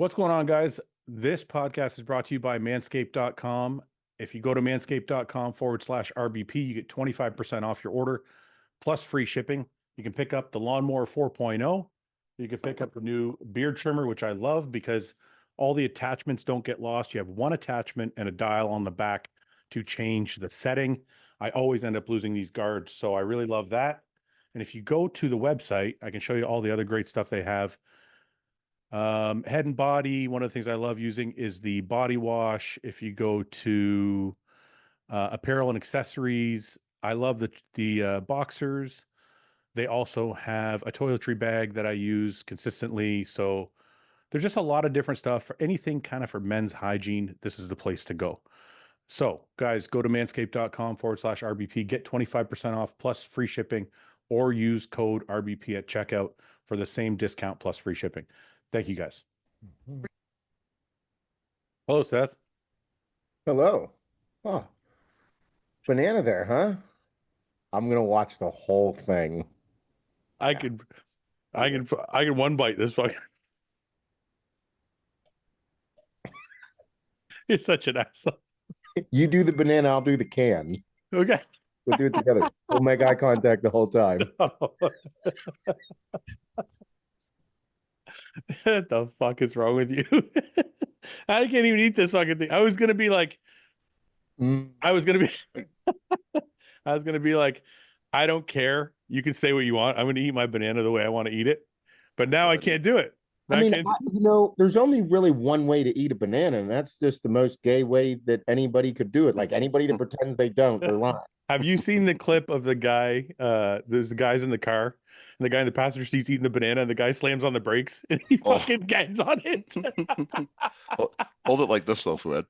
What's going on, guys? This podcast is brought to you by manscaped.com. If you go to manscaped.com/RBP, you get 25% off your order plus free shipping. You can pick up the Lawnmower 4.0. You can pick up the new beard trimmer, which I love because all the attachments don't get lost. You have one attachment and a dial on the back to change the setting. I always end up losing these guards, so I really love that. And if you go to the website, I can show you all the other great stuff they have. Head and body, one of the things I love using is the body wash. If you go to apparel and accessories, I love the boxers. They also have a toiletry bag that I use consistently. So there's just a lot of different stuff for anything kind of for men's hygiene. This is the place to go. So guys, go to manscaped.com/RBP, get 25% off plus free shipping, or use code RBP at checkout for the same discount plus free shipping. Thank you, guys. Hello, Seth. Hello. Oh, banana there, huh? I'm gonna watch the whole thing. I can one bite this fucking. You're such an asshole. You do the banana, I'll do the can. Okay. We'll do it together. We'll make eye contact the whole time. What the fuck is wrong with you? I can't even eat this fucking thing. I was gonna be like, I was gonna be like, I don't care. You can say what you want. I'm gonna eat my banana the way I want to eat it. But now I can't do it. There's only really one way to eat a banana, and that's just the most gay way that anybody could do it. Like anybody that pretends they don't, they're lying. Have you seen the clip of the guy? There's the guys in the car, and the guy in the passenger seat's eating the banana, and the guy slams on the brakes, and he fucking gets on it. Hold it like this, though, Fouad.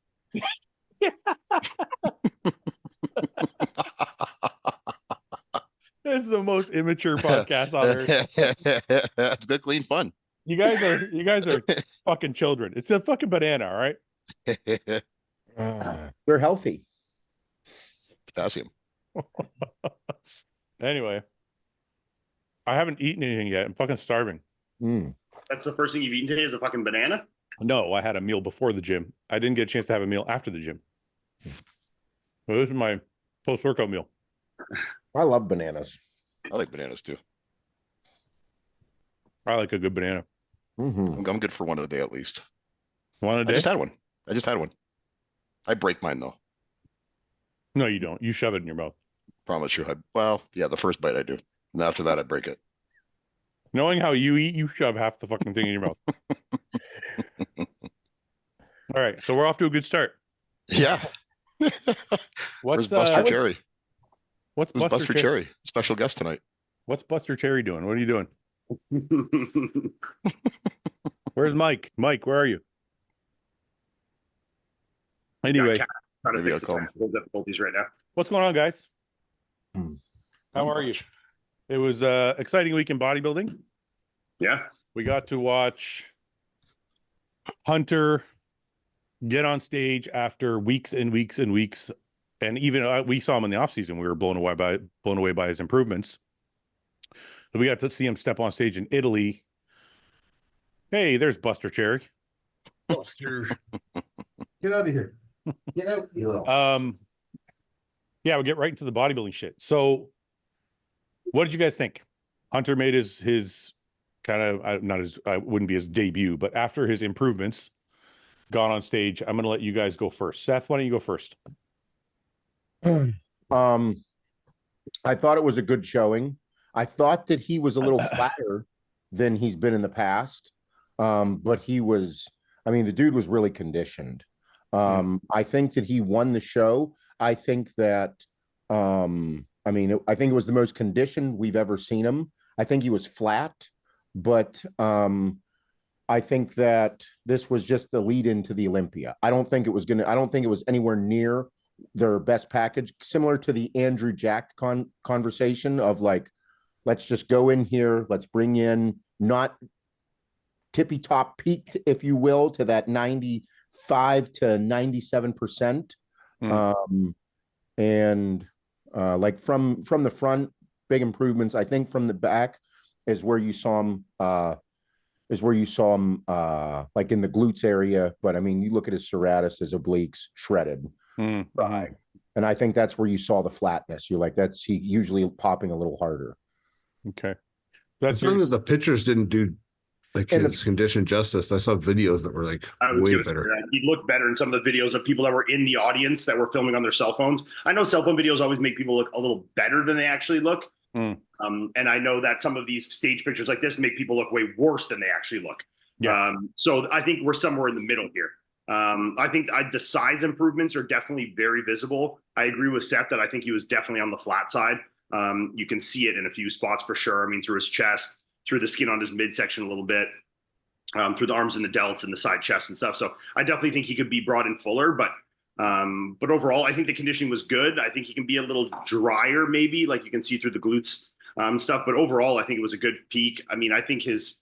This is the most immature podcast on earth. It's good, clean fun. You guys are fucking children. It's a fucking banana, all right? They're healthy. Potassium. Anyway, I haven't eaten anything yet. I'm fucking starving. That's the first thing you've eaten today is a fucking banana? No, I had a meal before the gym. I didn't get a chance to have a meal after the gym. So this is my post-workout meal. I love bananas. I like bananas too. I like a good banana. I'm good for one a day at least. One a day? I just had one. I break mine though. No, you don't. You shove it in your mouth. Promise you. Well, yeah, the first bite I do. And then after that, I break it. Knowing how you eat, you shove half the fucking thing in your mouth. All right, so we're off to a good start. Yeah. What's Buster Cherry? What's Buster Cherry? Special guest tonight. What's Buster Cherry doing? What are you doing? Where's Mike? Mike, where are you? Anyway, maybe I'll call him. Difficulties right now. What's going on, guys? How are you? It was an exciting week in bodybuilding. Yeah. We got to watch Hunter get on stage after weeks and weeks and weeks. And even we saw him in the offseason. We were blown away by his improvements. So we got to see him step on stage in Italy. Hey, there's Buster Cherry. Buster. Get out of here. Get out. Yeah, we'll get right into the bodybuilding shit. So what did you guys think? Hunter made his kind of wouldn't be his debut, but after his improvements, gone on stage. I'm going to let you guys go first. Seth, why don't you go first? I thought it was a good showing. I thought that he was a little flatter than he's been in the past. But the dude was really conditioned. I think that he won the show. I think that, I think it was the most conditioned we've ever seen him. I think he was flat, but I think that this was just the lead into the Olympia. I don't think it was anywhere near their best package, similar to the Andrew Jack conversation of like, let's just go in here. Let's bring in not tippy top peaked, if you will, to that 95 to 97%. Like from the front, big improvements. I think from the back is where you saw him is where you saw him like in the glutes area. But I mean, you look at his serratus, his obliques shredded. Mm-hmm. And I think that's where you saw the flatness. You're like, that's he usually popping a little harder. Okay. As long as the pictures didn't do like And his condition justice, I saw videos that were like I was way going to say better. that. He looked better in some of the videos of people that were in the audience that were filming on their cell phones. I know cell phone videos always make people look a little better than they actually look. Mm. And I know that some of these stage pictures like this make people look way worse than they actually look. Yeah. So I think we're somewhere in the middle here. I think the size improvements are definitely very visible. I agree with Seth that I think he was definitely on the flat side. You can see it in a few spots for sure. I mean, through his chest, through the skin on his midsection a little bit, through the arms and the delts and the side chest and stuff. So I definitely think he could be brought in fuller, but overall, I think the conditioning was good. I think he can be a little drier, maybe, like you can see through the glutes stuff. But overall, I think it was a good peak. I mean, I think his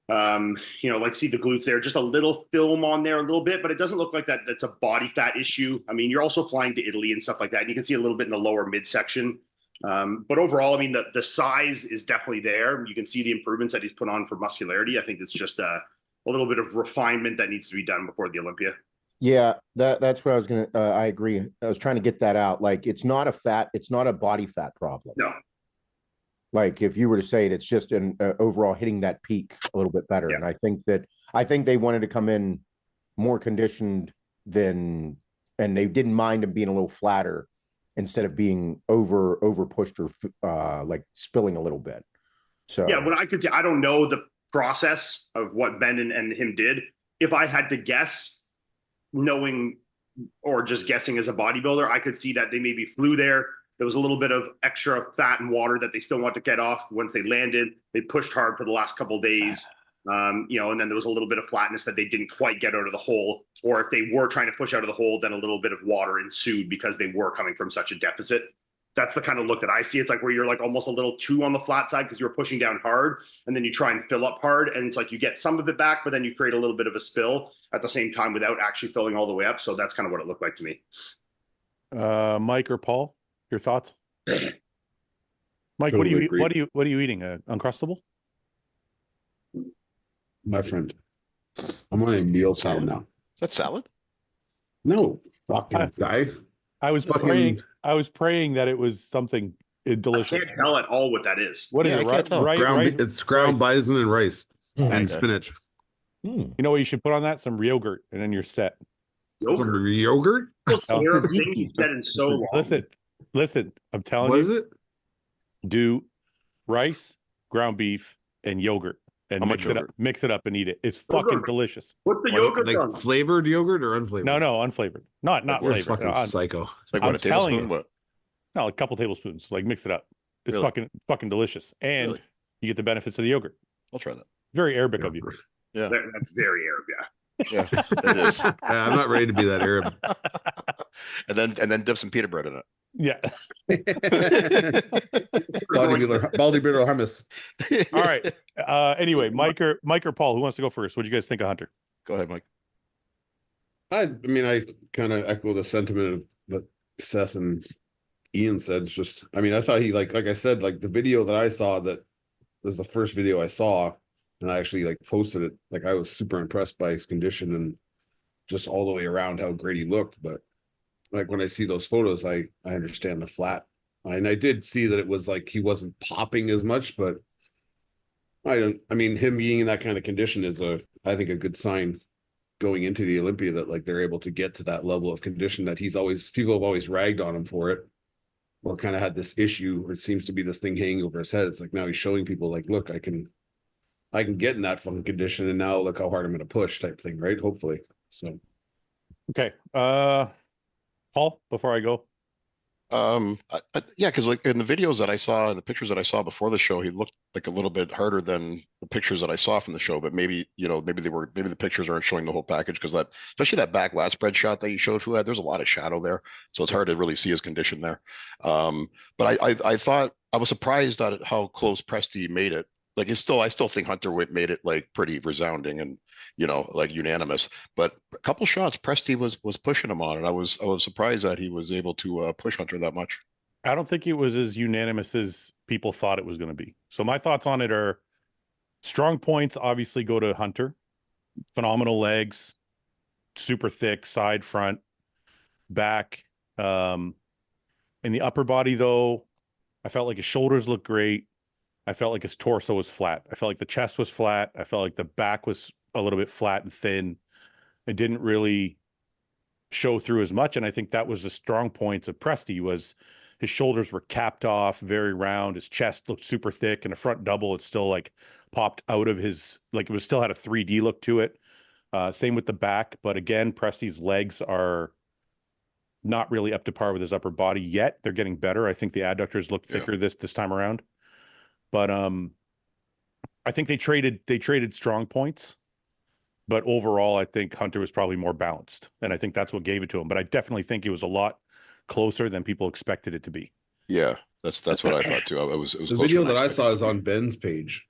like see the glutes there, just a little film on there a little bit, but it doesn't look like that's a body fat issue. I mean, you're also flying to Italy and stuff like that. And you can see a little bit in the lower midsection. But overall, I mean, the size is definitely there. You can see the improvements that he's put on for muscularity. I think it's just a little bit of refinement that needs to be done before the Olympia. Yeah, that's what I was gonna. I agree. I was trying to get that out. Like, it's not a body fat problem. No. Like, if you were to say it, it's just an overall hitting that peak a little bit better. Yeah. And I think they wanted to come in more conditioned and they didn't mind him being a little flatter instead of being over pushed or like spilling a little bit. So yeah, what I could say, I don't know the process of what Ben and him did. If I had to guess, knowing or just guessing as a bodybuilder, I could see that they maybe flew there. There was a little bit of extra fat and water that they still want to get off once they landed. They pushed hard for the last couple of days, and then there was a little bit of flatness that they didn't quite get out of the hole. Or if they were trying to push out of the hole, then a little bit of water ensued because they were coming from such a deficit. That's the kind of look that I see. It's like where you're like almost a little too on the flat side because you're pushing down hard, and then you try and fill up hard, and it's like you get some of it back, but then you create a little bit of a spill at the same time without actually filling all the way up. So that's kind of what it looked like to me. Mike or Paul, your thoughts? Mike, Totally agree. what are you eating? Uncrustable? My friend, I'm on a meal plan Salad? now. Is that salad? No, fucking guy. I was praying that it was something delicious. I can't tell at all what that is. What is Yeah, it? I can't tell. Right? It's ground rice. bison and rice and Okay. spinach. You know what you should put on that? Some yogurt, and then you're set. Yogurt. Some yogurt? Things you said in so long. Listen, I'm telling What you. is it? Do rice, ground beef, and yogurt, and How much mix it up and eat it. It's Yogurt. fucking delicious. What's the What, yogurt like on? flavored yogurt or unflavored? No, unflavored. Not We're flavored. fucking psycho. It's like I'm what, a telling tablespoon? you. What? No, a couple tablespoons. Like mix it up. It's Really? fucking delicious, and Really? you get the benefits of the yogurt. I'll try that. Very Arabic of you. Yeah, That's very Arab, yeah. yeah, it is. I'm not ready to be that Arab. and then dip some pita bread in it. Yeah. Bodybuilder hummus. All right. Anyway, Mike or Paul, who wants to go first? What do you guys think of Hunter? Go ahead, Mike. I mean, I kind of echo the sentiment of what Seth and Iain said. It's just, I mean, I thought he like I said, like the video that I saw, that was the first video I saw, and I actually like posted it. Like I was super impressed by his condition and just all the way around how great he looked. But like when I see those photos, I understand the flat. And I did see that it was like he wasn't popping as much, but I mean, him being in that kind of condition is I think a good sign going into the Olympia, that like they're able to get to that level of condition that people have always ragged on him for it, or kind of had this issue, or it seems to be this thing hanging over his head. It's like now he's showing people like, look, I can get in that fucking condition, and now look how hard I'm going to push, type thing, right? Hopefully. So Okay. Paul, before I go. Yeah, because like in the videos that I saw and the pictures that I saw before the show, he looked like a little bit harder than the pictures that I saw from the show. But maybe the pictures aren't showing the whole package, because that, especially that back lat spread shot that you showed, Fouad, there's a lot of shadow there, so it's hard to really see his condition there. But I thought I was surprised at how close Presti made it. Like I still think Hunter made it like pretty resounding and like unanimous. But a couple shots Presti was pushing him on, and I was surprised that he was able to push Hunter that much. I don't think it was as unanimous as people thought it was going to be. So my thoughts on it are Strong points obviously go to Hunter. Phenomenal legs, super thick, side, front, back. In the upper body, though, I felt like his shoulders looked great. I felt like his torso was flat. I felt like the chest was flat. I felt like the back was a little bit flat and thin. It didn't really show through as much. And I think that was the strong points of Presti was his shoulders were capped off, very round. His chest looked super thick, and a front double, it's still like popped out of his, like it was still had a 3D look to it. Same with the back. But again, Presti's legs are not really up to par with his upper body yet. They're getting better. I think the adductors look thicker this time around. But I think they traded strong points. But overall, I think Hunter was probably more balanced. And I think that's what gave it to him. But I definitely think it was a lot closer than people expected it to be. Yeah, that's what I thought too. It was The closer video than that I expected saw to is be. on Ben's page.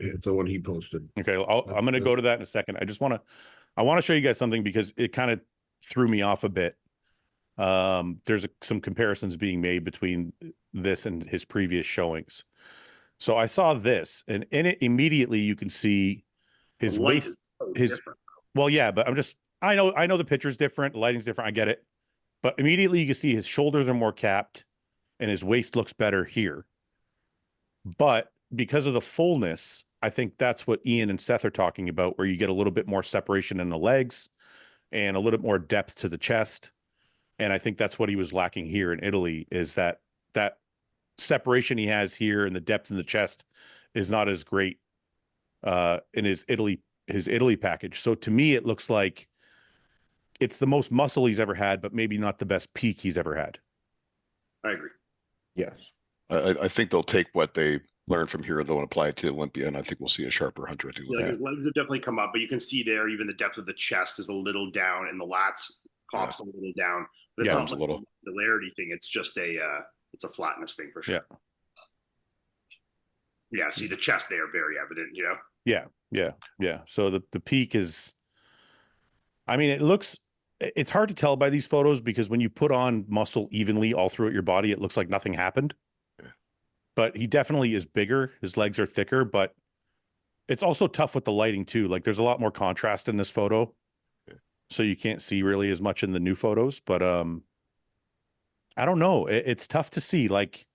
It's the one he posted. Okay, I'm going to go to that in a second. I want to show you guys something because it kind of threw me off a bit. There's some comparisons being made between this and his previous showings. So I saw this, and in it immediately you can see his The light waist. is so His different. well, yeah, but I know the picture's different, the lighting's different. I get it, but immediately you can see his shoulders are more capped, and his waist looks better here. But because of the fullness, I think that's what Iain and Seth are talking about, where you get a little bit more separation in the legs and a little bit more depth to the chest. And I think that's what he was lacking here in Italy, is that separation he has here and the depth in the chest is not as great in his Italy package. So to me, it looks like it's the most muscle he's ever had, but maybe not the best peak he's ever had. I agree. Yes. I think they'll take what they learned from here, though, and apply it to Olympia, and I think we'll see a sharper Hunter. I think Yeah, like his legs have definitely come up, but you can see there even the depth of the chest is a little down, and the lats pops a little down. But it's Yeah, not a like little. a muscularity thing. It's just it's a flatness thing for sure. Yeah. Yeah. See the chest there, very evident. You know. Yeah. So the peak is, I mean, it's hard to tell by these photos because when you put on muscle evenly all throughout your body, it looks like nothing happened. Yeah. But he definitely is bigger. His legs are thicker, but it's also tough with the lighting too. Like there's a lot more contrast in this photo. Yeah. So you can't see really as much in the new photos, but I don't know. It's tough to see. Like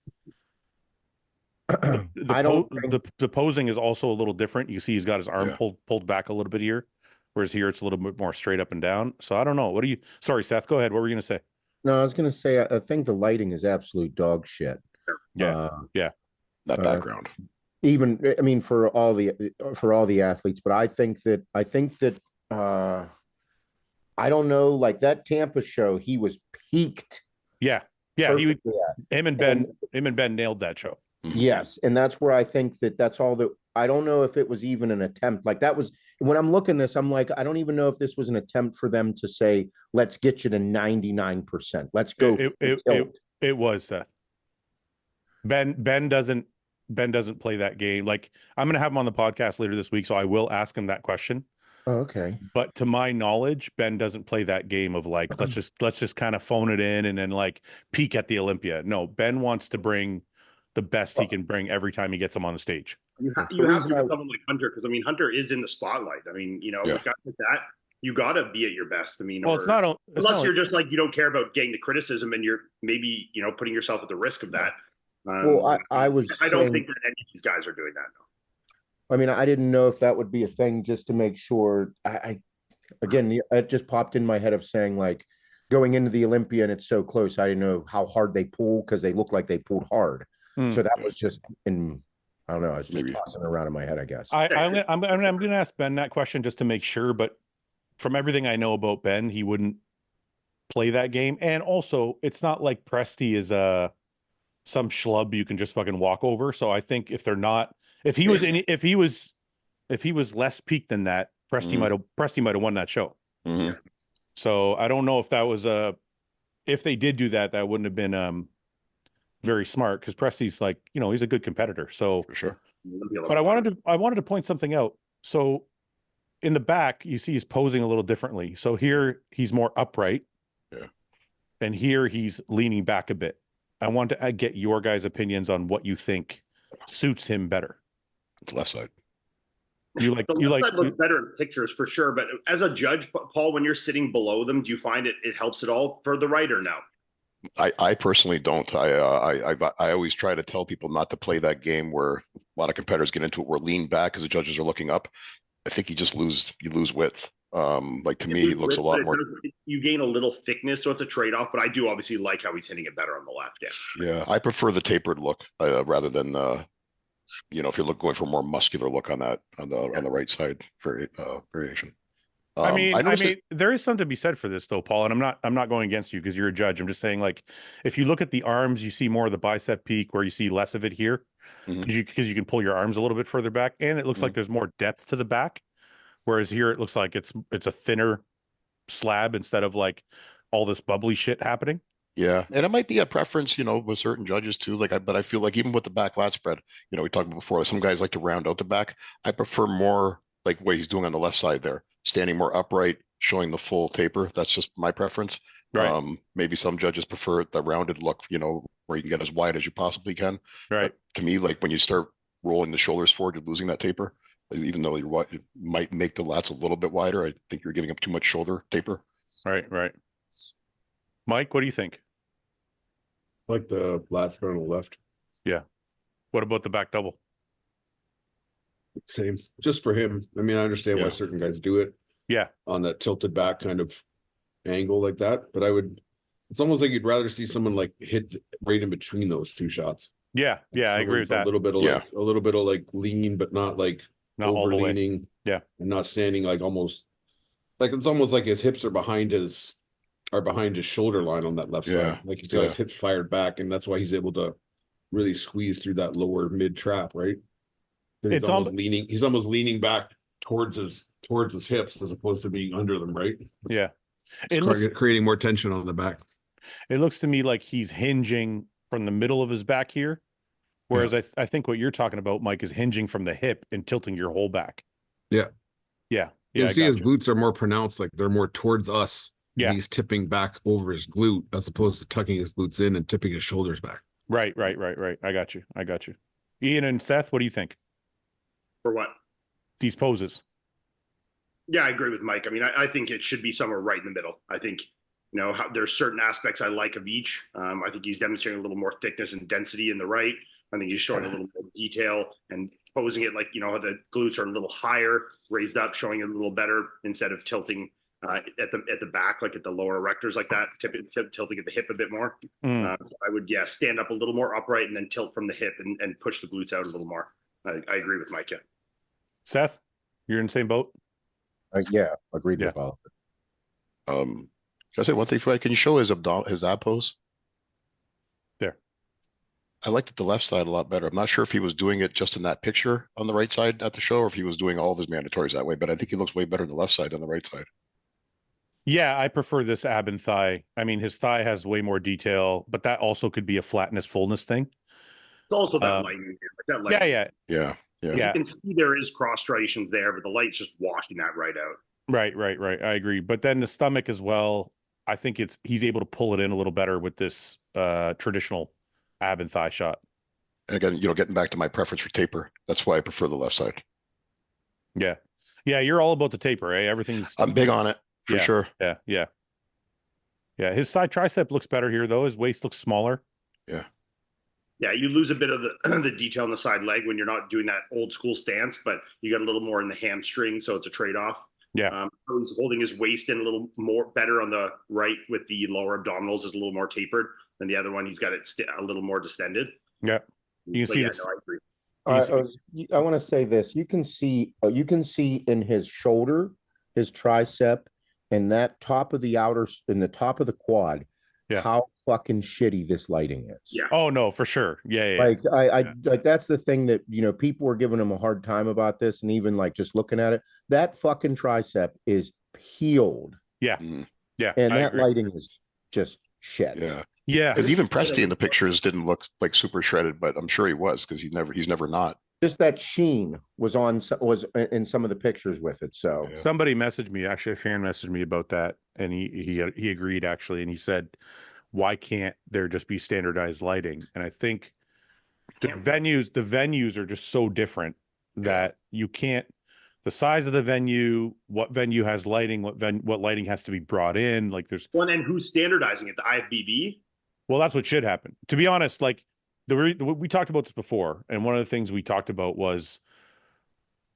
the posing is also a little different. You see he's got his arm pulled back a little bit here, whereas here it's a little bit more straight up and down. So I don't know. Sorry, Seth, go ahead. What were you going to say? No, I was going to say, I think the lighting is absolute dog shit. Yeah. That background. Even, I mean, for all the athletes, but I think that I don't know, like that Tampa show, he was peaked. Yeah. Him and Ben nailed that show. Yes, and that's where I think that's all that. I don't know if it was even an attempt. Like that was when I'm looking this, I'm like, I don't even know if this was an attempt for them to say, let's get you to 99%. Let's go. It was, Seth. Ben doesn't play that game. Like I'm gonna have him on the podcast later this week, so I will ask him that question. Oh, okay. But to my knowledge, Ben doesn't play that game of like, let's just kind of phone it in and then like peak at the Olympia. No, Ben wants to bring the best he can bring every time he gets him on the stage. You have to with someone like Hunter, because I mean Hunter is in the spotlight. I mean, you know, with guys like that, you got to be at your best. I mean, well, unless you're just like you don't care about getting the criticism and you're maybe putting yourself at the risk of that. Well, I don't think that any of these guys are doing that. No. I mean, I didn't know if that would be a thing just to make sure. Again, it just popped in my head of saying like going into the Olympia and it's so close. I didn't know how hard they pull because they look like they pulled hard. So that was just I don't know. I was just tossing it around in my head, I guess. I'm going to ask Ben that question just to make sure. But from everything I know about Ben, he wouldn't play that game. And also, it's not like Presti is some schlub you can just fucking walk over. So I think if he was less peaked than that, Presti might have won that show. Mm-hmm. So I don't know if that was if they did do that, that wouldn't have been very smart because Presti's like, he's a good competitor. So For sure. But I wanted to point something out. So in the back, you see he's posing a little differently. So here he's more upright. Yeah. And here he's leaning back a bit. I want to get your guys' opinions on what you think suits him better. Left side. You like The you left like side looks better in pictures for sure, but as a judge, Paul, when you're sitting below them, do you find it helps at all for the right or no? I personally don't. I always try to tell people not to play that game where a lot of competitors get into it where lean back as the judges are looking up. I think you lose width. Like to me, he looks a lot more. You gain a little thickness, so it's a trade-off. But I do obviously like how he's hitting it better on the left. Yeah. Yeah, I prefer the tapered look rather than the, if you're going for a more muscular look on that on the right side variation. I mean, noticed there is something to be said for this though, Paul, and I'm not going against you because you're a judge. I'm just saying, like, if you look at the arms, you see more of the bicep peak where you see less of it here Mhm. because you can pull your arms a little bit further back, and it looks like there's more depth to the back, whereas here it looks like it's a thinner slab instead of like all this bubbly shit happening. Yeah, and it might be a preference, with certain judges too. But I feel like even with the back lat spread, we talked about before, some guys like to round out the back. I prefer more like what he's doing on the left side there, standing more upright, showing the full taper. That's just my preference. Right. Maybe some judges prefer the rounded look, where you can get as wide as you possibly can. Right. But to me, like when you start rolling the shoulders forward, you're losing that taper. Even though you might make the lats a little bit wider, I think you're giving up too much shoulder taper. Right. Mike, what do you think? Like the lat spread on the left. Yeah. What about the back double? Same, just for him. I mean, I understand why certain guys do it. Yeah. On that tilted back kind of angle like that, but it's almost like you'd rather see someone like hit right in between those two shots. Yeah. Yeah. I agree with that. A little bit of like lean, but not like over leaning. Yeah. And not standing like it's almost like his hips are behind his shoulder line on that left side. Like he's got his hips fired back, and that's why he's able to really squeeze through that lower mid trap, right? He's almost leaning back towards his hips as opposed to being under them, right? Yeah. It's creating more tension on the back. It looks to me like he's hinging from the middle of his back here. Whereas I think what you're talking about, Mike, is hinging from the hip and tilting your whole back. Yeah. Yeah. You see his glutes are more pronounced, like they're more towards us. Yeah. And he's tipping back over his glute as opposed to tucking his glutes in and tipping his shoulders back. Right. I got you. Ian and Seth, what do you think? For what? These poses. Yeah, I agree with Mike. I mean, I think it should be somewhere right in the middle. I think, there's certain aspects I like of each. I think he's demonstrating a little more thickness and density in the right. I think he's showing a little more detail and posing it like, how the glutes are a little higher, raised up, showing it a little better instead of tilting at the back, like at the lower erectors like that, tilting at the hip a bit more. I would, stand up a little more upright and then tilt from the hip and push the glutes out a little more. I agree with Mike. Yeah. Seth, you're in the same boat? Agreed with all of it. Can I say one thing, Fred? Can you show his ab pose? There. I liked it the left side a lot better. I'm not sure if he was doing it just in that picture on the right side at the show, or if he was doing all of his mandatories that way, but I think he looks way better on the left side than the right side. Yeah, I prefer this ab and thigh. I mean, his thigh has way more detail, but that also could be a flatness, fullness thing. It's also that lighting. Yeah. You can see there is cross striations there, but the light's just washing that right out. Right. I agree. But then the stomach as well, I think he's able to pull it in a little better with this traditional ab and thigh shot. And again, getting back to my preference for taper, that's why I prefer the left side. Yeah. You're all about the taper, eh? I'm big on it for sure. Yeah. His side tricep looks better here, though. His waist looks smaller. Yeah, you lose a bit of the detail on the side leg when you're not doing that old school stance, but you got a little more in the hamstring, so it's a trade-off. Yeah. He's holding his waist in a little more better on the right with the lower abdominals is a little more tapered than the other one. He's got it a little more distended. Yeah. You can see this. I agree. I want to say this. You can see in his shoulder, his tricep, and that top of the quad, how fucking shitty this lighting is. Yeah. Oh no, for sure. Yeah. Like like that's the thing that people were giving him a hard time about this, and even like just looking at it, that fucking tricep is peeled. Yeah. Yeah. And that lighting is just shit. Yeah. Because even Presti in the pictures didn't look like super shredded, but I'm sure he was because he's never not. Just that sheen was in some of the pictures with it. So somebody messaged me, actually a fan messaged me about that, and he agreed actually, and he said, why can't there just be standardized lighting? And I think the venues are just so different that you can't the size of the venue, what venue has lighting, what lighting has to be brought in. Like there's one, and who's standardizing it? The IFBB? well, that's what should happen. To be honest, like we talked about this before, and one of the things we talked about was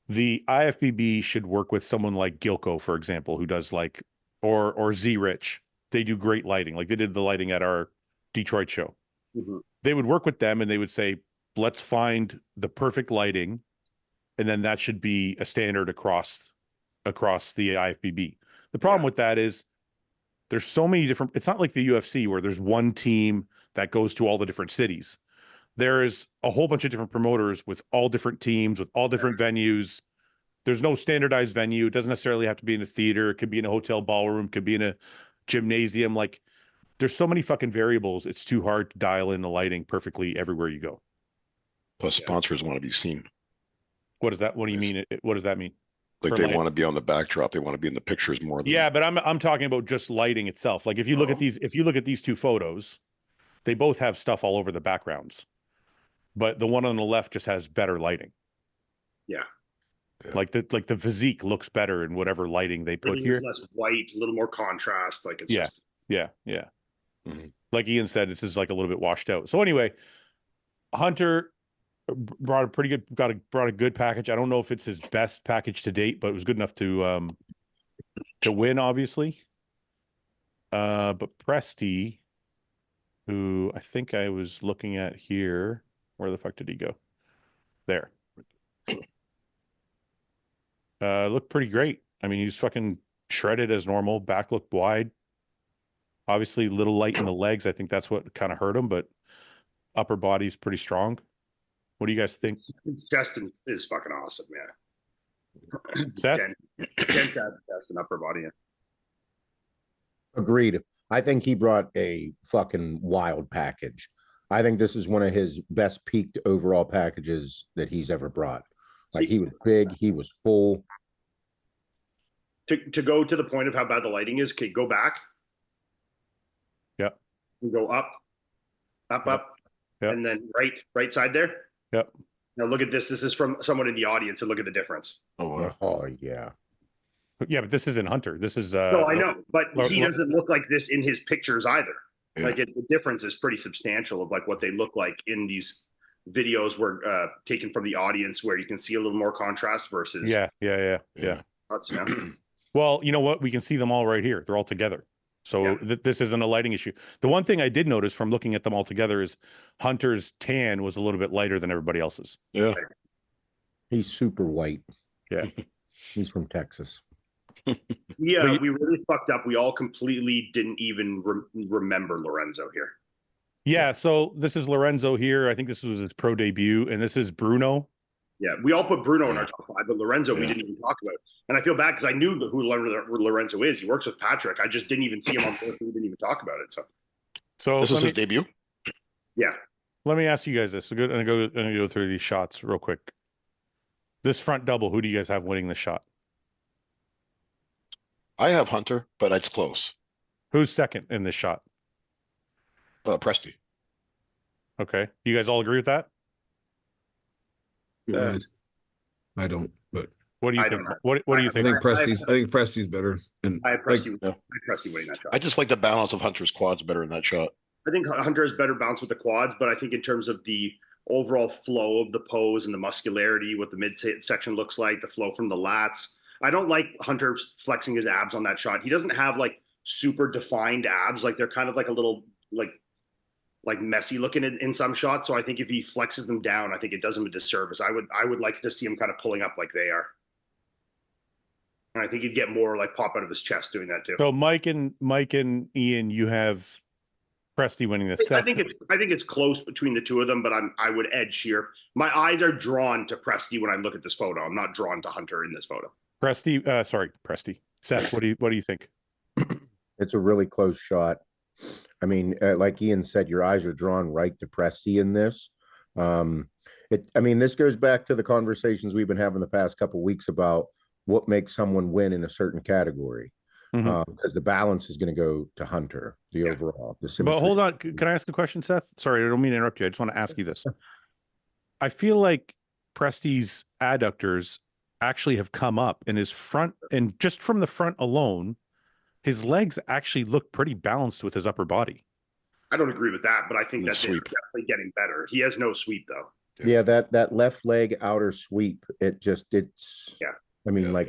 the IFBB should work with someone like Gilco, for example, who does like or Z Rich. They do great lighting. Like they did the lighting at our Detroit show. Mm-hmm. They would work with them and they would say, let's find the perfect lighting, and then that should be a standard across the IFBB. The problem with that is there's so many different, it's not like the UFC where there's one team that goes to all the different cities. There is a whole bunch of different promoters with all different teams, with all different venues. There's no standardized venue. It doesn't necessarily have to be in a theater. It could be in a hotel ballroom, could be in a gymnasium. Like there's so many fucking variables. It's too hard to dial in the lighting perfectly everywhere you go. Plus, sponsors want to be seen. What does that? What do you mean? What does that mean? Like they want to be on the backdrop. They want to be in the pictures more. Than... Yeah, but I'm talking about just lighting itself. Like if you look at these two photos, they both have stuff all over the backgrounds, but the one on the left just has better lighting. Yeah. Like the physique looks better in whatever lighting they put here. Less white, a little more contrast. Like it's just yeah. Mm-hmm. Like Ian said, this is like a little bit washed out. So anyway, Hunter brought a good package. I don't know if it's his best package to date, but it was good enough to win, obviously. But Presti, who I think I was looking at here, where the fuck did he go? There. Looked pretty great. I mean, he was fucking shredded as normal. Back looked wide. Obviously, a little light in the legs. I think that's what kind of hurt him, but upper body's pretty strong. What do you guys think? Justin is fucking awesome, yeah. Seth? Ken's had chest and upper body. Agreed. I think he brought a fucking wild package. I think this is one of his best peaked overall packages that he's ever brought. Like he was big, he was full. To go to the point of how bad the lighting is, okay, go back. Yep. And go up, Yep. and then right side there. Yep. Now look at this. This is from someone in the audience, and look at the difference. Oh yeah. Yeah, but this isn't Hunter. This is no, I know, but he doesn't look like this in his pictures either. Yeah. Like the difference is pretty substantial of like what they look like in these videos were taken from the audience, where you can see a little more contrast versus yeah. That's, you know? Well, you know what? We can see them all right here. They're all together. So this isn't a lighting issue. The one thing I did notice from looking at them all together is Hunter's tan was a little bit lighter than everybody else's. Yeah. He's super white. Yeah. He's from Texas. Yeah, we really fucked up. We all completely didn't even remember Lorenzo here. Yeah, so this is Lorenzo here. I think this was his pro debut, and this is Bruno. Yeah, we all put Bruno in our top five, but Lorenzo we didn't even talk about. And I feel bad because I knew who Lorenzo is. He works with Patrick. I just didn't even see him on the list. We didn't even talk about it. So this is his debut? Yeah. Let me ask you guys this. I'm gonna go through these shots real quick. This front double, who do you guys have winning the shot? I have Hunter, but it's close. Who's second in this shot? Presti. Okay. You guys all agree with that? I don't, but what do you think? What do you think? I think Presti's better. And I have Presti winning that shot. I just like the balance of Hunter's quads better in that shot. I think Hunter has better balance with the quads, but I think in terms of the overall flow of the pose and the muscularity, what the midsection looks like, the flow from the lats. I don't like Hunter flexing his abs on that shot. He doesn't have like super defined abs. Like they're kind of like a little like messy looking in some shots. So I think if he flexes them down, I think it does him a disservice. I would like to see him kind of pulling up like they are. And I think he'd get more like pop out of his chest doing that too. So Mike and Ian, you have Presti winning this. I think it's close between the two of them, but I would edge here. My eyes are drawn to Presti when I look at this photo. I'm not drawn to Hunter in this photo. Presti. Seth, what do you think? It's a really close shot. I mean, like Ian said, your eyes are drawn right to Presti in this. This goes back to the conversations we've been having the past couple of weeks about what makes someone win in a certain category. Because the balance is going to go to Hunter, the overall. But hold on. Can I ask a question, Seth? Sorry, I don't mean to interrupt you. I just want to ask you this. I feel like Presti's adductors actually have come up, and his front, and just from the front alone, his legs actually look pretty balanced with his upper body. I don't agree with that, but I think The that they're sweep. definitely getting better. He has no sweep though. Yeah, that left leg outer sweep, it's Yeah. I mean, Yeah.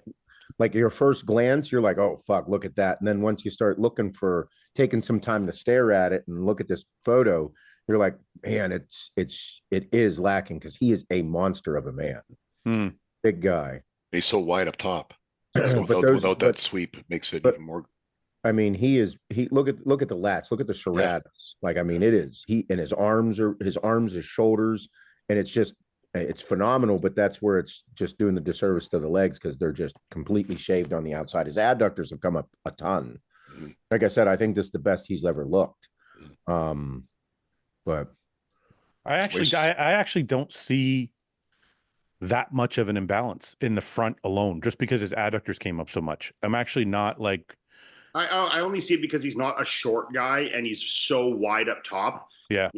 like your first glance, you're like, oh fuck, look at that. And then once you start looking for taking some time to stare at it and look at this photo, you're like, man, it is lacking because he is a monster of a man. Hmm. Big guy. He's so wide up top. So But without that sweep, it makes it even more. I mean, he look at the lats, look at the serratus. Like, I mean, it is his arms, his shoulders, and it's phenomenal, but that's where it's just doing the disservice to the legs because they're just completely shaved on the outside. His adductors have come up a ton. Mhm. Like I said, I think this is the best he's ever looked. But I actually don't see that much of an imbalance in the front alone, just because his adductors came up so much. I'm actually not like, I only see it because he's not a short guy and he's so wide up top. yeah,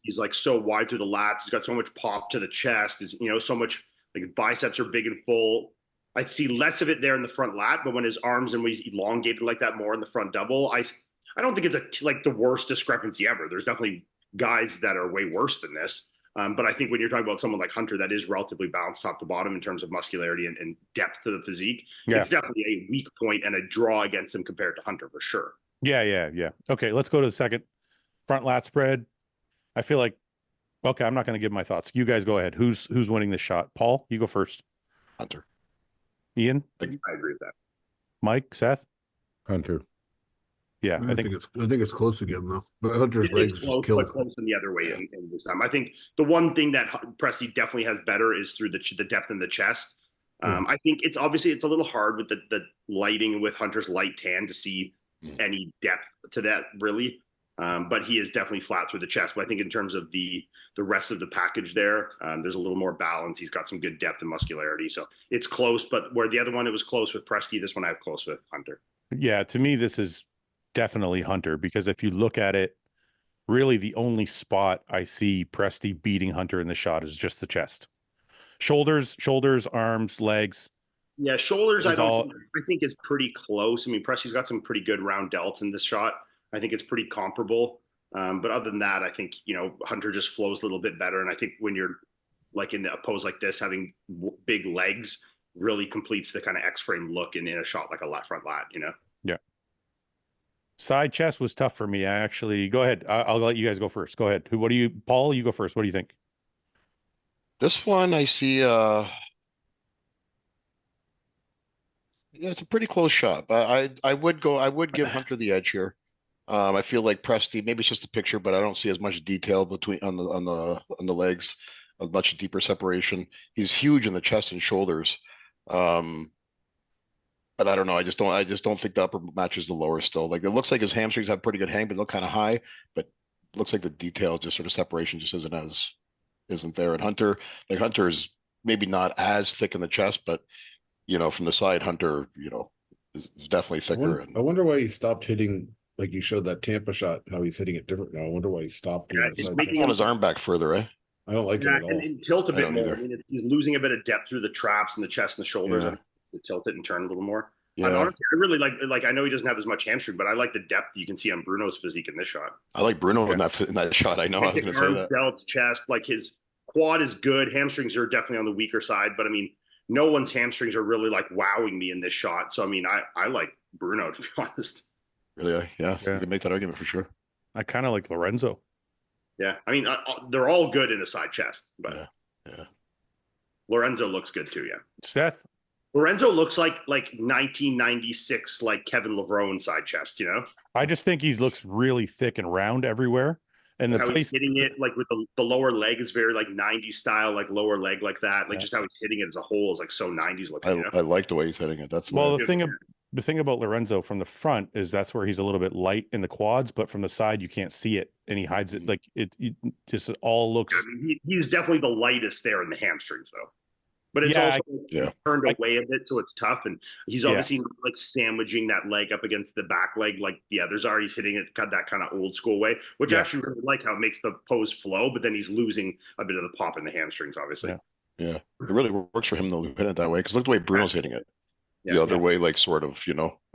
He's like so wide through the lats. He's got so much pop to the chest. Is so much like biceps are big and full. I see less of it there in the front lat, but when his arms and he's elongated like that more in the front double, I don't think it's like the worst discrepancy ever. There's definitely guys that are way worse than this. But I think when you're talking about someone like Hunter, that is relatively balanced top to bottom in terms of muscularity and depth to the physique. Yeah. It's definitely a weak point and a draw against him compared to Hunter for sure. yeah. Okay, let's go to the second front lat spread. I feel like, okay, I'm not going to give my thoughts. You guys go ahead. Who's winning this shot? Paul, you go first. Hunter. Ian, I agree with that. Mike, Seth. Hunter. Yeah, I think it's close again though. But Hunter's legs close, just killed. but close in the other way in this time. I think the one thing that Presti definitely has better is through the depth in the chest. I think it's a little hard with the lighting with Hunter's light tan to see any depth to that really. But he is definitely flat through the chest. But I think in terms of the rest of the package there, there's a little more balance. He's got some good depth and muscularity. So it's close, but where the other one, it was close with Presti, this one I have close with Hunter. Yeah, to me, this is definitely Hunter, because if you look at it, really the only spot I see Presti beating Hunter in the shot is just the chest. Shoulders, arms, legs. Yeah, shoulders, I all... think is pretty close. I mean, Presti's got some pretty good round delts in this shot. I think it's pretty comparable. But other than that, I think, Hunter just flows a little bit better. And I think when you're like in a pose like this, having big legs really completes the kind of X-frame look in a shot like a front lat, Yeah. Side chest was tough for me. I actually, go ahead. I'll let you guys go first. Go ahead. Paul, you go first. What do you think? This one I see, yeah, it's a pretty close shot, but I would give Hunter the edge here. I feel like Presti, maybe it's just a picture, but I don't see as much detail on the legs, a much deeper separation. He's huge in the chest and shoulders. But I don't know. I just don't think the upper matches the lower still. Like, it looks like his hamstrings have pretty good hang, but look kind of high, but it looks like the detail, just sort of separation just isn't there. And Hunter is maybe not as thick in the chest, but from the side, Hunter, is definitely thicker. I wonder why he stopped hitting. Like you showed that Tampa shot, how he's hitting it different now. I wonder why he stopped. He's making on his arm back further, eh? I don't like it at all. And tilt a bit more. Either. I mean, he's losing a bit of depth through the traps and the chest and the shoulders, and to tilt it and turn a little more. Yeah. And honestly, I really like. I know he doesn't have as much hamstring, but I like the depth you can see on Bruno's physique in this shot. I like Bruno in that shot. I know. I was going to say arms, that. delts, chest, like his quad is good. Hamstrings are definitely on the weaker side, but I mean, no one's hamstrings are really like wowing me in this shot. So I mean, I like Bruno, to be honest. Really? Yeah, you can make that argument for sure. I kind of like Lorenzo. Yeah, I mean, they're all good in a side chest, but yeah. Lorenzo looks good too. Yeah, Seth. Lorenzo looks like 1996 like Kevin Levrone side chest. I just think he looks really thick and round everywhere, and how he's hitting it like with the lower leg is very like 90s style, like lower leg like that. Like just how he's hitting it as a whole is like so 90s looking. I like the way he's hitting it. That's well, the thing about Lorenzo from the front is that's where he's a little bit light in the quads, but from the side you can't see it, and he hides it. Like it just all looks. I mean, he's definitely the lightest there in the hamstrings, though. But it's also turned away a bit, so it's tough. And he's obviously like sandwiching that leg up against the back leg, like the others are. He's hitting it that kind of old school way, which I actually really like how it makes the pose flow. But then he's losing a bit of the pop in the hamstrings, obviously. Yeah, it really works for him though, hitting it that way. Because look the way Bruno's hitting it. Yeah, The other way, like sort of,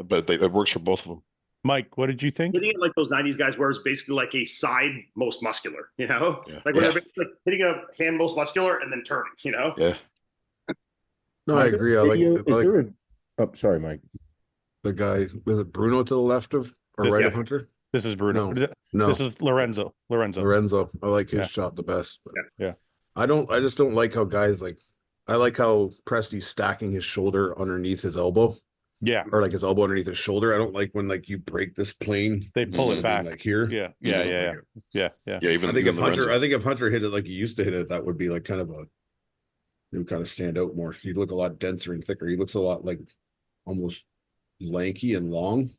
but it works for both of them. Mike, what did you think? hitting it like those 90s guys where it's basically like a side most muscular, Yeah. like when they're basically hitting a hand most muscular and then turning, Yeah. No, I agree. I like Oh, sorry, Mike. the guy, was it Bruno to the left of or This right guy. of Hunter? This is Bruno. No, This is Lorenzo. Lorenzo. I like his Yeah. shot the best. But Yeah. I just don't like how guys like. I like how Presty's stacking his shoulder underneath his elbow, Yeah. or like his elbow underneath his shoulder. I don't like when like you break this plane. They pull it instead of being, back. like here. Yeah. I don't like it. Yeah. Yeah, even I think even if Hunter, Lorenzo. if Hunter hit it like he used to hit it, that would be like kind of it would kind of stand out more. He'd look a lot denser and thicker. He looks a lot like almost lanky and long.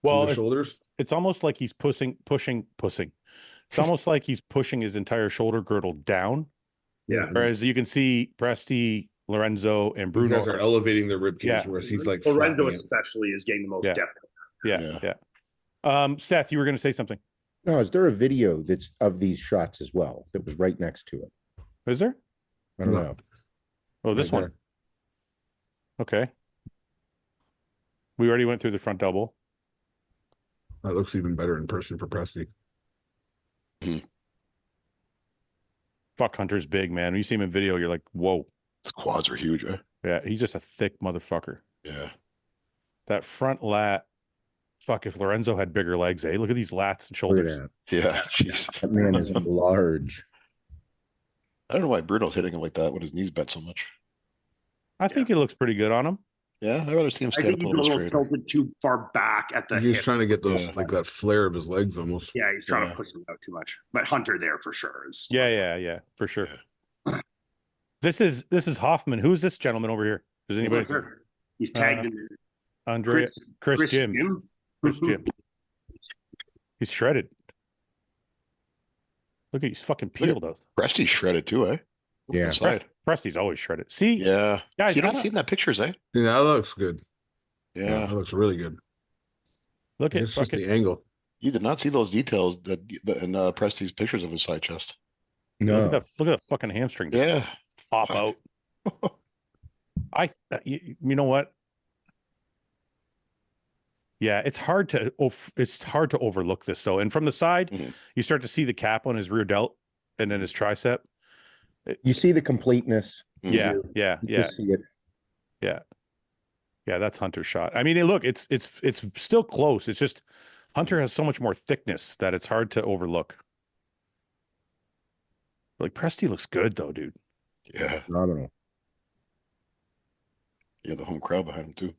Well, the shoulders. It's almost like he's pushing. It's almost like he's pushing his entire shoulder girdle down. Yeah. Whereas you can see Presty, Lorenzo, and These Bruno guys are elevating their rib cage, Yeah. whereas he's like Lorenzo flattening it. especially is getting the most Yeah. depth. Yeah. Seth, you were going to say something. No, is there a video that's of these shots as well that was right next to it? Is there? I don't No. know. Oh, this Right one. Okay. We already went through the front double. That looks even better in person for Presty. Fuck, Hunter's big, man. When you see him in video, you're like, whoa. His quads are huge, right? Yeah, he's just a thick motherfucker. Yeah. That front lat. Fuck, if Lorenzo had bigger legs, eh? Look at these lats and Look shoulders. at Yeah. Jeez. that. That man is large. I don't know why Bruno's hitting him like that when his knees bent so much. I think it looks pretty good on him. Yeah, I'd rather see him I stand think up a he's a little little straighter. tilted too far back at the He's hip. trying to get those Yeah. like that flare of his legs almost. Yeah, he's trying Yeah. to push them out too much. But Hunter there for sure is. Yeah, for sure. Yeah. This is Hoffman. Who's this gentleman over here? Does anybody? He's tagged in Andrea, Chris Jim. Jim. Chris Jim. He's shredded. Look at he's fucking peeled out. Presty's shredded too, eh? Yeah. Inside. Presty's always shredded. See, Yeah. guys, You I don't don't- see that pictures, eh? Yeah, that looks good. Yeah. That looks really good. look at It's just fucking the angle. You did not see those details that in Presty's pictures of his side chest. No. look at the fucking hamstring just Yeah. pop Fuck. out. You know what? Yeah, it's hard to overlook this. So, and from the side, Mhm. you start to see the cap on his rear delt and then his tricep. You see the completeness. Yeah, You yeah. just see it. Yeah, that's Hunter's shot. I mean, look, it's still close. It's just Hunter has so much more thickness that it's hard to overlook. Like Presty looks good though, dude. Yeah. Phenomenal. Yeah, the home crowd behind him too.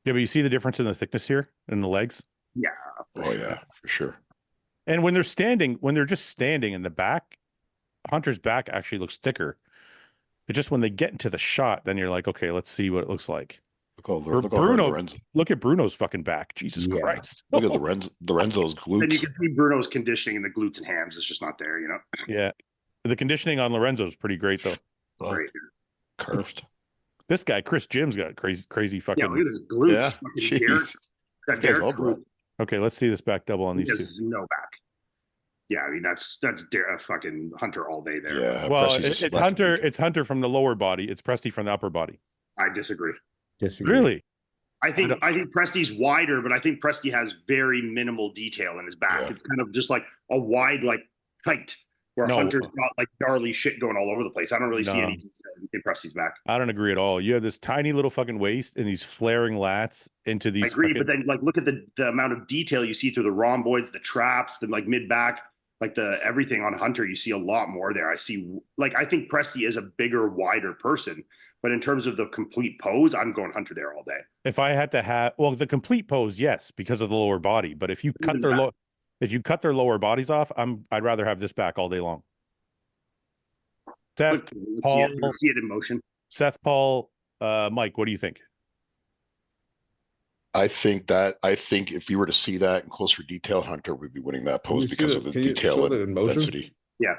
Yeah, but you see the difference in the thickness here in the legs? Yeah. Oh yeah, for sure. And when they're just standing in the back, Hunter's back actually looks thicker. It's just when they get into the shot, then you're like, okay, let's see what it looks like. Look Or how hard Bruno- Lorenzo. Look at Bruno's fucking back. Jesus Yeah. Christ. Look at Lorenzo's glutes. And you can see Bruno's conditioning in the glutes and hams. It's just not there, Yeah. The conditioning on Lorenzo is pretty great though. Oh, Great. curved. This guy, Chris Jim's got crazy fucking. Yeah, look at his glutes. Yeah. Fucking Jeez. Derek, This that guy's Derek all glute. broad. Okay, let's see this back double on He these two. has no back. Yeah, I mean that's fucking Hunter all day there. Yeah. Well, Presty's just it's left Hunter. feet. It's Hunter from the lower body. It's Presty from the upper body. I disagree. Disagree. Really? I think Presty's wider, but I think Presty has very minimal detail in his back. Yeah. It's kind of just like a wide like kite, where No. Hunter's got like gnarly shit going all over the place. I don't really see No. any detail in Presty's back. I don't agree at all. You have this tiny little fucking waist and these flaring lats into these. I agree, fucking- but then like look at the amount of detail you see through the rhomboids, the traps, the like mid back, like the everything on Hunter. You see a lot more there. I think Presty is a bigger, wider person, but in terms of the complete pose, I'm going Hunter there all day. if I had to have, the complete pose, yes, because of the lower body. But if you cut Even their back. if you cut their lower bodies off, I'd rather have this back all day long. Seth, Let's see it in motion. Paul, Mike, what do you think? I think if you were to see that in closer detail, Hunter would be winning that Can you pose see because that- of the can you detail show and that in motion? density. Yeah.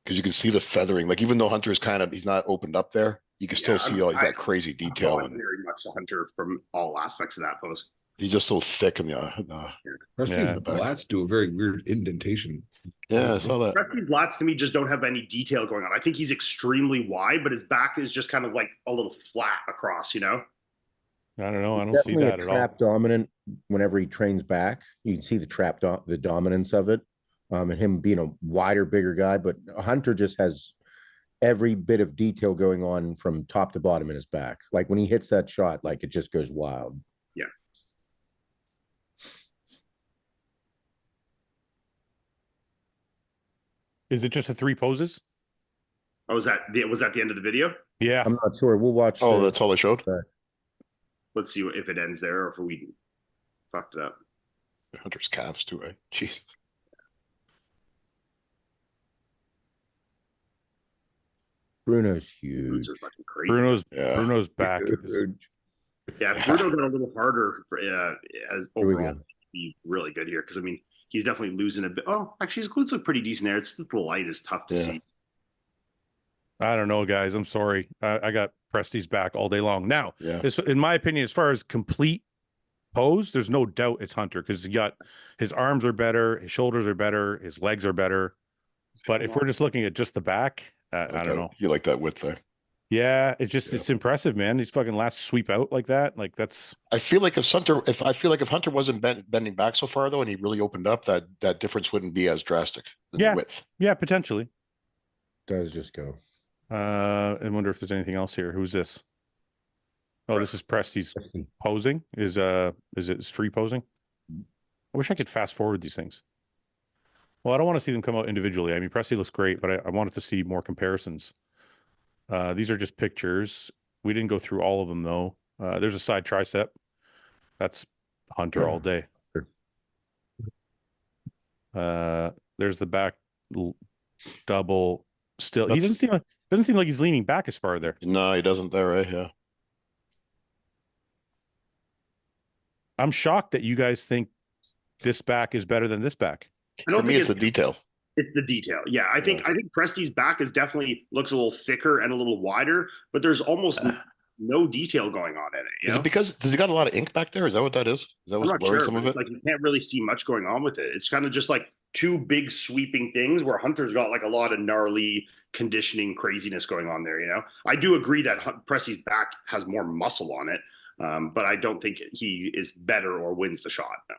Because you can see the feathering. Like even though Hunter's he's not opened up there, you can still Yeah, see all he's got crazy I'm detail going and very much the Hunter from all aspects of that pose. he's just so thick in the Presty's Yeah. lats do a very weird indentation. Yeah, I saw that. Presti's lats to me just don't have any detail going on. I think he's extremely wide, but his back is just kind of like a little flat across, you know? I don't know. I He's don't see definitely that a at all. trap dominant whenever he trains back. You can see the dominance of it, and him being a wider, bigger guy. But Hunter just has every bit of detail going on from top to bottom in his back. Like when he hits that shot, like it just goes wild. Yeah. Is it just the 3 poses? Oh, was that the end of the video? Yeah. I'm not sure. We'll watch. Oh, that's all they showed. Let's see if it ends there or if we fucked it up. Hunter's calves too, eh? Jeez. Bruno's huge. Boots are fucking crazy. Yeah. Bruno's back. Yeah, if Bruno got a little harder as Here we overall, go. be really good here because I mean he's definitely losing a bit. Oh, actually his glutes look pretty decent there. It's the light is tough to Yeah. see. I don't know, guys. I'm sorry. I got Presti's back all day long. Now, Yeah. this, in my opinion, as far as complete pose, there's no doubt it's Hunter because he got his arms are better, his shoulders are better, his legs are better. But if we're just looking at just the back, I don't know. You like that width there? Yeah, it's just Yeah. it's impressive, man. These fucking lats sweep out like that. Like that's I feel like if Hunter wasn't bending back so far though, and he really opened up, that difference wouldn't be as drastic. In Yeah. the width. yeah, potentially. Does just go. I wonder if there's anything else here. Who's this? Oh, this is Presti's posing. Is it free posing? I wish I could fast forward these things. Well, I don't want to see them come out individually. I mean, Presti looks great, but I wanted to see more comparisons. These are just pictures. We didn't go through all of them though. There's a side tricep. That's Hunter all day. There's the back double. Still, he doesn't seem like he's leaning back as far there. No, he doesn't there, right? Yeah. I'm shocked that you guys think this back is better than this back. I don't For me, think it's the detail. It's the detail. Yeah, I think Presti's back is definitely looks a little thicker and a little wider, but there's almost no detail going on in it. You Is know? it because does he got a lot of ink back there? Is that what that is? Is that I'm what's not blurring sure. some of But it? like you can't really see much going on with it. It's kind of just like two big sweeping things where Hunter's got like a lot of gnarly conditioning craziness going on there. You know, I do agree that Presti's back has more muscle on it, but I don't think he is better or wins the shot. No.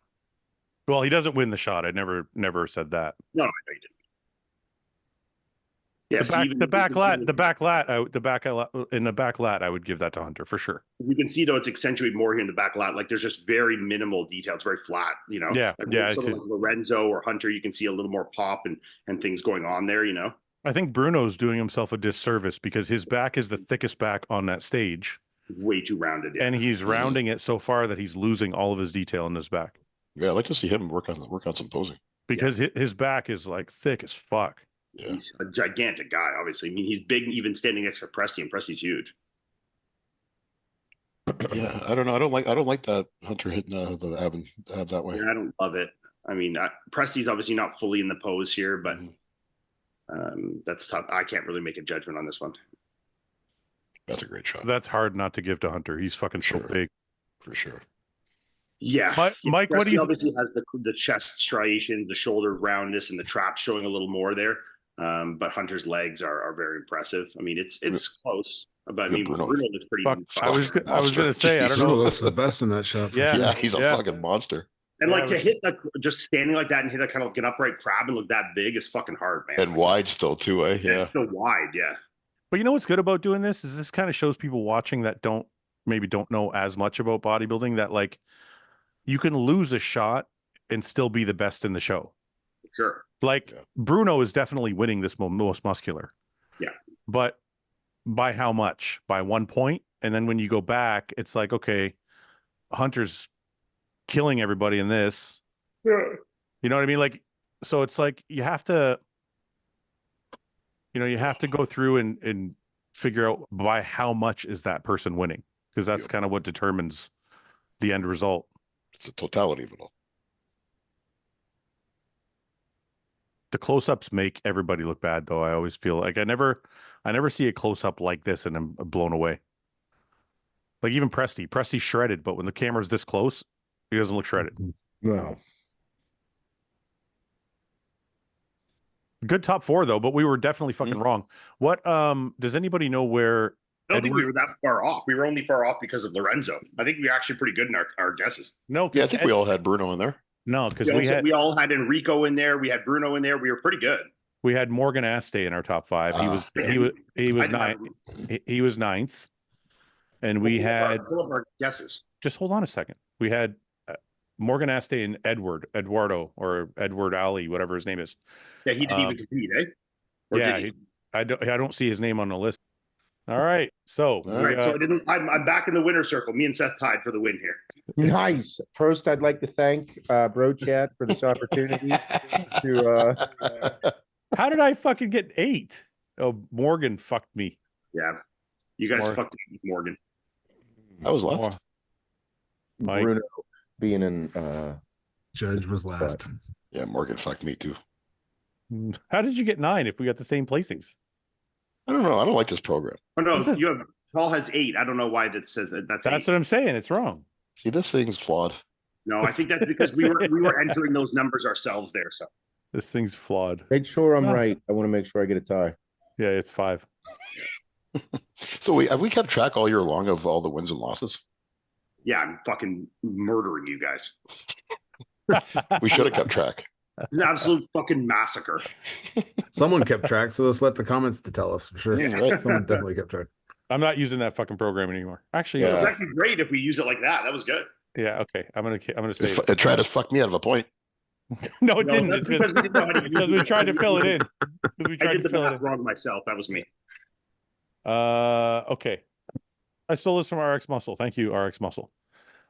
Well, he doesn't win the shot. I never said that. No, I know you didn't. Yeah, The back lat, I would give that to Hunter for sure. You can see though it's accentuated more here in the back lat. Like there's just very minimal detail. It's very flat, you know. Yeah, like, yeah. Sort of like Lorenzo or Hunter, you can see a little more pop and things going on there, you know. I think Bruno's doing himself a disservice because his back is the thickest back on that stage. It's way too rounded. Yeah. And he's rounding it so far that he's losing all of his detail in his back. Yeah, I'd like to see him work on some posing. Because his back is like thick as fuck. Yeah. He's a gigantic guy, obviously. I mean, he's big even standing next to Presti, and Presti's huge. Yeah, I don't know. I don't like that Hunter hitting the ab that way. Yeah, I don't love it. I mean, Presti's obviously not fully in the pose here, but that's tough. I can't really make a judgment on this one. That's a great shot. That's hard not to give to Hunter. He's fucking so big. For sure. Yeah, Mike, what do you? Obviously has the chest striation, the shoulder roundness, and the trap showing a little more there. But Hunter's legs are very impressive. I mean, it's close, but I mean, Bruno looks pretty. Fuck, I was gonna say, I don't Bruno know. looks the best in that shot. Yeah, he's a fucking monster. And like to hit just standing like that and hit a kind of like an upright crab and look that big is fucking hard, man. And wide still too, eh? Yeah. It's still wide, yeah. But you know what's good about doing this is this kind of shows people watching that maybe don't know as much about bodybuilding that like you can lose a shot and still be the best in the show. Sure. Like Bruno is definitely winning this most muscular. Yeah. But by how much? By 1 point? And then when you go back, it's like, okay, Hunter's killing everybody in this. Yeah. You know what I mean? Like, so it's like you have to go through and figure out by how much is that person winning, because that's kind of what determines the end result. It's the totality of it all. The close-ups make everybody look bad, though. I always feel like I never see a close-up like this and I'm blown away. Like even Presti's shredded, but when the camera's this close, he doesn't look shredded. No. Good top four though, but we were definitely fucking Mm. wrong. What does anybody know where I don't think we Edward- were that far off. We were only far off because of Lorenzo. I think we were actually pretty good in our guesses. No, Yeah, I think we all had Bruno in there. No, because we all had Enrico in there. We had Bruno in there. We were pretty good. had Morgan Aste in our top five. He was I ninth. didn't have- He was ninth, and we had full of our guesses. just hold on a second. We had Morgan Aste and Eduardo or Edward Ali, whatever his name is. Yeah, he didn't even compete, eh? Or Yeah, did he? I don't see his name on the list. All right, so All right, so I'm back in the winner circle. Me and Seth tied for the win here. Nice. First, I'd like to thank Bro Chat for this opportunity to how did I fucking get 8? Oh, Morgan fucked me. Yeah, you guys More- fucked with Morgan. I was last. Mike. Bruno being in Judge was last. Yeah, Morgan fucked me too. How did you get 9 if we got the same placings? I don't know. I don't like this program. Oh no, This is- you have Paul has 8. I don't know why that says that. That's That's 8. what I'm saying. It's wrong. See, this thing's flawed. No, I think that's because we were entering those numbers ourselves there. So This thing's flawed. make sure I'm Ah. right. I want to make sure I get a tie. Yeah, it's 5. So have we kept track all year long of all the wins and losses? yeah, I'm fucking murdering you guys. We should have kept track. It's an absolute fucking massacre. Someone kept track, so let's let the comments to tell us for sure. Yeah, right. Someone definitely kept track. I'm not using that fucking program anymore. Actually, Yeah. It was actually great if we use it like that. That was good. yeah, okay. I'm gonna say It tried to fuck me out of a point. no, it No, didn't. that's It's because we didn't know how to because use we it. tried to fill it in. Because we I tried did to the fill it math in. wrong myself. That was me. Okay. I stole this from RX Muscle. Thank you, RX Muscle.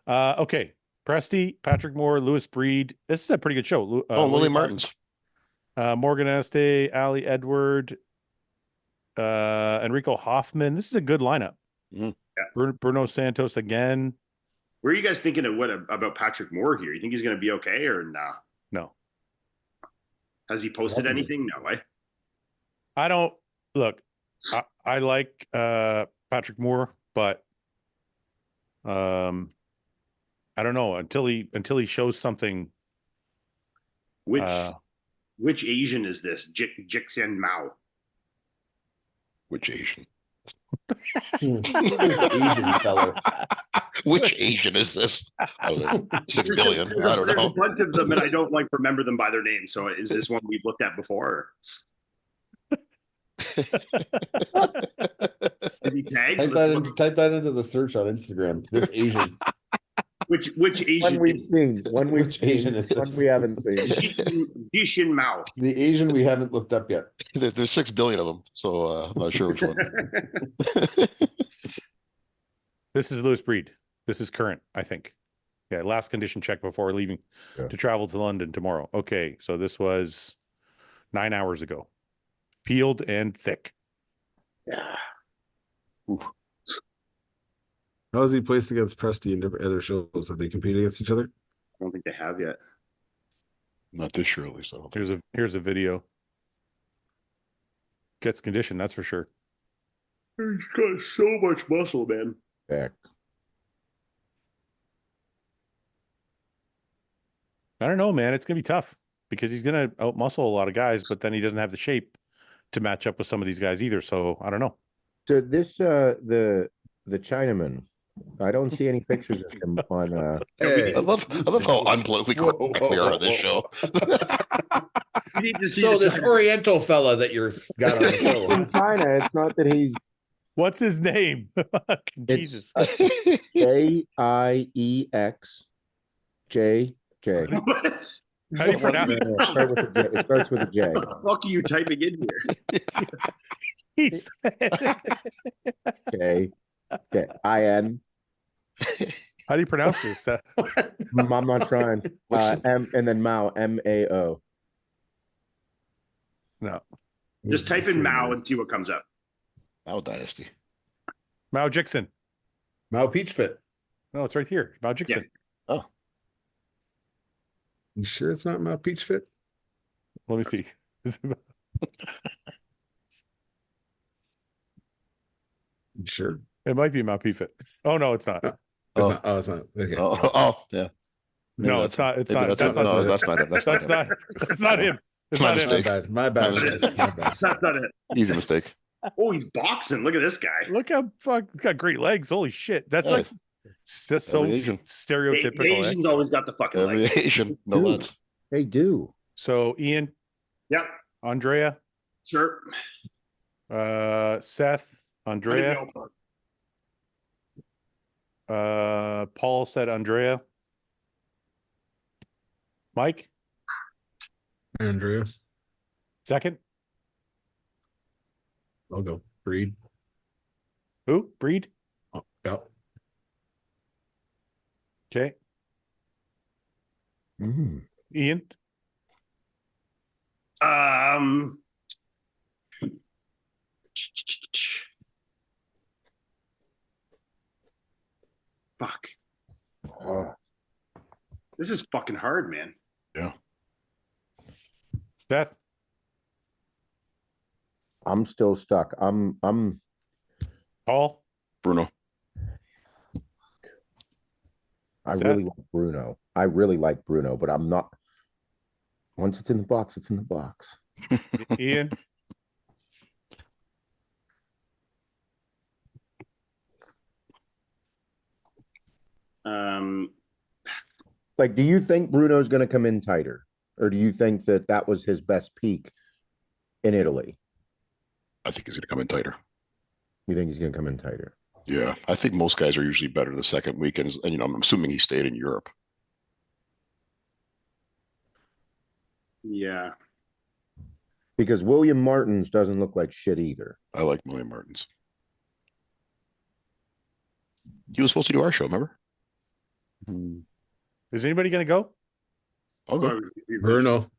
Okay. Presti, Patrick Moore, Lewis Breed. This is a pretty good show. Willie William Martins. Morgan Aste, Ali Edward, Enrico Hoffman. This is a good lineup. Mhm. Bruno Santos again. Were you guys thinking of about Patrick Moore here? You think he's going to be okay or nah? No, Has he posted anything? No way. I don't look. I like Patrick Moore, but I don't know until he shows something. Which Asian is this? Jixin Mao. Which Asian? Asian fella. Which Asian is this? I don't know. 6 billion. I don't There's know. a bunch of them, and I don't like remember them by their names. So is this one we've looked at before? Is he tagged? Type that into the search on Instagram. This Asian. Which Asian? One we've seen. One we've Which seen. Asian is One this? we haven't seen. Jixin Mao. The Asian we haven't looked up yet. There's 6 billion of them, so I'm not sure which one. This is Lewis Breed. This is current, I think. Yeah, last condition check before leaving Okay. to travel to London tomorrow. Okay, so this was 9 hours ago. Peeled and thick. Yeah. How is he placed against Presti in different other shows? Have they competed against each other? I don't think they have yet. Not this year, at least. I don't think. Here's a video. Gets conditioned, that's for sure. He's got so much muscle, man. Back. I don't know, man. It's gonna be tough because he's gonna outmuscle a lot of guys, but then he doesn't have the shape to match up with some of these guys either. So I don't know. So this the Chinaman. I don't see any pictures of him on Hey. I love how unpolitically correct we are on this show. You need to see So the this China- Oriental fella that you're got on the show. in China. It's not that he's What's his name? Jesus. J-I-E-X J. What? How do you pronounce it? It starts with a J. What the fuck are you typing in here? He said- J. J. I-N. How do you pronounce this? I'm not trying. M and then Mao. M-A-O. No. Just type in Mao and see what comes up. Mao Dynasty. Mao Jixon. Mao Peach Fit. No, it's right here. Mao Jixon. You sure it's not Mao Peach Fit? Let me see. You sure? It might be Mao Pfit. Oh no, it's not. It's Oh. not. Oh, it's not. Okay. Oh, yeah. Maybe No, that's- it's not. It's maybe not. that's not him. That's not him. That's not. That's not him. It's My not mistake. it. My bad, guys. My bad. That's not it. Easy mistake. Oh, he's boxing. Look at this guy. Look how he's got great legs. Holy shit. That's Yeah. like so Every Asian. The stereotypical. Eh? Asians always got the fucking Every leg. Asian. No Dude. nuts. They do. So Ian, Yep, Andrea, sure. Seth, Andrea, Paul said Andrea. Mike, Andrea, second. I'll go. Breed. Who? Breed? Oh, yeah. Okay. Mm. Ian. Fuck. Oh, This is fucking hard, man. Yeah. Seth. I'm still stuck. I'm Paul. Bruno. I Seth? really like Bruno. I really like Bruno, but I'm not. Once it's in the box, it's in the box. Ian. Like, do you think Bruno's going to come in tighter, or do you think that that was his best peak in Italy? I think he's going to come in tighter. You think he's going to come in tighter? Yeah. I think most guys are usually better the second weekend. And, you know, I'm assuming he stayed in Europe. Yeah. Because William Martins doesn't look like shit either. I like William Martins. He was supposed to do our show, remember? Is anybody going to go? I'll go. Bruno.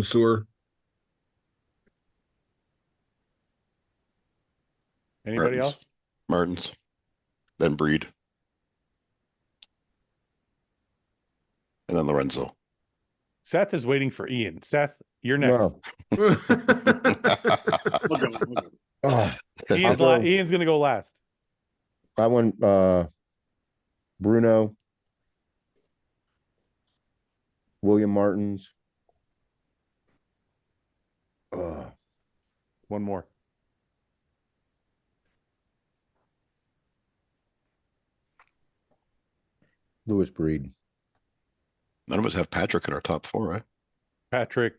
Sewer. Anybody Martins. else? Martins. Then Breed. And then Lorenzo. Seth is waiting for Ian. Seth, you're next. No. Oh, Ian's, I'll go- Ian's going to go last. I went Bruno, William Martins. One more. Lewis Breed. None of us have Patrick in our top four, right? Patrick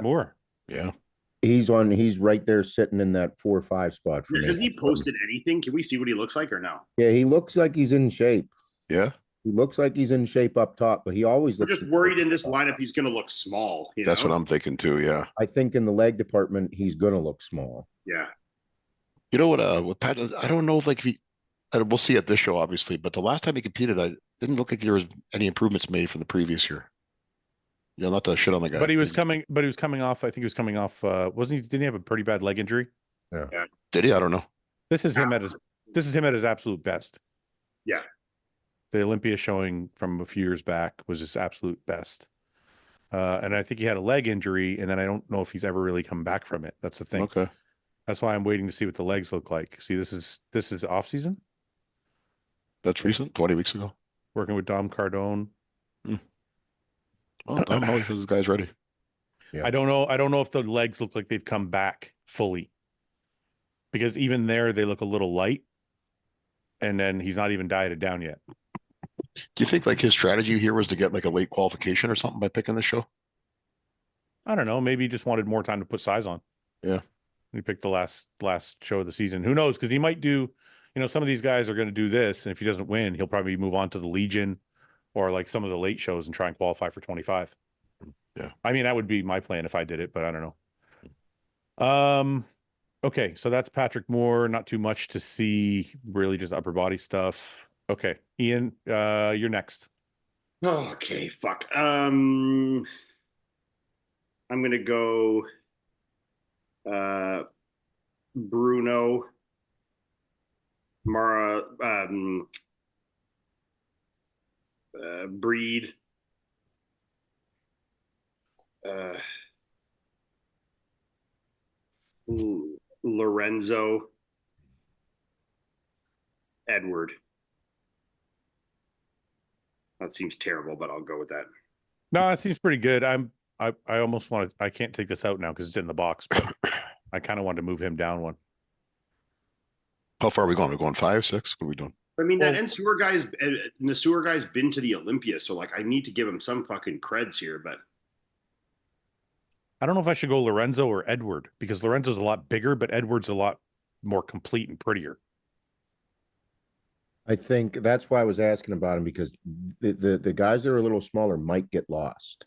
Moore. Yeah. He's right there sitting in that 4 or 5 spot for me. Has he posted anything? Can we see what he looks like or no? Yeah, he looks like he's in shape. Yeah. He looks like he's in shape up top, but he always I'm looks. just worried in this lineup he's going to look small. That's what I'm thinking too. Yeah. I think in the leg department, he's going to look small. Yeah. You know what? With Pat, I don't know if like if he. We'll see at this show, obviously, but the last time he competed, I didn't look like there was any improvements made from the previous year. You know, not to shit on the guy. But he was coming off, I think he was coming off, wasn't he, didn't he have a pretty bad leg injury? Yeah. Did he? I don't know. This is him at his absolute best. Yeah. The Olympia showing from a few years back was his absolute best. And I think he had a leg injury, and then I don't know if he's ever really come back from it. That's the thing. Okay. That's why I'm waiting to see what the legs look like. See, this is off season. That's recent, 20 weeks ago. Working with Dom Cardone. Well, Dom always says his guy's ready. Yeah. I don't know if the legs look like they've come back fully. Because even there, they look a little light. And then he's not even dieted down yet. Do you think like his strategy here was to get like a late qualification or something by picking this show? I don't know. Maybe he just wanted more time to put size on. Yeah. He picked the last show of the season. Who knows? Because he might do, some of these guys are going to do this. And if he doesn't win, he'll probably move on to the Legion or like some of the late shows and try and qualify for 25. Yeah. I mean, that would be my plan if I did it, but I don't know. Okay. So that's Patrick Moore. Not too much to see, really just upper body stuff. Okay. Ian, you're next. Okay, fuck. I'm gonna go Bruno, Mara, Breed, Lorenzo, Edward. That seems terrible, but I'll go with that. No, it seems pretty good. I almost want to. I can't take this out now because it's in the box, but I kind of wanted to move him down one. How far are we going? We're going 5, 6? What are we doing? I mean, that Nasur guy's been to the Olympia, so like I need to give him some fucking creds here, but I don't know if I should go Lorenzo or Edward because Lorenzo's a lot bigger, but Edward's a lot more complete and prettier. I think that's why I was asking about him, because the guys that are a little smaller might get lost.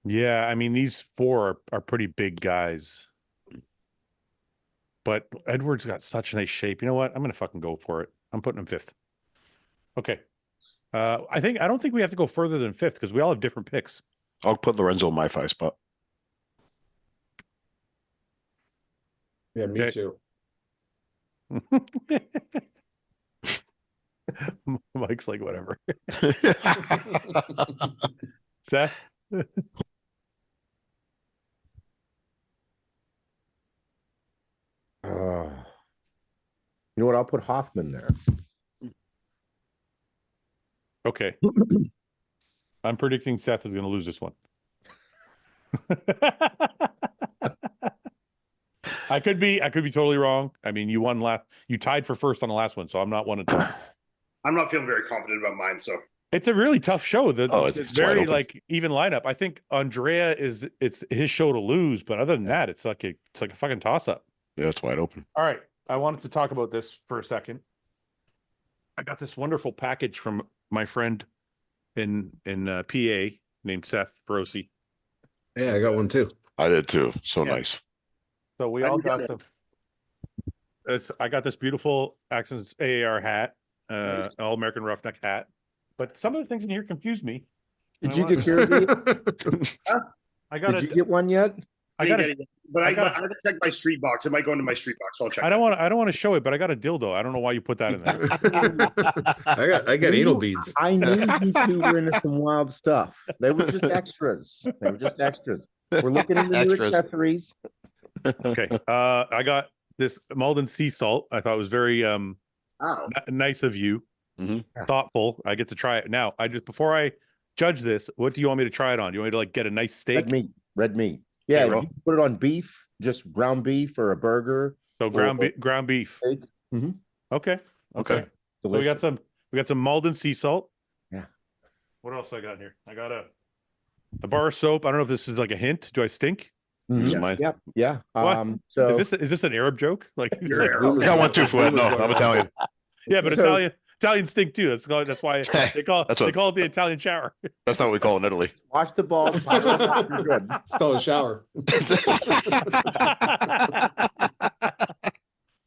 Yeah, I mean these four are pretty big guys. But Edward's got such nice shape. You know what? I'm gonna fucking go for it. I'm putting him 5th. Okay. I don't think we have to go further than 5th because we all have different picks. I'll put Lorenzo in my 5 spot. Yeah, me Okay. too. Mike's like, whatever. Seth? You know what? I'll put Hoffman there. Okay. I'm predicting Seth is going to lose this one. I could be totally wrong. I mean, you tied for first on the last one, so I'm not one to talk. I'm not feeling very confident about mine. So It's a really tough show. It's It's wide very open. like even lineup. I think Andrea it's his show to lose, but other than that, it's like a fucking toss up. Yeah, it's wide open. All right, I wanted to talk about this for a second. I got this wonderful package from my friend in PA named Seth Feroce. Yeah, I got one too. I did too. So Yeah. nice. So we I all got got some. I got this beautiful Accents AAR hat, Nice. All American Roughneck hat, but some of the things in here confused me. Did I you wanna- get yours? Ian? I got Did you get one yet? I got get it, but I I got- have to check my street box. It might go into my street box. So I'll check. I don't want to show it, but I got a dildo. I don't know why you put that in there. I got anal beads. I knew you two were into some wild stuff. They were just extras. They were just extras. We're looking into new Extras. accessories. Okay. I got this Malden sea salt. I thought it was very Oh, nice of you. Mhm. Thoughtful. I get to try it. Now, before I judge this, what do you want me to try it on? Do you want me to like get a nice steak? Red meat. Red meat. Yeah, Yeah, you can put it on beef, just ground beef or a burger. So ground beef. Steak. Mhm. Okay. Okay. So we got some Malden sea salt. Yeah. What else I got here? I got a bar of soap. I don't know if this is like a hint. Do I stink? Mhm. Use mine. Yep. Yeah. What? So Is this an Arab joke? Like, I got one too, Fouad. No, I'm Italian. yeah, but So- Italians stink too. That's why they call it the Italian shower. That's not what we call it in Italy. wash the balls. pile them up, you're good. It's called a shower.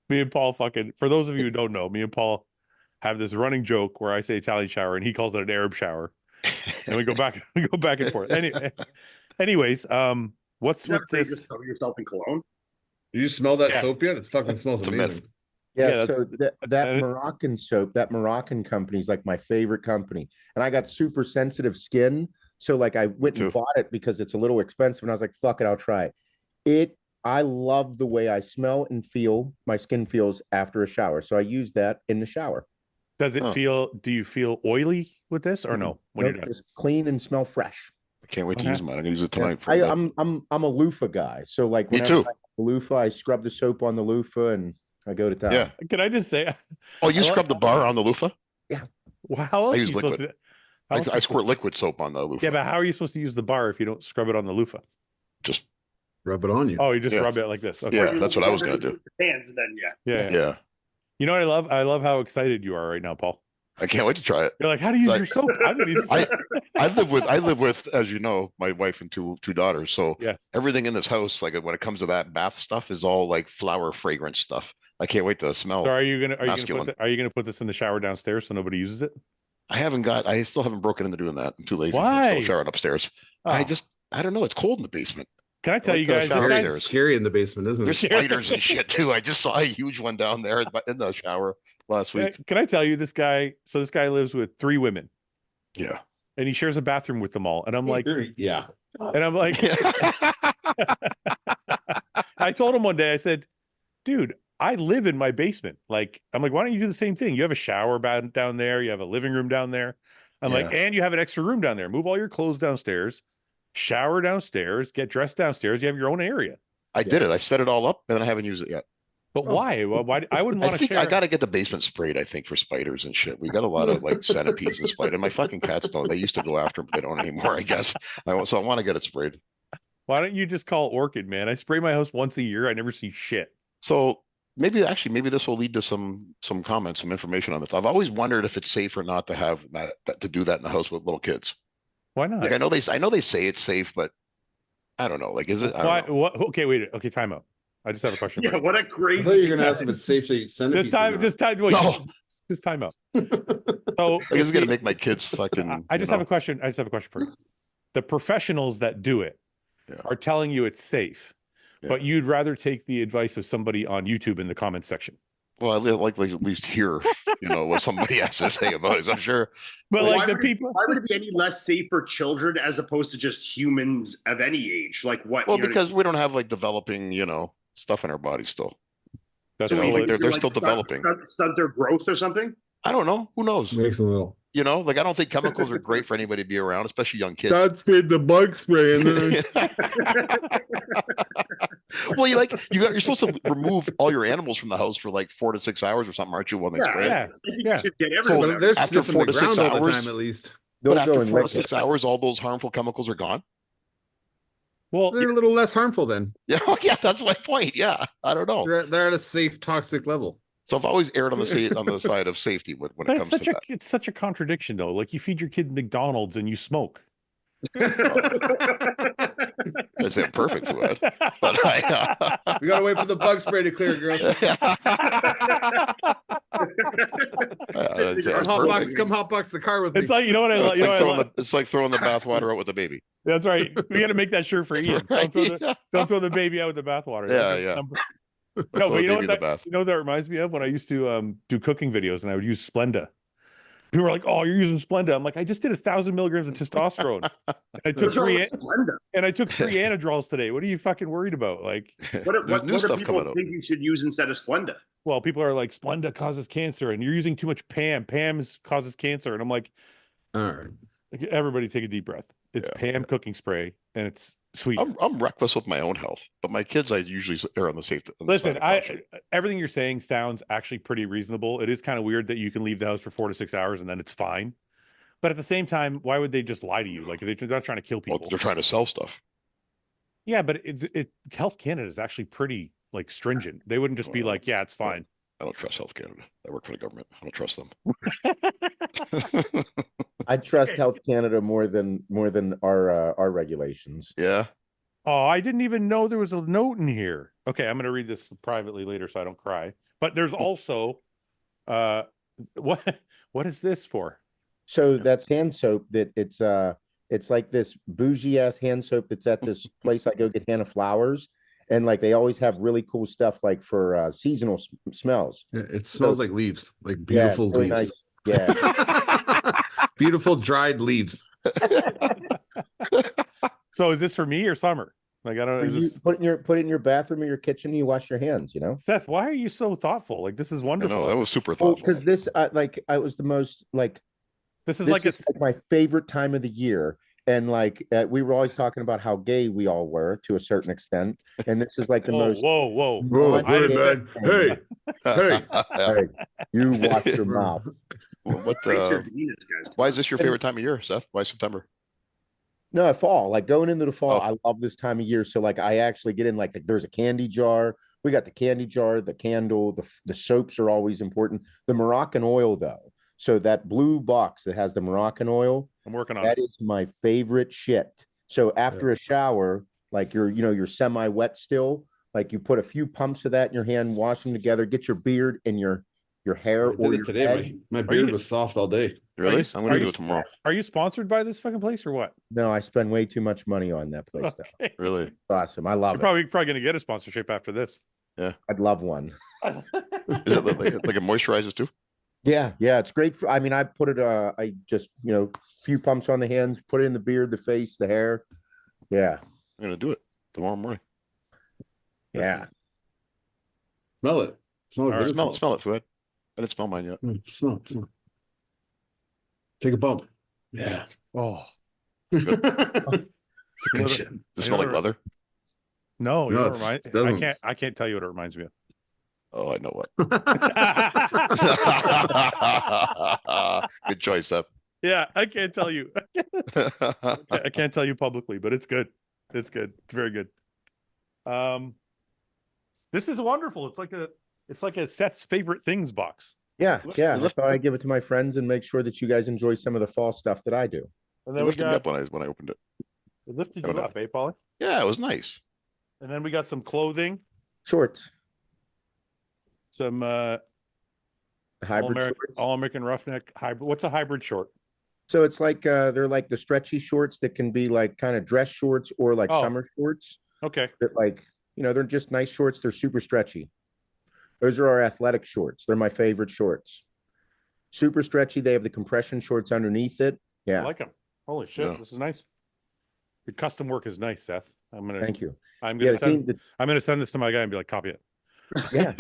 Me and Paul for those of you who don't know, me and Paul have this running joke where I say Italian shower and he calls it an Arab shower. And we go back and forth. Anyways, what's with this? Just cover yourself in cologne. Did you smell that Yeah. soap yet? It fucking smells It's a myth. amazing. Yeah, Yeah, so that and it- Moroccan soap, that Moroccan company is like my favorite company. And I got super sensitive skin. So like I went and Too. bought it because it's a little expensive. And I was like, fuck it, I'll try it. I love the way I smell and feel, my skin feels after a shower. So I use that in the shower. Does it Huh. do you feel oily with this or no? When Nope, you're done? just clean and smell fresh. I can't wait to Okay. use mine. I'm gonna use it tonight. For I'm a loofah guy. So like Me whenever too. I have a loofah, I scrub the soap on the loofah and I go to town. Yeah. Can I just say, Oh, you I like- scrub the bar on the loofah? well, how else are use you supposed to? how else are I you squirt supposed- liquid soap on the loofah. Yeah, but how are you supposed to use the bar if you don't scrub it on the loofah? Just Rub it on you. Oh, you just Yeah. rub it like this. Okay. Yeah, that's what I was gonna do. Hands, and then Yeah. yeah. You know what I love? I love how excited you are right now, Paul. I can't wait to try it. You're like, how do you use Like- your soap? I'm gonna use I live with, as you know, my wife and two daughters. So yes. everything in this house, like when it comes to that bath stuff, is all like flower fragrance stuff. I can't wait to smell. So are you gonna masculine. put this in the shower downstairs so nobody uses it? I still haven't broken into doing that. I'm too lazy. I'm Why? still showering upstairs. Oh. I don't know. It's cold in the basement. Can I tell like you the guys? This shower guy, there. It's scary in the basement, isn't There's it? spiders and shit too. I just saw a huge one down there in the shower last week. can I tell you this guy? So this guy lives with 3 women Yeah. and he shares a bathroom with them all. And I'm like, yeah. I told him one day, I said, dude, I live in my basement. Like, I'm like, why don't you do the same thing? You have a shower down there. You have a living room down there. I'm like, and you have an extra room down there. Move all your clothes downstairs, shower downstairs, get dressed downstairs. You have your own area. I did it. I set it all up, and I haven't used it yet. But why? Why? I wouldn't want to think share. I got to get the basement sprayed. I think for spiders and shit. We got a lot of like centipedes and spiders. And my fucking cats don't. They used to go after them, but they don't anymore. I guess. So I want to get it sprayed. Why don't you just call Orchid, man? I spray my house once a year. I never see shit. So maybe this will lead to some comments, some information on this. I've always wondered if it's safe or not to have that to do that in the house with little kids. Why not? Like I know they say it's safe, but I don't know. Like, is it? Why? What? Okay, wait. Okay, time out. I just have a question. Yeah, what a I crazy. thought you were gonna ask if it's safe to eat centipedes. Just time. Wait, No. just time out. So Like, it's gonna make my kids fucking. I just have a question. I just have a question for you. The professionals that do it are telling you it's safe, but you'd rather take the advice of somebody on YouTube in the comments section. Well, I like at least hear, what somebody has to say about it. I'm sure. But Well, like why would it be any less safe for children as opposed to just humans of any age? Like what? Well, because we don't have like developing, stuff in our body still. That's So, like, they're like still developing. Stunt their growth or something. I don't know. Who knows? Makes a little. Like I don't think chemicals are great for anybody to be around, especially young kids. God sprayed the bug spray and then Well, you're supposed to remove all your animals from the house for like 4 to 6 hours or something, aren't you? When they spray it? I think Yeah. you should get So everywhere. they're after sniffing 4 the to 6 ground all the hours, time at least. but They'll go after in 4 to liquid. 6 hours, all those harmful chemicals are gone. Well, They're a little less harmful then. Yeah, that's my point. Yeah, I don't know. They're at a safe toxic level. So I've always erred on the side of safety when it that's comes such to a that. it's such a contradiction though. Like you feed your kid McDonald's and you smoke. I'd say perfect for it, but We gotta wait for the bug spray to clear, girl. Come hotbox the car with me. It's like what I like. It's like throwing the bathwater out with the baby. That's right. We got to make that shirt for Ian. Right. Don't throw the baby out with the bathwater. Yeah. No, but you know Baby in the bath. what that reminds me of when I used to do cooking videos and I would use Splenda. People were like, "Oh, you're using Splenda." I'm like, "I just did 1,000 milligrams of testosterone. I took three Anadrols today. What are you fucking worried about?" Like, what There's do new stuff people coming out. think you should use instead of Splenda? well, people are like, "Splenda causes cancer, and you're using too much Pam. Causes cancer." And I'm like, All right. everybody take a deep breath. It's Pam cooking spray, and it's sweet. I'm reckless with my own health, but my kids, I usually err on the safe. Listen, everything you're saying sounds actually pretty reasonable. It is kind of weird that you can leave the house for 4 to 6 hours and then it's fine. But at the same time, why would they just lie to you? Like they're not trying to kill people. Well, they're trying to sell stuff. Yeah, but Health Canada is actually pretty like stringent. They wouldn't just be like, "Yeah, it's fine." I don't trust Health Canada. I work for the government. I don't trust them. I trust Health Canada more than our regulations. Yeah. Oh, I didn't even know there was a note in here. Okay, I'm going to read this privately later so I don't cry. But there's also what is this for? So that's hand soap that it's like this bougie ass hand soap that's at this place I go get Hannah Flowers. And like they always have really cool stuff like for seasonal smells. Yeah, it smells like leaves, like beautiful really leaves. Nice. Yeah. Beautiful dried leaves. So is this for me or Summer? Like I don't know. Is this... put it in your bathroom or your kitchen. You wash your hands. Seth, why are you so thoughtful? Like this is wonderful. No, that was super thoughtful. Because this I was the most like. This is this like is my favorite time of the year. And like we were always talking about how gay we all were to a certain extent, and this is like the most. Whoa! Hey, man. Hey, Hey, you watch your mouth. Why is this your favorite time of year, Seth? Why September? No, fall. Like going into the fall, Oh. I love this time of year. So like I actually get in like there's a candy jar. We got the candy jar, the candle, the soaps are always important. The Moroccan oil though. So that blue box that has the Moroccan oil, I'm working on that it. is my favorite shit. So after a shower, like you're semi-wet still, like you put a few pumps of that in your hand, wash them together, get your beard and your hair I or did your it today. head. My beard was soft all day. Really? you- I'm gonna are do you- it tomorrow. Are you sponsored by this fucking place or what? No, I spend way too much money on that place though. Okay. Really? It's awesome. I love You're it. probably gonna get a sponsorship after this. I'd love one. Is it like it moisturizes too? Yeah, it's great for I put it I just few pumps on the hands, put it in the beard, the face, the hair. Yeah. I'm gonna do it tomorrow morning. Yeah. Smell it. Smell it. All right, Smell it, Fouad. I didn't smell mine yet. Smell it. Take a bump. Yeah. Oh, It's a good shit. Does it smell like leather? No, No, you know, it's- remind, it doesn't. I can't tell you what it reminds me of. Oh, I know what. Good choice, Seth. Yeah, I can't tell you. I can't tell you publicly, but it's good. It's good. It's very good. This is wonderful. It's like a Seth's favorite things box. Yeah, Lift- yeah. I lift- thought I'd give it to my friends and make sure that you guys enjoy some of the fall stuff that I do. And It then we lifted me got up when I opened it. it lifted Oh, you no. up, eh, Paulie? Yeah, it was nice. And then we got some clothing, Shorts, some hybrid shorts. All American Roughneck hybrid. What's a hybrid short? So it's like they're like the stretchy shorts that can be like kind of dress shorts or like Oh. summer shorts. Okay. That like, you know, they're just nice shorts. They're super stretchy. Those are our athletic shorts. They're my favorite shorts. Super stretchy. They have the compression shorts underneath it. I Yeah. like them. Holy shit, Yeah. this is nice. Your custom work is nice, Seth. Thank you. I'm Yeah, gonna send this to my guy and be like, copy it. yeah.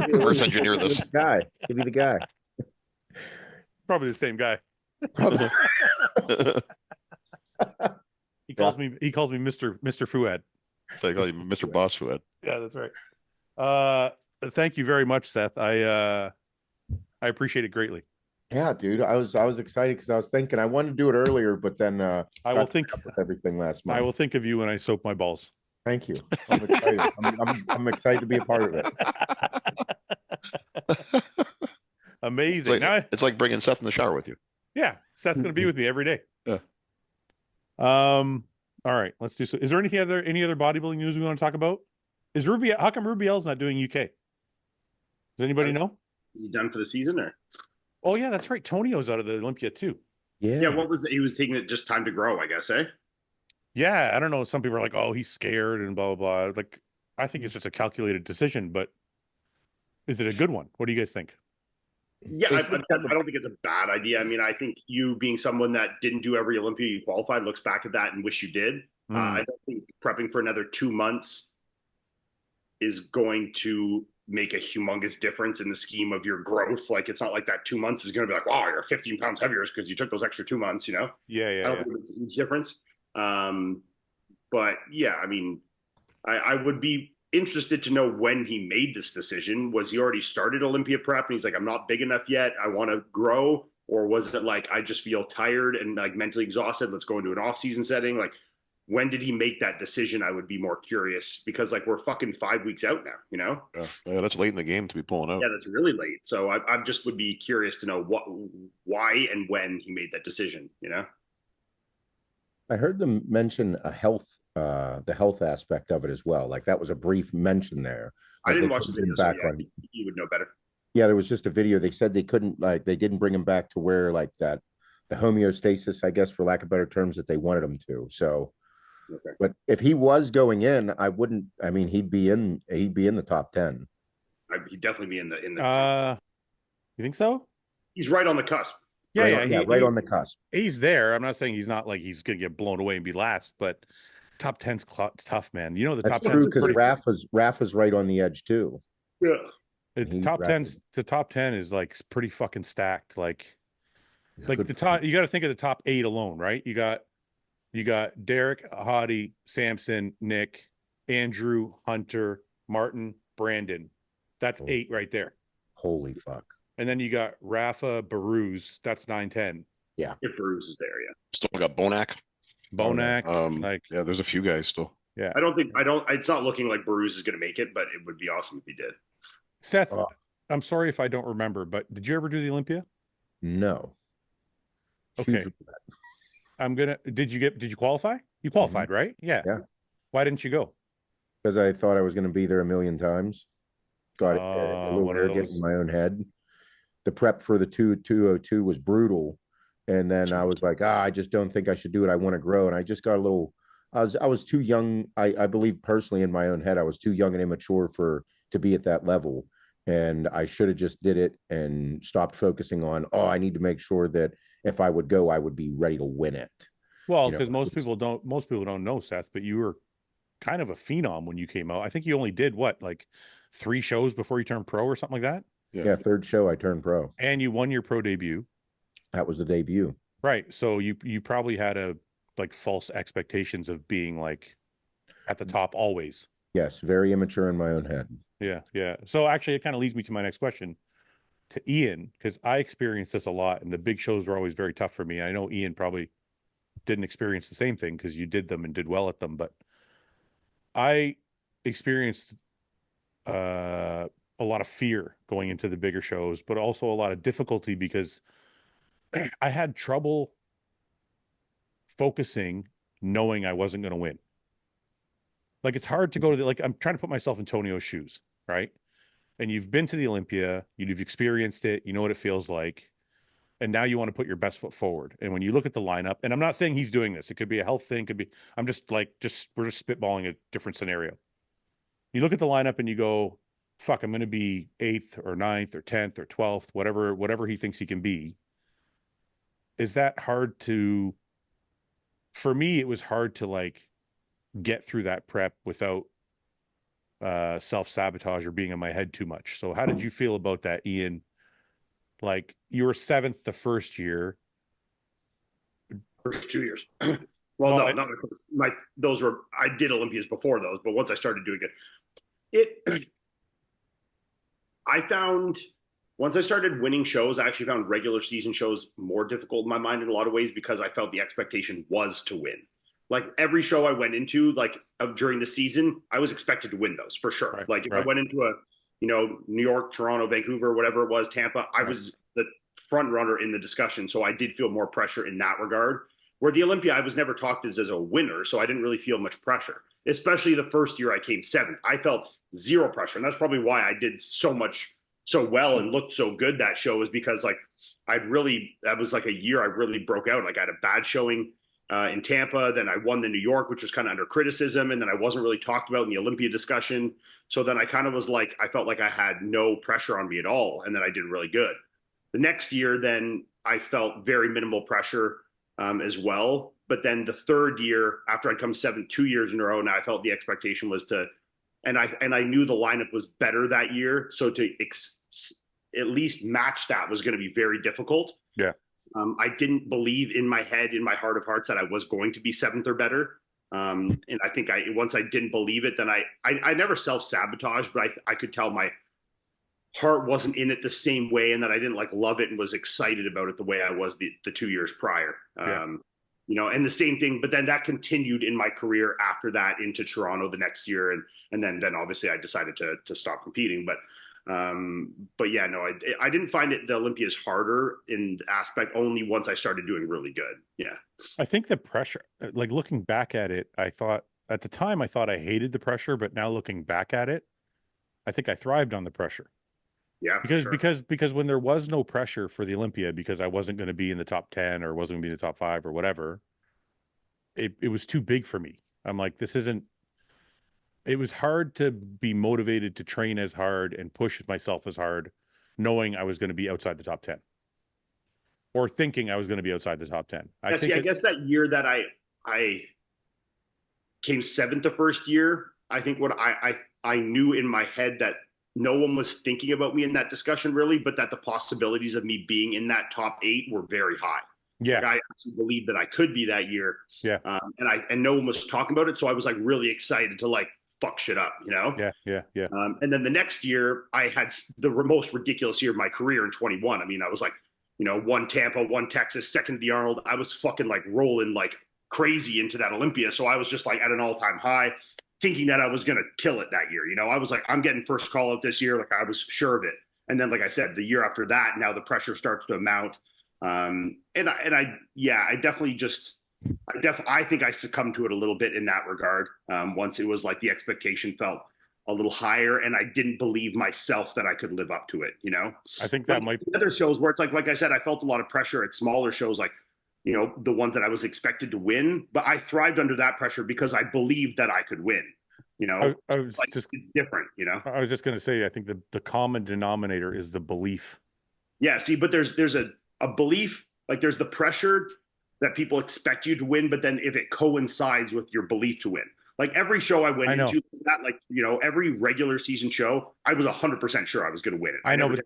Reverse engineer this. Guy. Give me the guy. Probably the same guy. Probably. He calls me Mr. Fouad. They call you Mr. Boss Fouad. Yeah, that's right. Thank you very much, Seth. I appreciate it greatly. Yeah, dude. I was excited because I was thinking I wanted to do it earlier, but then I will think with everything last month. I will think of you when I soap my balls. Thank you. I'm excited. I'm excited to be a part of it. Amazing. It's like bringing Seth in the shower with you. Yeah, Seth's gonna be with me every day. Yeah. All right, let's do so. Is there any other bodybuilding news we want to talk about? Is Ruby? How come Rubiel's not doing UK? Does anybody know? Is he done for the season or? Oh yeah, that's right. Tonio's out of the Olympia too. Yeah, what was he was taking it just time to grow, I guess, eh? Yeah, I don't know. Some people are like, "Oh, he's scared," and blah blah blah. Like, I think it's just a calculated decision, but is it a good one? What do you guys think? Yeah, I don't think it's a bad idea. I mean, I think you being someone that didn't do every Olympia you qualified looks back at that and wish you did. I don't think prepping for another 2 months is going to make a humongous difference in the scheme of your growth. Like, it's not like that 2 months is going to be like, wow, you're 15 pounds heavier because you took those extra 2 months, you know? Yeah. I don't think it's a huge difference. But yeah, I mean, I would be interested to know when he made this decision. Was he already started Olympia prep and he's like, I'm not big enough yet, I want to grow? Or was it like, I just feel tired and like mentally exhausted, let's go into an off-season setting? Like, when did he make that decision? I would be more curious, because like we're fucking 5 weeks out now, you know? Yeah, that's late in the game to be pulling out. Yeah, that's really late. So I just would be curious to know why and when he made that decision, you know? I heard them mention the health aspect of it as well. Like that was a brief mention there. I didn't they watch the couldn't video, get so him back yeah, you would know better. Yeah, there was just a video. They said they couldn't, like, they didn't bring him back to where, like, that the homeostasis, I guess, for lack of better terms, that they wanted him to. So, Okay. but if he was going in, I mean, he'd be in the top 10. He'd definitely be in the. You think so? He's right on the cusp. Yeah, right on the cusp. He's there. I'm not saying he's not, like, he's gonna get blown away and be last, but top 10's tough, man. You know, the That's top true, 10's because Rafa's right on the edge too. Yeah. the top 10 is like pretty fucking stacked. Like the top, you got to think of the top 8 alone, right? You got Derek, Hadi, Samson, Nick, Andrew, Hunter, Martin, Brandon. That's 8 right there. Holy fuck. And then you got Rafa, Baruz. That's 9, 10. Yeah. If Bruce is there, yeah. Still got Bonac. Bonac. Yeah, there's a few guys still. Yeah. It's not looking like Bruce is going to make it, but it would be awesome if he did. Seth, I'm sorry if I don't remember, but did you ever do the Olympia? No. Okay. Did you qualify? You qualified, right? Yeah. Yeah. Why didn't you go? Because I thought I was going to be there a million times. Got it a little arrogant in my own head. The prep for the 202 was brutal. And then I was like, I just don't think I should do it. I want to grow. And I just got a little, I was too young. I believe personally in my own head, I was too young and immature to be at that level. And I should have just did it and stopped focusing on, I need to make sure that if I would go, I would be ready to win it. Well, because most people don't know, Seth, but you were kind of a phenom when you came out. I think you only did like 3 shows before you turned pro or something like that. Yeah, 3rd show I turned pro. And you won your pro debut. That was the debut. Right. So you probably had like false expectations of being like at the top always. Yes, very immature in my own head. Yeah, yeah. So actually, it kind of leads me to my next question to Ian, because I experienced this a lot, and the big shows were always very tough for me. I know Ian probably didn't experience the same thing because you did them and did well at them, but I experienced uh, a lot of fear going into the bigger shows, but also a lot of difficulty because I had trouble focusing, knowing I wasn't going to win. Like it's hard to go to the, like I'm trying to put myself in Tonio's shoes, right? And you've been to the Olympia, you've experienced it, you know what it feels like, and now you want to put your best foot forward. And when you look at the lineup, and I'm not saying he's doing this, it could be a health thing, could be, I'm just like, we're just spitballing a different scenario. You look at the lineup and you go, fuck, I'm going to be 8th or 9th or 10th or 12th, whatever he thinks he can be. Is that hard to, for me, it was hard to like get through that prep without self-sabotage or being in my head too much. So how did you feel about that, Ian? Like you were 7th the first year. First 2 years. Well, no, not like those were, I did Olympias before those, but once I started doing it, I found once I started winning shows, I actually found regular season shows more difficult in my mind in a lot of ways because I felt the expectation was to win. Like every show I went into, like during the season, I was expected to win those for sure. Right, like if right. I went into a, New York, Toronto, Vancouver, whatever it was, Tampa, I was the front runner in the discussion. So I did feel more pressure in that regard. Where the Olympia, I was never talked as a winner, so I didn't really feel much pressure. Especially the first year I came 7th, I felt zero pressure, and that's probably why I did so well and looked so good that show is because like that was like a year I really broke out. Like I had a bad showing in Tampa, then I won the New York, which was kind of under criticism, and then I wasn't really talked about in the Olympia discussion. So then I kind of was like, I felt like I had no pressure on me at all, and then I did really good. The next year, then I felt very minimal pressure as well. But then the third year, after I'd come 7th 2 years in a row, now I felt the expectation was to, and I knew the lineup was better that year, so to at least match that was going to be very difficult. Yeah. I didn't believe in my head, in my heart of hearts, that I was going to be 7th or better. And I think once I didn't believe it, then I never self-sabotaged, but I could tell my heart wasn't in it the same way, and that I didn't like love it and was excited about it the way I was the 2 years prior. Yeah. And the same thing, but then that continued in my career after that into Toronto the next year. And then obviously I decided to stop competing, but yeah, no, I didn't find the Olympias harder in aspect only once I started doing really good. Yeah. I think the pressure, like looking back at it, I thought at the time I thought I hated the pressure, but now looking back at it, I think I thrived on the pressure. Yeah, because when there was no pressure for the Olympia, because I wasn't going to be in the top 10 or wasn't going to be in the top 5 or whatever, it was too big for me. I'm like, it was hard to be motivated to train as hard and push myself as hard, knowing I was going to be outside the top 10 or thinking I was going to be outside the top 10. I guess that year that I came 7th the first year, I think what I knew in my head that no one was thinking about me in that discussion really, but that the possibilities of me being in that top 8 were very high. Yeah. Like I actually believed that I could be that year. Yeah. And no one was talking about it. So I was like really excited to like fuck shit up, Yeah. And then the next year I had the most ridiculous year of my career in 21. I mean, I was like, one Tampa, one Texas, second to the Arnold. I was fucking like rolling like crazy into that Olympia. So I was just like at an all-time high, thinking that I was going to kill it that year. I was like, I'm getting first call out this year. Like I was sure of it. And then, like I said, the year after that, now the pressure starts to mount. I think I succumbed to it a little bit in that regard. Once it was like the expectation felt a little higher and I didn't believe myself that I could live up to it, I think that might be other shows where it's like I said, I felt a lot of pressure at smaller shows, like, the ones that I was expected to win, but I thrived under that pressure because I believed that I could win, I was like, just it's different, I was just going to say, I think the common denominator is the belief. Yeah. See, but there's a belief, like there's the pressure that people expect you to win, but then if it coincides with your belief to win, like every show I went into that, like, every regular season show, I was 100% sure I was going to win it. I know, but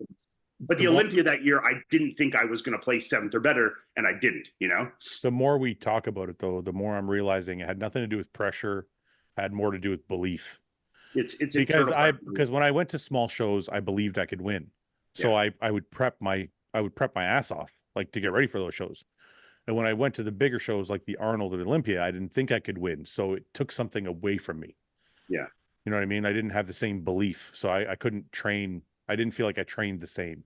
But the Olympia that year, I didn't think I was going to place 7th or better, and I didn't, you know? The more we talk about it, though, the more I'm realizing it had nothing to do with pressure, had more to do with belief. It's because internal. because when I went to small shows, I believed I could win. So I would prep my ass off, like, to get ready for those shows. And when I went to the bigger shows like the Arnold or the Olympia, I didn't think I could win. So it took something away from me. Yeah. You know what I mean? I didn't have the same belief. So I couldn't train. I didn't feel like I trained the same.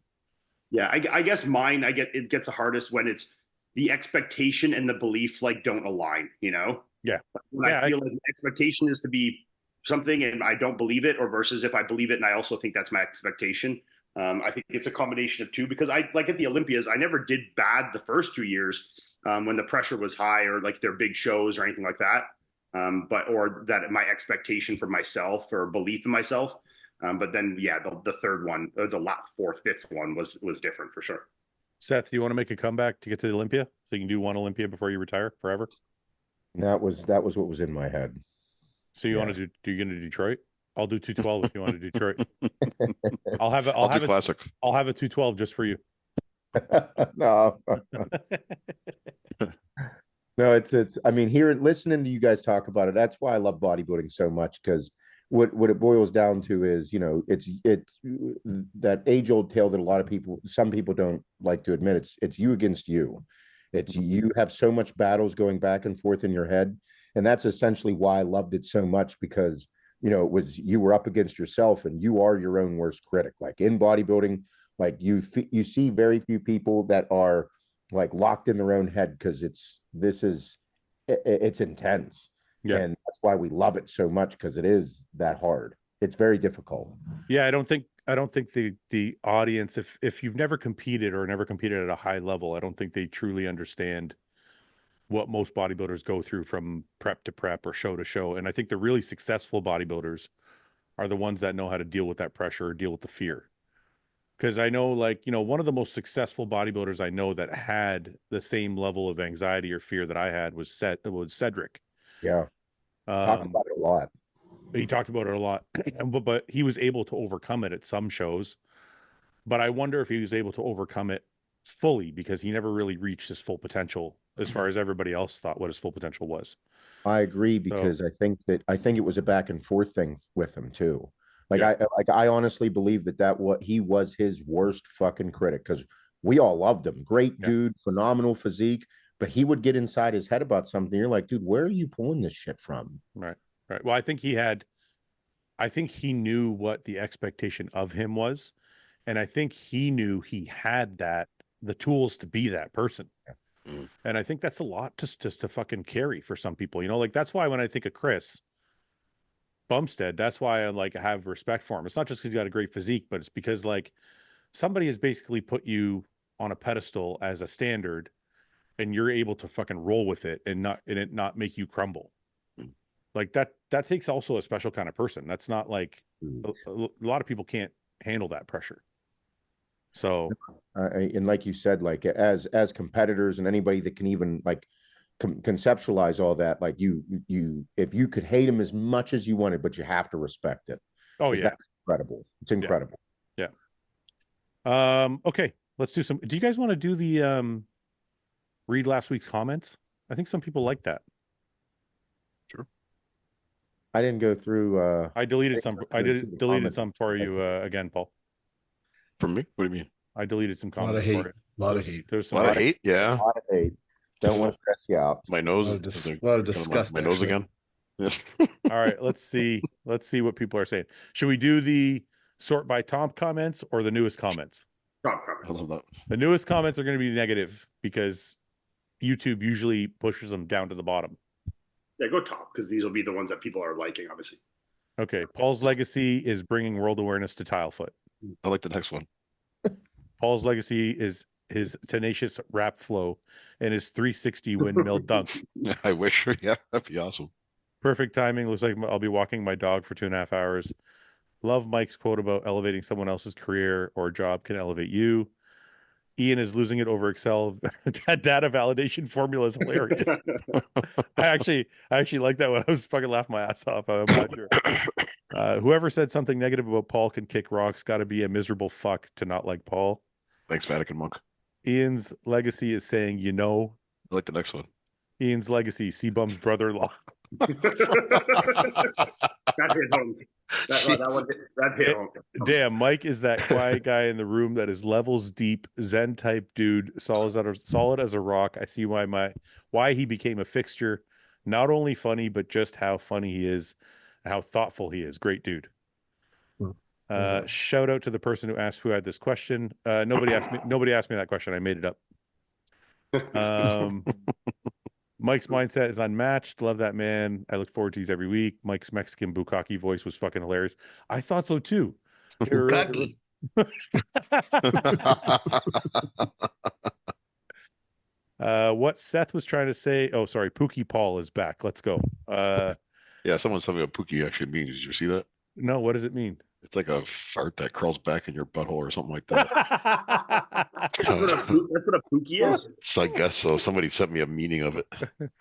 Yeah. I guess mine, it gets the hardest when it's the expectation and the belief like don't align, you know? Yeah. When I feel like the expectation is to be something and I don't believe it, or versus if I believe it and I also think that's my expectation. I think it's a combination of two, because I like at the Olympias, I never did bad the first 2 years when the pressure was high or like their big shows or anything like that. Or that my expectation for myself or belief in myself. But then, yeah, the third one or the fourth, fifth one was different for sure. Seth, do you want to make a comeback to get to the Olympia so you can do one Olympia before you retire forever? That was what was in my head. So you want to do you going to Detroit? I'll do 212 if you want to do Detroit. I'll have classic. I'll have a 212 just for you. No. No, it's I mean, listening to you guys talk about it, that's why I love bodybuilding so much, because what it boils down to is, you know, it's that age-old tale that some people don't like to admit. It's you against you. It's you have so much battles going back and forth in your head. And that's essentially why I loved it so much, because, you know, you were up against yourself and you are your own worst critic. Like in bodybuilding, like you see very few people that are like locked in their own head, because it's intense. Yeah. And that's why we love it so much, because it is that hard. It's very difficult. Yeah, I don't think the audience, if you've never competed or never competed at a high level, I don't think they truly understand what most bodybuilders go through from prep to prep or show to show. And I think the really successful bodybuilders are the ones that know how to deal with that pressure or deal with the fear. Because I know, like, you know, one of the most successful bodybuilders I know that had the same level of anxiety or fear that I had was Cedric. Yeah. Talk about it a lot. He talked about it a lot, but he was able to overcome it at some shows. But I wonder if he was able to overcome it fully, because he never really reached his full potential as far as everybody else thought what his full potential was. I agree, because I think it was a back and forth thing with him too. Like I honestly believe that he was his worst fucking critic, because we all loved him. Great dude, phenomenal physique, but he would get inside his head about something. You're like, dude, where are you pulling this shit from? Right. Well, I think he knew what the expectation of him was. And I think he knew he had the tools to be that person. Mm. And I think that's a lot just to fucking carry for some people, you know, like that's why when I think of Chris Bumstead, that's why I have respect for him. It's not just because he's got a great physique, but it's because like somebody has basically put you on a pedestal as a standard, and you're able to fucking roll with it and it not make you crumble. Mm. Like that takes also a special kind of person. That's not like a lot of people can't handle that pressure. So, and like you said, like as competitors and anybody that can even like conceptualize all that, like if you could hate him as much as you wanted, but you have to respect it. Oh yeah, that's incredible. It's incredible. Yeah. Okay, let's do some. Do you guys want to do the read last week's comments? I think some people like that. Sure. I didn't go through. I deleted some. I deleted some for you again, Paul. From me? What do you mean? I deleted some comments. A lot of hate. There's a lot of hate. Yeah. A lot of hate. Don't want to stress you out. My nose. A lot of disgust. My nose again. All right. Let's see what people are saying. Should we do the sort by top comments or the newest comments? Top comments. I love that. The newest comments are going to be negative because YouTube usually pushes them down to the bottom. Yeah, go top, because these will be the ones that people are liking, obviously. Okay. Paul's legacy is bringing world awareness to Tilefoot. I like the next one. Paul's legacy is his tenacious rap flow and his 360 windmill dunk. I wish. Yeah, that'd be awesome. Perfect timing. Looks like I'll be walking my dog for 2.5 hours. Love Mike's quote about elevating someone else's career or job can elevate you. Ian is losing it over Excel. Data validation formula is hilarious. I actually like that one. I was fucking laughing my ass off. I'm not sure. Whoever said something negative about Paul can kick rocks. Got to be a miserable fuck to not like Paul. Thanks, Vatican monk. Ian's legacy is saying, you know. I like the next one. Ian's legacy, C-Bum's brother-in-law. That hit home. That hit home. Damn, Mike is that quiet guy in the room that is levels deep, Zen type dude, solid as a rock. I see why he became a fixture. Not only funny, but just how funny he is, how thoughtful he is. Great dude. Shout out to the person who asked Fouad this question. Nobody asked me that question. I made it up. Mike's mindset is unmatched. Love that man. I look forward to these every week. Mike's Mexican bukkake voice was fucking hilarious. I thought so too. Bukkake. What Seth was trying to say. Oh, sorry. Pookie Paul is back. Let's go. Yeah, someone told me what Pookie actually means. Did you see that? No, what does it mean? It's like a fart that crawls back in your butthole or something like that. That's what a pookie is? So I guess so. Somebody sent me a meaning of it.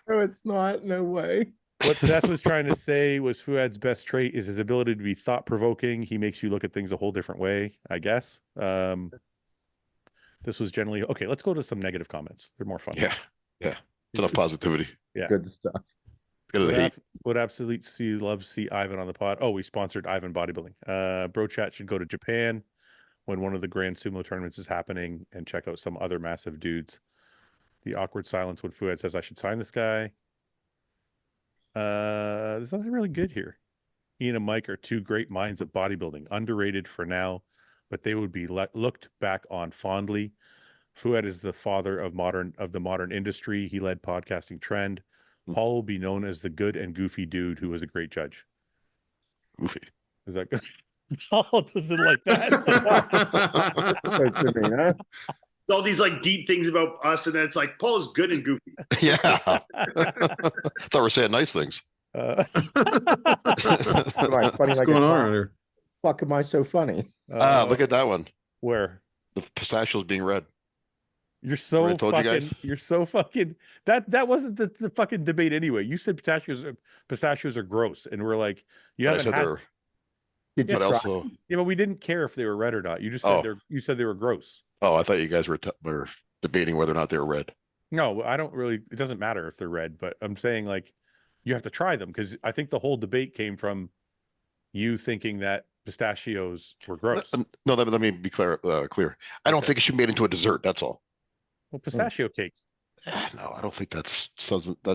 No, it's not. No way. What Seth was trying to say was Fouad's best trait is his ability to be thought-provoking. He makes you look at things a whole different way, I guess. This was generally... Okay, let's go to some negative comments. They're more fun. Yeah. It's enough positivity. Yeah. Good stuff. Get the hate. Would absolutely love to see Ivan on the pod. Oh, we sponsored Ivan Bodybuilding. Bro Chat should go to Japan when one of the Grand Sumo tournaments is happening and check out some other massive dudes. The awkward silence when Fouad says I should sign this guy. There's nothing really good here. Ian and Mike are two great minds of bodybuilding, underrated for now, but they would be looked back on fondly. Fouad is the father of the modern industry. He led podcasting trend. Paul will be known as the good and goofy dude who was a great judge. Goofy. Is that good? Paul doesn't like that. It's all these like deep things about us, and then it's like Paul's good and goofy. Yeah. I thought we were saying nice things. What's What's going on here? Fuck, am I so funny? Look at that one. Where? The pistachios being red. You're so I told you guys? You're so fucking that wasn't the fucking debate anyway. You said pistachios are gross, and we're like, you I haven't said had. they were. Did you But try? also, Yeah, but we didn't care if they were red or not. You just said you said they were gross. oh, I thought you guys were debating whether or not they were red. No, I don't really. It doesn't matter if they're red, but I'm saying like you have to try them because I think the whole debate came from you thinking that pistachios were gross. No, let me be clear. I don't think it should be made into a dessert. That's all. Well, pistachio cake. No, I don't think that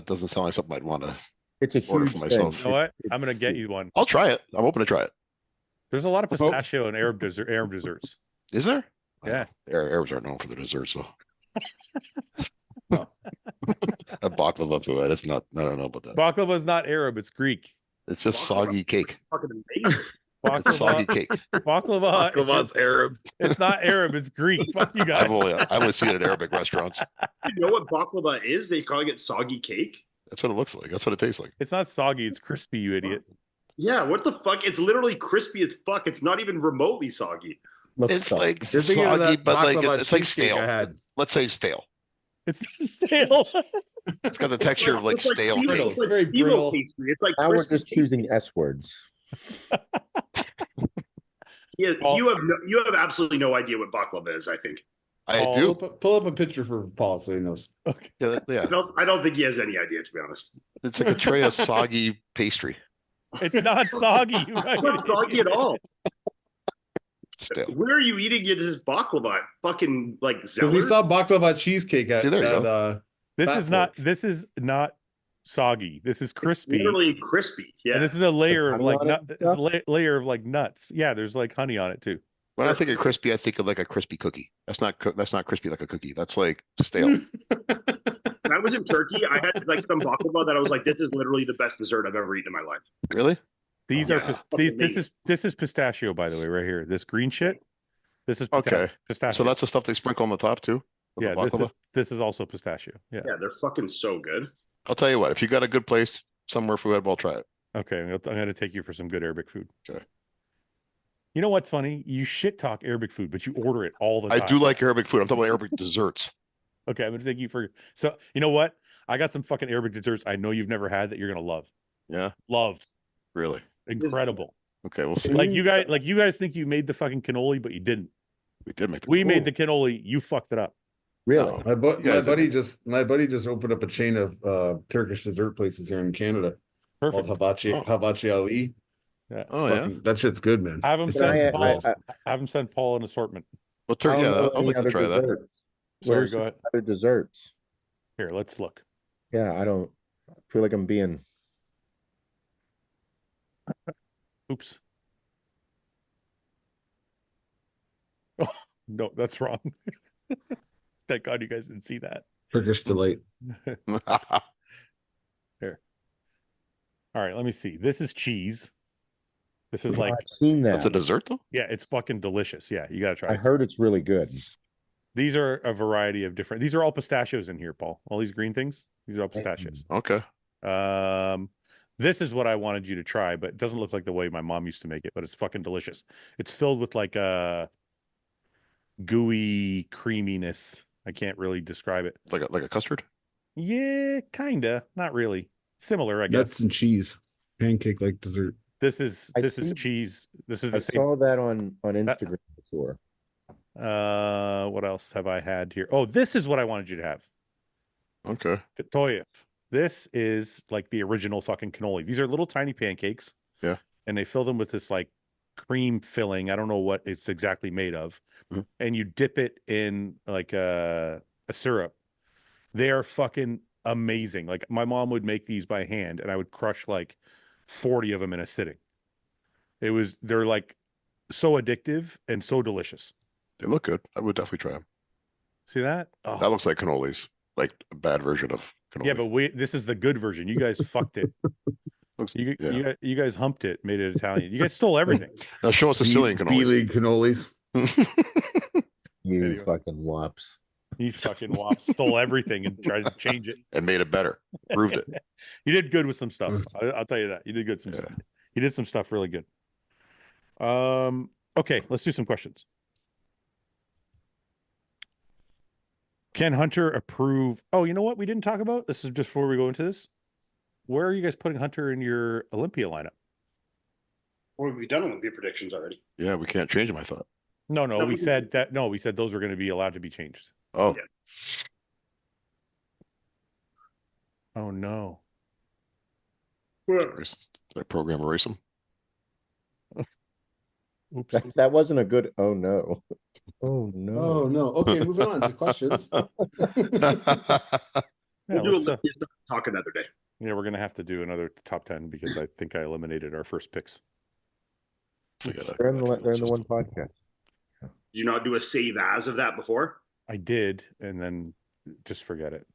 doesn't sound like something I'd want to It's a order huge for thing. myself. You know what? I'm gonna get you one. I'll try it. I'm open to try it. There's a lot of pistachio in Arab desserts. Is there? Yeah. Arabs aren't known for their desserts, though. A baklava to it. It's not. I don't know about that. Baklava is not Arab; it's Greek. It's just soggy cake. Fucking amazing. It's soggy cake. Baklava. Baklava's Arab. It's not Arab; it's Greek. Fuck you guys. I've only seen it at Arabic restaurants. You know what baklava is? They calling it soggy cake. That's what it looks like. That's what it tastes like. It's not soggy; it's crispy. You idiot. Yeah, what the fuck? It's literally crispy as fuck. It's not even remotely soggy. It's like You're thinking of soggy, that but like baklava it's like cheesecake stale. I had. Let's say stale. It's stale. It's got the texture of like It's stale phyllo- brittle. cake. It's very phyllo brittle. pastry. It's like Now we're crispy just cake. choosing S words. Yeah, Paul- you have absolutely no idea what baklava is. I think. I Oh, do. Pull up a picture for Paul so he knows. Okay. Yeah. I don't think he has any idea, to be honest. It's like a tray of soggy pastry. It's not soggy. You It's not soggy at all. Stale. Where are you eating this baklava? Fucking like Because we Zeller? saw baklava cheesecake at, See, there you This Fat is not. Fork. This is not soggy. This is crispy. Literally crispy. Yeah. And this is a layer of honey like on it nut. and It's a stuff? layer of like nuts. Yeah, there's like honey on it too. When I think of crispy, I think of like a crispy cookie. That's not crispy like a cookie. That's like stale. When I was in Turkey, I had like some baklava that I was like, this is literally the best dessert I've ever eaten in my life. Really? These Yeah, are fucking this is pistachio, by the way, right here. This green shit. This is Okay. pistachio. So that's the stuff they sprinkle on the top too? With yeah. the baklava? This is also pistachio. Yeah. Yeah, they're fucking so good. I'll tell you what, if you got a good place somewhere for Ed, I'll try it. Okay. I'm gonna take you for some good Arabic food. Okay. You know what's funny? You shit talk Arabic food, but you order it all the I time. do like Arabic food. I'm talking about Arabic desserts. Okay, I'm gonna thank you for. So you know what? I got some fucking Arabic desserts I know you've never had that you're gonna love. Yeah, Love, really. incredible. Okay, we'll see. Like you guys think you made the fucking cannoli, but you didn't. We did make the. We made the cannoli. You fucked it up. Really? No. My You guys buddy just opened up a chain of Turkish dessert places here in Canada Perfect. called Havachi Ali. Yeah. Oh yeah. That shit's good, man. Have him It's send fucking Paul. awesome. Have him send Paul an assortment. Well, I don't yeah, know I'd any like to other try that. desserts. Sorry, Where's go ahead. other desserts? Here, let's look. Yeah, I don't feel like I'm being. Oops. Oh no, that's wrong. Thank God you guys didn't see that. Turkish delight. Here. All right, let me see. This is cheese. This is Oh, like, I've seen that. That's a dessert though. yeah, it's fucking delicious. Yeah, you gotta try I it. heard it's really good. These are a variety of different. These are all pistachios in here, Paul. All these green things. These are all pistachios. Okay. This is what I wanted you to try, but it doesn't look like the way my mom used to make it. But it's fucking delicious. It's filled with like a gooey creaminess. I can't really describe it. Like a custard. Yeah, kinda. Not really. Similar, I Nuts guess. and cheese. Pancake like dessert. This is I this is think- cheese. This is I the same. saw that on Instagram before. What else have I had here? Oh, this is what I wanted you to have. Okay. Katoyev. This is like the original fucking cannoli. These are little tiny pancakes. Yeah. And they fill them with this like cream filling. I don't know what it's exactly made of. Mhm. And you dip it in like a syrup. They are fucking amazing. Like my mom would make these by hand and I would crush like 40 of them in a sitting. They're like so addictive and so delicious. They look good. I would definitely try them. See that? Oh. That looks like cannolis, like a bad version of cannoli. Yeah, but this is the good version. You guys fucked it. You guys humped it, made it Italian. You guys stole everything. Now show us Sicilian cannoli. B-League cannolis. You Anyway. fucking wops. You fucking wop stole everything and tried to change it. And made it better. Proved it. You did good with some stuff. I'll tell you that. You did good some stuff. You did some stuff really good. Okay, let's do some questions. Can Hunter approve? Oh, you know what we didn't talk about? This is just before we go into this. Where are you guys putting Hunter in your Olympia lineup? Or have we done Olympia predictions already? Yeah, we can't change them, I thought. No, No, we we can said that. No, we said those were going to be allowed to be changed. Oh, Yeah. Oh no. did that program erase them? Oops. That wasn't a good. Oh no. Oh no. Oh no. Okay, moving on to questions. Yeah, We'll do let's, Olympia talk another day. yeah, we're gonna have to do another top 10 because I think I eliminated our first picks. We gotta- They're in the one podcast. Did you not do a save as of that before? I did, and then just forget it.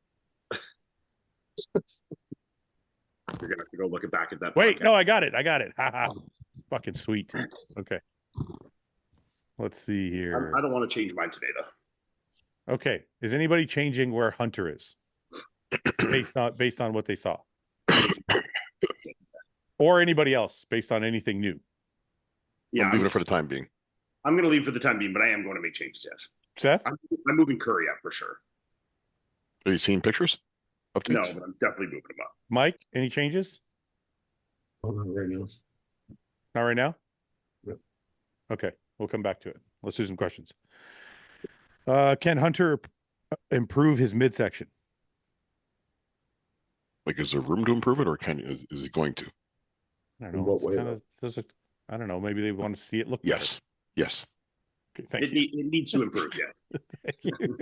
You're gonna have to go look it back at that. Wait, podcast. no, I got it. Haha. Fucking sweet. Okay. Let's see here. I don't want to change mine today though. Okay. Is anybody changing where Hunter is? based on what they saw. Or anybody else based on anything new. Yeah, I'm leaving it for the time being. I'm going to leave for the time being, but I am going to make changes. Yes, Seth? I'm moving Curry up for sure. Have you seen pictures? Updates? No, but I'm definitely moving him up. Mike, any changes? Hold on right now. Not right now? Yep. Okay. We'll come back to it. Let's do some questions. Can Hunter improve his midsection? Like, is there room to improve it, or is he going to? I don't In know. what It's way, kinda- I don't know. Maybe they want to see it look Yes. Yes. better. Okay, thank It, you. it needs to improve. Yes. Thank you.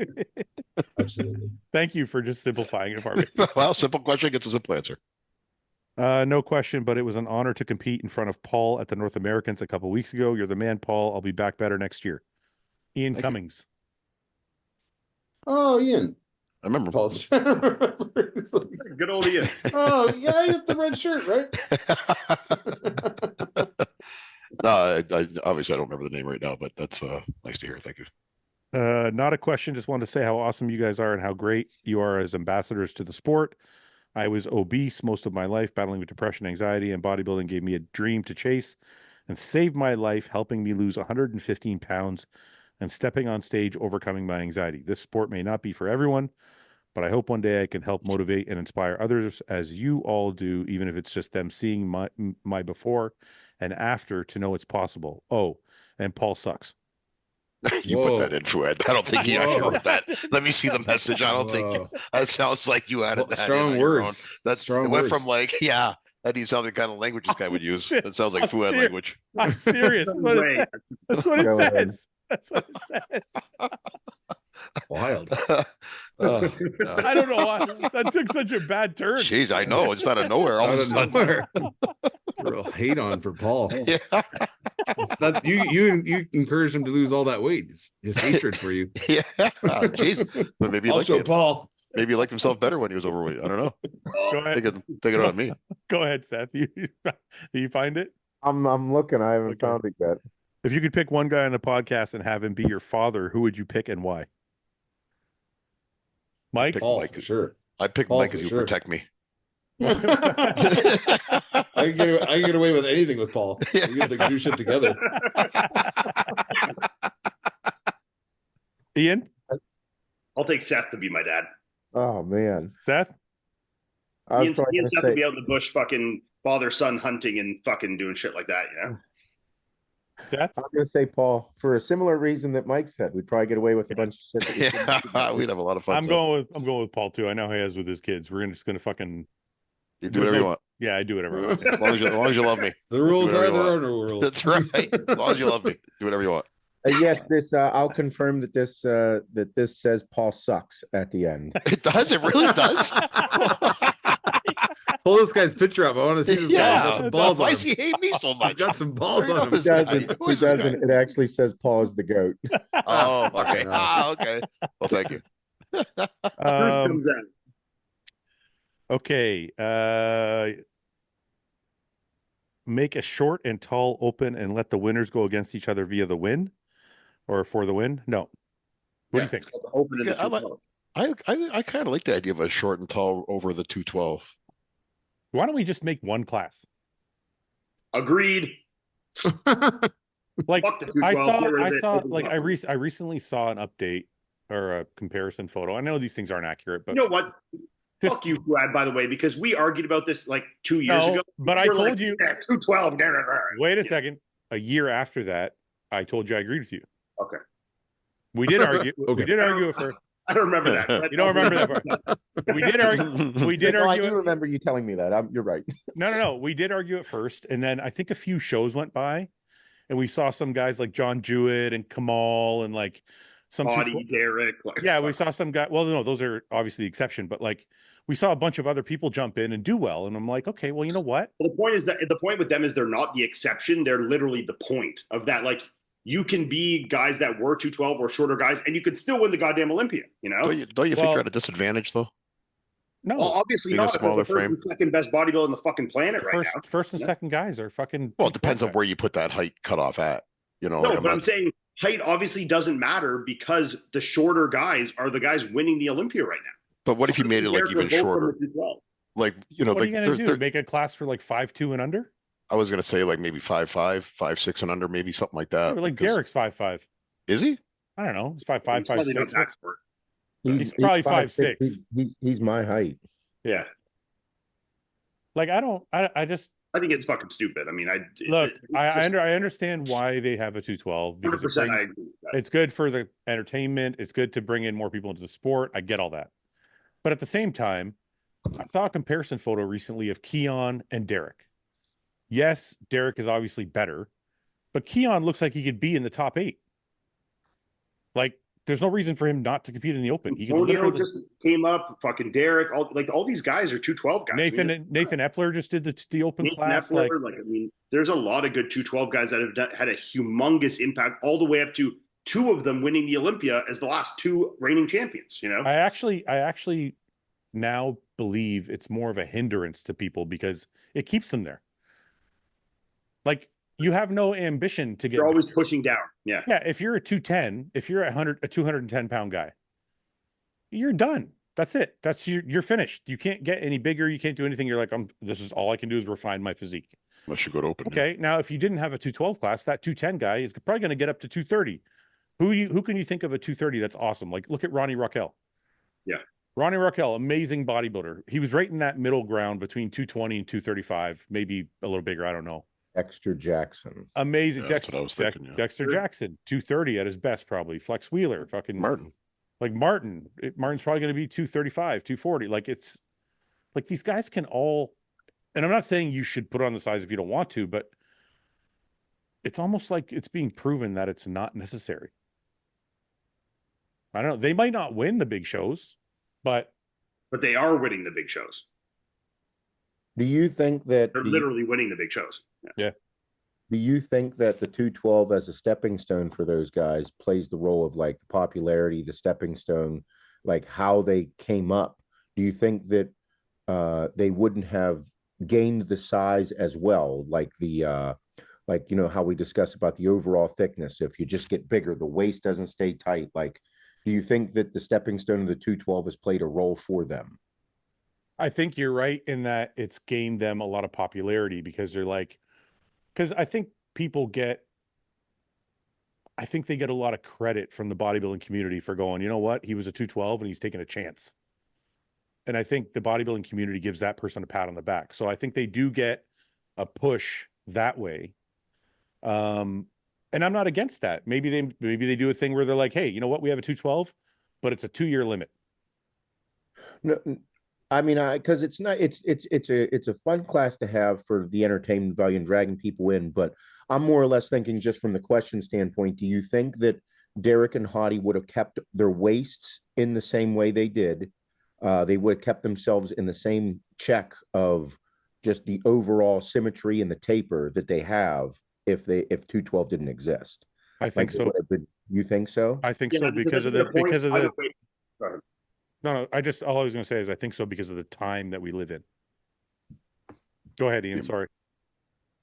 Absolutely. Thank you for just simplifying it for me. Well, simple question gets a simple answer. No question, but it was an honor to compete in front of Paul at the North Americans a couple weeks ago. You're the man, Paul. I'll be back better next year. Ian Thank you. Cummings. Oh, Ian. I remember. Paul's It's like, Good old Ian. oh, yeah, you have the red shirt, right? No, I obviously I don't remember the name right now, but that's nice to hear. Thank you. Not a question. Just wanted to say how awesome you guys are and how great you are as ambassadors to the sport. I was obese most of my life, battling with depression, anxiety, and bodybuilding gave me a dream to chase. and saved my life, helping me lose 115 pounds and stepping on stage, overcoming my anxiety. This sport may not be for everyone, but I hope one day I can help motivate and inspire others as you all do, even if it's just them seeing my before and after to know it's possible. Oh, and Paul sucks. You put that in, Fouad. I don't think he actually wrote that. Let me see the message. I don't think that sounds like you added that. Strong in words. That's strong it went words. from like, yeah, that he sounds like the kind of language this guy would use. That sounds like Fouad language. I'm serious. That's what it says. That's what it Go ahead. says. That's what it says. Wild. I don't know why that took such a bad turn. Jeez, I know. It's out of nowhere. All of a sudden. Real hate on for Paul. Yeah. It's not, you encouraged him to lose all that weight. It's his hatred for you. Yeah. Jeez. But maybe he Also, liked it. Paul. Maybe he liked himself better when he was overweight. I don't know. Go ahead. Take it on me. Go ahead, Seth. You find it? I'm looking. I haven't Okay. found it yet. If you could pick one guy on the podcast and have him be your father, who would you pick and why? Mike? Pick Paul, Mike. for sure. I picked Paul Mike for because he sure. would protect me. I can get away with anything with Paul. We get to do shit together. Ian? I'll take Seth to be my dad. Oh man, Seth? I was Ian probably and gonna Seth say- would be out in the bush fucking father-son hunting and fucking doing shit like that, you know? Seth? I was going to say Paul for a similar reason that Mike said. We'd probably get away with a bunch of shit. That we shouldn't do. Yeah, we'd have a lot of fun. I'm going with Paul too. I know he has with his kids. We're just gonna fucking You do whatever you want. yeah, I do whatever I want. As long as you love me. The rules whatever are you there want. are no rules. That's right. As long as you love me. Do whatever you want. Yes, this I'll confirm that this says Paul sucks at the end. It does. It really does. Pull this guy's picture up. I want to see this guy. He's got some balls Why on does him. he hate me so He's much? got some balls Straight on up him. his- It doesn't. Who It is this guy? doesn't. It actually says Paul is the goat. Oh, okay. Okay. Well, thank you. Truth Um, comes out. okay. Make a short and tall open and let the winners go against each other via the win or for the win. No. What do you think? It's called the Open in the Yeah, I like- 212. I kind of like the idea of a short and tall over the 212. Why don't we just make one class? Agreed. Like Fuck the I 212. Get rid of it. saw Open like up. I recently saw an update or a comparison photo. I know these things aren't accurate, but You know what? Just- Fuck you, Fouad, by the way, because we argued about this like 2 years no, ago. but I We're told like, you. yeah, 212. Wait a second. A year after that, I told you I agreed with you. Okay. We did argue. Okay. We did argue it first. I don't remember that. but- You don't remember that part. We did argue. We did No, I argue. do It. remember you telling me that. You're right. No. We did argue it first, and then I think a few shows went by, and we saw some guys like John Jewett and Kamal and like some. Body, Derek. Like, Yeah, we saw some guy. Well, no, those are obviously the exception, but like we saw a bunch of other people jump in and do well, and I'm like, okay, well, you know what? Well, the point is that the point with them is they're not the exception. They're literally the point of that. Like you can be guys that were 212 or shorter guys, and you could still win the goddamn Olympia. You know? Don't you think Well- you're at a disadvantage though? No, Well, obviously Being a not. If they're smaller the first frame. and second best bodybuilder on the fucking planet right first, now. first and Yeah. second guys are fucking. Well, it depends on 212 where guys. you put that height cutoff at. You know, No, like, but I'm not- saying height obviously doesn't matter because the shorter guys are the guys winning the Olympia right now. but what if you made it like Derek even are both from shorter? the 212. Like, you know, What are like you gonna do? there- Make a class for like 5'2" and under? I was gonna say like maybe 5'5", 5'6" and under, maybe something like that. Or like because- Derek's 5'5". Is he? I don't know. He's 5'5", Probably not 5'6". that sport. He's probably 5'6". He's my height. Yeah, Like I just I think it's fucking stupid. I mean, look. it's I just understand why they have a 212 because 100%. it I brings, agree with that. it's good for the entertainment. It's good to bring in more people into the sport. I get all that, but at the same time, I saw a comparison photo recently of Keon and Derek. Yes, Derek is obviously better, but Keon looks like he could be in the top 8. Like, there's no reason for him not to compete in the Open. He can Antonio literally. just came up. Fucking Derek. All these guys are 212 guys. I mean, Nathan Epler just did the Open Nathan class. Epler, Like, I mean, there's a lot of good 212 guys that have had a humongous impact, all the way up to 2 of them winning the Olympia as the last 2 reigning champions. You know, I actually now believe it's more of a hindrance to people because it keeps them there. Like, you have no ambition to get. they're always pushing down. Yeah, Yeah, if you're a 210, if you're a 210-pound guy, you're done. That's it. You're finished. You can't get any bigger. You can't do anything. You're like, this is all I can do is refine my physique. Unless you go to open. Yeah. Okay, now if you didn't have a 212 class, that 210 guy is probably going to get up to 230. Who can you think of a 230 that's awesome? Like look at Ronnie Raquel. Yeah. Ronnie Raquel, amazing bodybuilder. He was right in that middle ground between 220 and 235, maybe a little bigger, I don't know. Dexter Jackson. Amazing. Yeah, that's what I was thinking, yeah. Dexter Jackson, 230 at his best, probably. Flex Wheeler, fucking Martin. like Martin. Martin's probably going to be 235, 240. Like it's like these guys can all, and I'm not saying you should put on the size if you don't want to, but it's almost like it's being proven that it's not necessary. I don't know. They might not win the big shows, but they are winning the big shows. Do you think that They're literally winning the big shows? Yeah. Do you think that the 212 as a stepping stone for those guys plays the role of like the popularity, the stepping stone, like how they came up? Do you think that they wouldn't have gained the size as well, like the like, you know, how we discuss about the overall thickness? If you just get bigger, the waist doesn't stay tight. Like, do you think that the stepping stone of the 212 has played a role for them? I think you're right in that it's gained them a lot of popularity because they're like, because I think they get a lot of credit from the bodybuilding community for going, you know what, he was a 212 and he's taking a chance. And I think the bodybuilding community gives that person a pat on the back. So I think they do get a push that way. And I'm not against that. Maybe they do a thing where they're like, hey, you know what, we have a 212, but it's a 2-year limit. No, I mean, because it's not, it's a fun class to have for the entertainment value and dragging people in. But I'm more or less thinking just from the question standpoint, do you think that Derek and Hottie would have kept their waists in the same way they did? They would have kept themselves in the same check of just the overall symmetry and the taper that they have if 212 didn't exist. I think so. You think so? I think so because of the. No, all I was going to say is I think so because of the time that we live in. Go ahead, Ian. Sorry.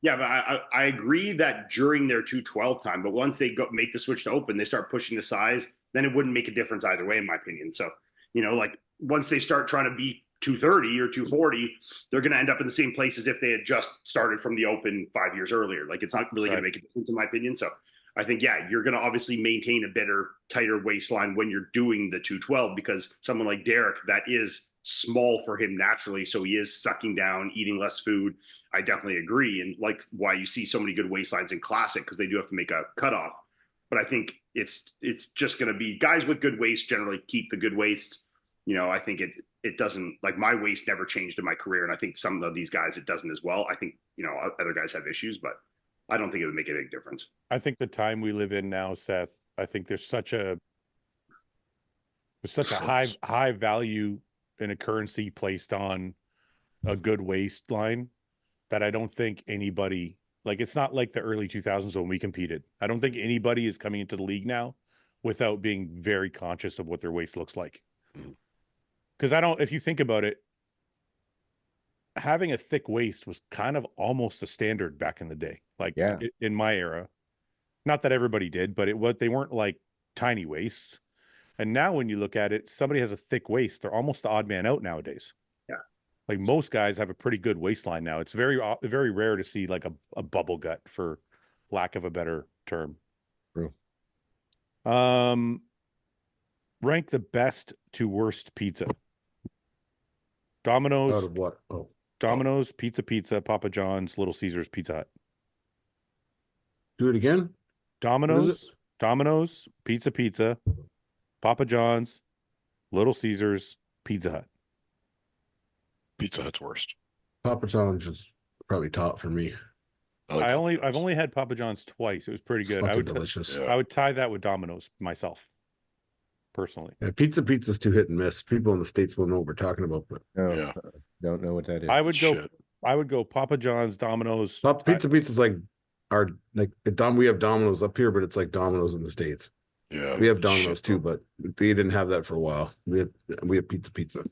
Yeah, but I agree that during their 212 time, but once they make the switch to open, they start pushing the size, then it wouldn't make a difference either way, in my opinion. So, you know, like once they start trying to be 230 or 240, they're going to end up in the same place as if they had just started from the open 5 years earlier. Like it's not really going to make a difference, in my opinion. So I think, yeah, you're going to obviously maintain a better, tighter waistline when you're doing the 212 because someone like Derek, that is small for him naturally. So he is sucking down, eating less food. I definitely agree. And like why you see so many good waistlines in Classic, because they do have to make a cutoff. But I think it's just going to be guys with good waist generally keep the good waist. You know, I think it doesn't, like my waist never changed in my career. And I think some of these guys, it doesn't as well. I think, you know, other guys have issues, but I don't think it would make a big difference. I think the time we live in now, Seth, I think there's such a high value and a currency placed on a good waistline that I don't think anybody, like it's not like the early 2000s when we competed. I don't think anybody is coming into the league now without being very conscious of what their waist looks like. Because if you think about it, having a thick waist was kind of almost a standard back in the day. Like in my era, not that everybody did, but they weren't like tiny waists. And now when you look at it, somebody has a thick waist, they're almost the odd man out nowadays. Yeah. Like most guys have a pretty good waistline now. It's very, very rare to see like a bubble gut, for lack of a better term. True. Rank the best to worst pizza. Domino's. Out of what? Oh. Domino's, Pizza, Papa John's, Little Caesars, Pizza Hut. Do it again. Domino's, Pizza, Papa John's, Little Caesars, Pizza Hut. Pizza Hut's worst. Papa John's is probably top for me. I've only had Papa John's twice. It was pretty good. I would delicious. I would tie that with Domino's myself, personally. Yeah, pizza's too hit and miss. People in the States will know what we're talking about, but don't know what that is. I would go Papa John's, Domino's. Pizza's like we have Domino's up here, but it's like Domino's in the States. Yeah, we have Domino's too, but they didn't have that for a while. We have pizza.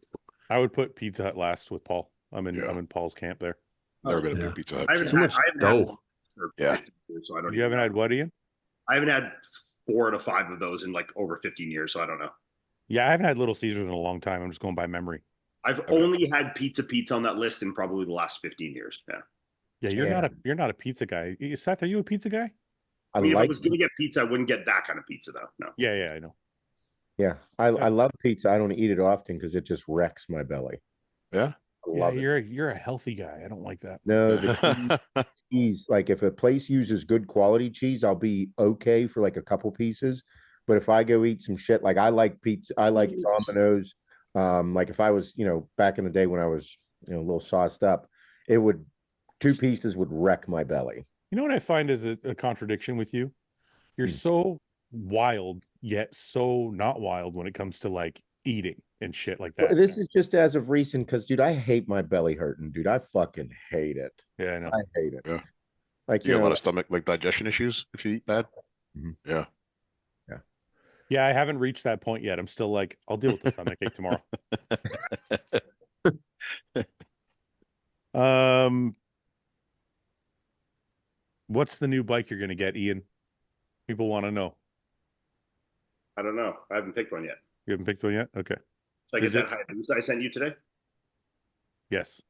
I would put Pizza Hut last with Paul. I'm in Paul's camp there. Never gonna do Pizza Hut. I haven't had dough. Yeah. So I don't. You haven't had what, Ian? I haven't had 4 to 5 of those in like over 15 years, so I don't know. Yeah, I haven't had Little Caesars in a long time. I'm just going by memory. I've only had pizza on that list in probably the last 15 years. Yeah. Yeah, you're not a pizza guy. Seth, are you a pizza guy? I I mean, if I like, was going to get pizza, I wouldn't get that kind of pizza, though. No. Yeah, I know. yeah, I Seth- love pizza. I don't eat it often because it just wrecks my belly. Yeah. I Yeah, love it. you're a healthy guy. I don't like that. No, the cheese, like if a place uses good quality cheese, I'll be okay for like a couple pieces. But if I go eat some shit, like I like pizza, I like Domino's. Like if I was, back in the day when I was, a little sauced up, it would 2 pieces would wreck my belly. You know what I find is a contradiction with you? You're so wild, yet so not wild when it comes to like eating and shit like that. This is just as of recent because, dude, I hate my belly hurting, dude. I fucking hate it. Yeah, I know. I hate it. Yeah. Like, You got a lot of stomach, like digestion issues if you eat bad. Mhm. Yeah. Yeah, I haven't reached that point yet. I'm still like, I'll deal with the stomach ache tomorrow. What's the new bike you're gonna get, Ian? People want to know. I don't know. I haven't picked one yet. You haven't picked one yet? Okay. So I Is get that Hayabusa I sent you today. Yes.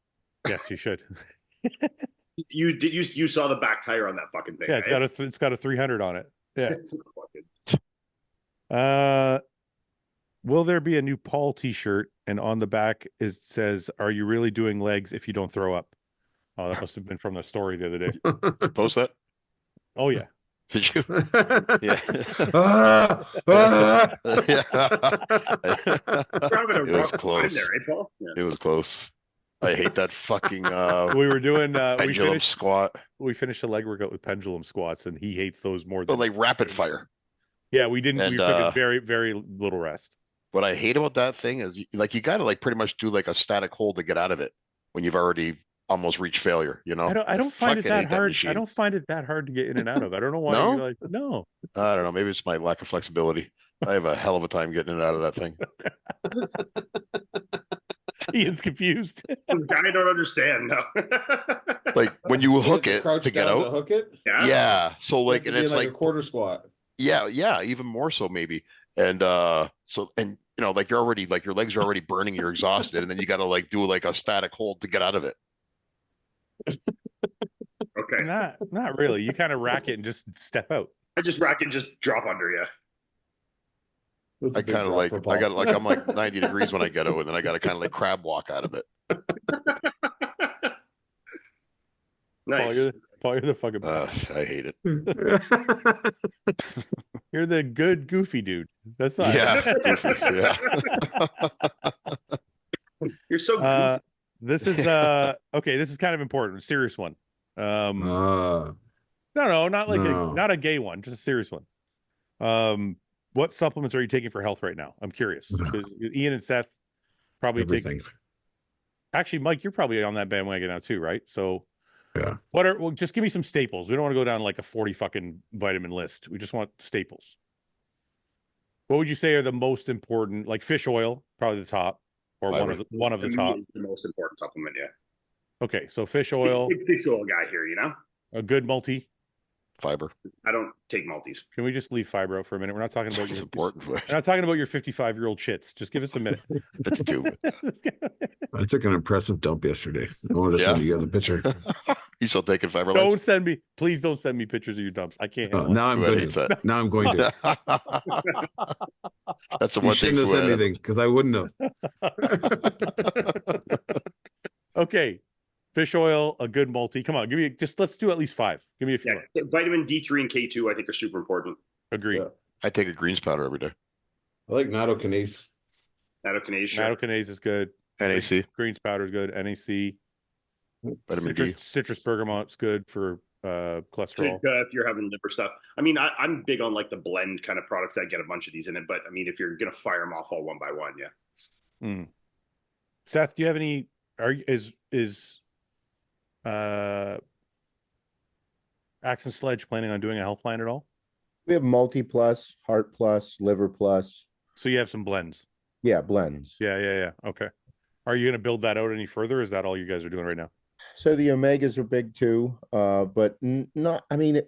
Yes, you should. You saw the back tire on that fucking thing? Yeah, it's got a 300 on it. Yeah. Will there be a new Paul t-shirt and on the back says, "Are you really doing legs if you don't throw up?" Oh, that must have been from the story the other day. Post that. Oh yeah. Did you? Yeah. It was close. There, right, Paul? Yeah. It was close. I hate that fucking We were doing pendulum squat. we finished a leg workout with pendulum squats, and he hates those more But than like rapid fire. Yeah, we didn't. We And, took a very, very little rest. What I hate about that thing is you gotta like pretty much do like a static hold to get out of it when you've already almost reached failure, I don't find it Fucking that hate that hard. I machine. don't find it that hard to get in and out of. I don't know why No? you're like, no. I don't know. Maybe it's my lack of flexibility. I have a hell of a time getting it out of that thing. Ian's confused. I don't understand. No. Like when you hook have to it crouch to get down out. to hook it. Yeah. So You have like, to and be in it's like like, a quarter squat. yeah, even more so maybe. And like you're already like your legs are already burning, you're exhausted, and then you got to like do like a static hold to get out of it. Okay. Not really. You kind of rack it and just step out. I just rack and just drop under you. That's a I big kind of drop like for Paul. I got like I'm like 90 degrees when I get out, and then I got to kind of like crab walk out of it. Nice. Paul, you're the fucking best. I hate it. You're the good goofy dude. That's not. Yeah. Yeah. You're so goofy. This is okay. This is kind of important. Serious one. No, not like No. not a gay one. Just a serious one. What supplements are you taking for health right now? I'm curious. 'Cause Ian and Seth probably Everything. Actually, Mike, you're probably on that bandwagon now too, right? So Yeah. well, just give me some staples. We don't want to go down like a 40 fucking vitamin list. We just want staples. What would you say are the most important? Like fish oil, probably the top, or Fiber. one of the To me, top. is the most important supplement. Yeah. Okay, so fish oil, Big fish oil guy here. a good multi. Fiber. I don't take multis. Can we just leave fiber out for a minute? We're not talking about It's your important. We're not talking about your 55-year-old shits. Just give us a minute. It's stupid. I took an impressive dump yesterday. I wanted to send you guys a picture. He's still taking fiber. Don't send me, please don't send me pictures of your dumps. I can't handle Now I'm Fouad going hates to. that. Now I'm going to. That's the You one thing. shouldn't have said Fouad- anything because I wouldn't have. it. Okay. Fish oil, a good multi. Come on, let's do at least 5. Give me a few more. Yeah. Vitamin D3 and K2, I think, are super important. Agree. Yeah. I take a greens powder every day. I like nattokinase. Nattokinase. Sure. Nattokinase is good. NAC. Greens powder is good. NAC. Vitamin D. Citrus bergamot's good for cholesterol. If you're having liver stuff. I mean, I'm big on like the blend kind of products that get a bunch of these in it. But I mean, if you're gonna fire them off all one by one, yeah. Seth, do you have any? Axe and Sledge planning on doing a health plan at all? We have multi plus, heart plus, liver plus. So you have some blends. Yeah, blends. Yeah. Okay. Are you going to build that out any further? Or is that all you guys are doing right now? So the omegas are big too, but not. I mean,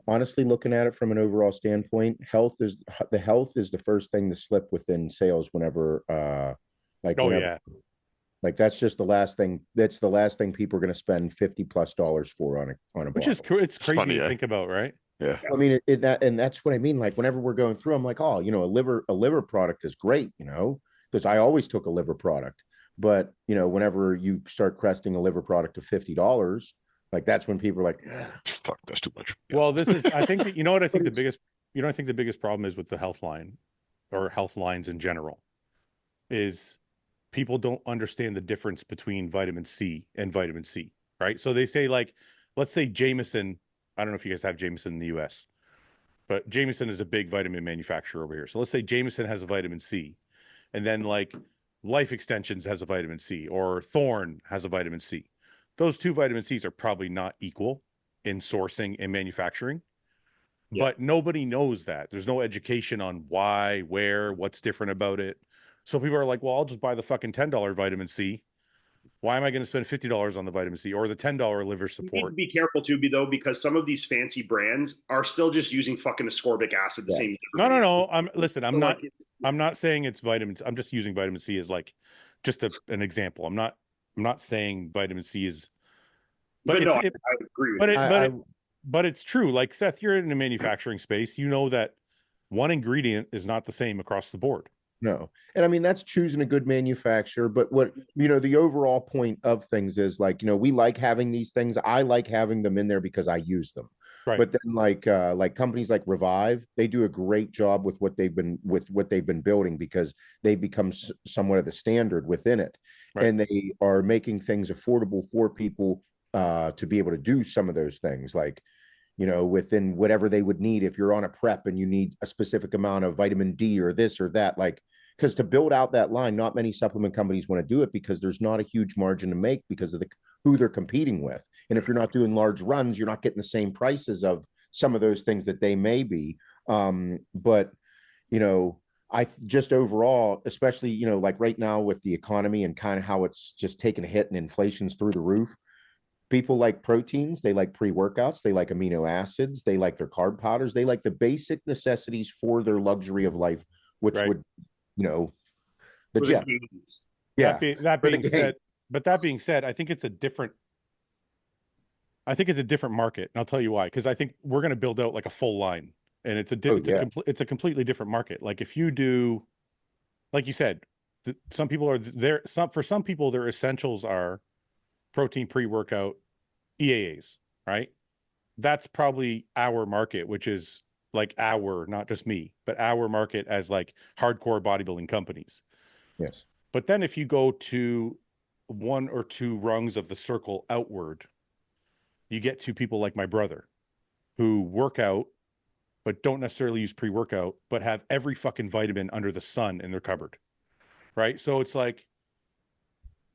honestly, looking at it from an overall standpoint, health is the first thing to slip within sales whenever, Oh yeah. Like that's just the last thing. That's the last thing people are going to spend $50+ for on a Which bottle. is it's crazy funny, to eh? think about, right? Yeah. I mean, and that's what I mean. Like whenever we're going through, I'm like, oh, a liver product is great, because I always took a liver product. But whenever you start cresting a liver product of $50, like that's when people are like, Fuck, that's too much. Yeah. Well, this is, I think that, what I think the biggest problem is with the health line or health lines in general is people don't understand the difference between vitamin C and vitamin C, right? So they say like, let's say Jameson, I don't know if you guys have Jameson in the US, but Jameson is a big vitamin manufacturer over here. So let's say Jameson has a vitamin C, and then like Life Extensions has a vitamin C, or Thorne has a vitamin C. Those two vitamin C's are probably not equal in sourcing and manufacturing, but nobody knows that. There's no education on why, where, what's different about it. So people are like, well, I'll just buy the fucking $10 vitamin C. Why am I going to spend $50 on the vitamin C or the $10 liver You need support? to be careful too, though, because some of these fancy brands are still just using fucking ascorbic acid the same as everybody No. else. I'm not saying it's vitamins. I'm just using vitamin C as like just an example. I'm not saying vitamin C is, but no, I agree with you. But it's true. Like Seth, you're in the manufacturing space. You know that one ingredient is not the same across the board. no. And I mean, that's choosing a good manufacturer. But what, the overall point of things is like, we like having these things. I like having them in there because I use them. Right. But then like companies like Revive, they do a great job with what they've been building, because they become somewhat of the standard within it. Right. And they are making things affordable for people to be able to do some of those things, like within whatever they would need. If you're on a prep and you need a specific amount of vitamin D or this or that, like, because to build out that line, not many supplement companies want to do it, because there's not a huge margin to make because of who they're competing with. And if you're not doing large runs, you're not getting the same prices of some of those things that they may be. But I just overall, especially, like right now with the economy and kind of how it's just taking a hit and inflation's through the roof, people like proteins, they like pre-workouts, they like amino acids, they like their carb powders, they like the basic necessities for their luxury of life, which Right. would, the For the gym. gains. Yeah. That For the being said, I think it's a different market, and I'll tell you why. Because I think we're going to build out like a full line, and it's a completely different market. Like if you do, like you said, some people are there. For some people, their essentials are protein, pre-workout, EAAs, right? That's probably our market, which is like not just me, but our market as like hardcore bodybuilding companies. Yes. But then if you go to one or two rungs of the circle outward, you get to people like my brother who work out, but don't necessarily use pre-workout, but have every fucking vitamin under the sun in their cupboard. Right. So it's like,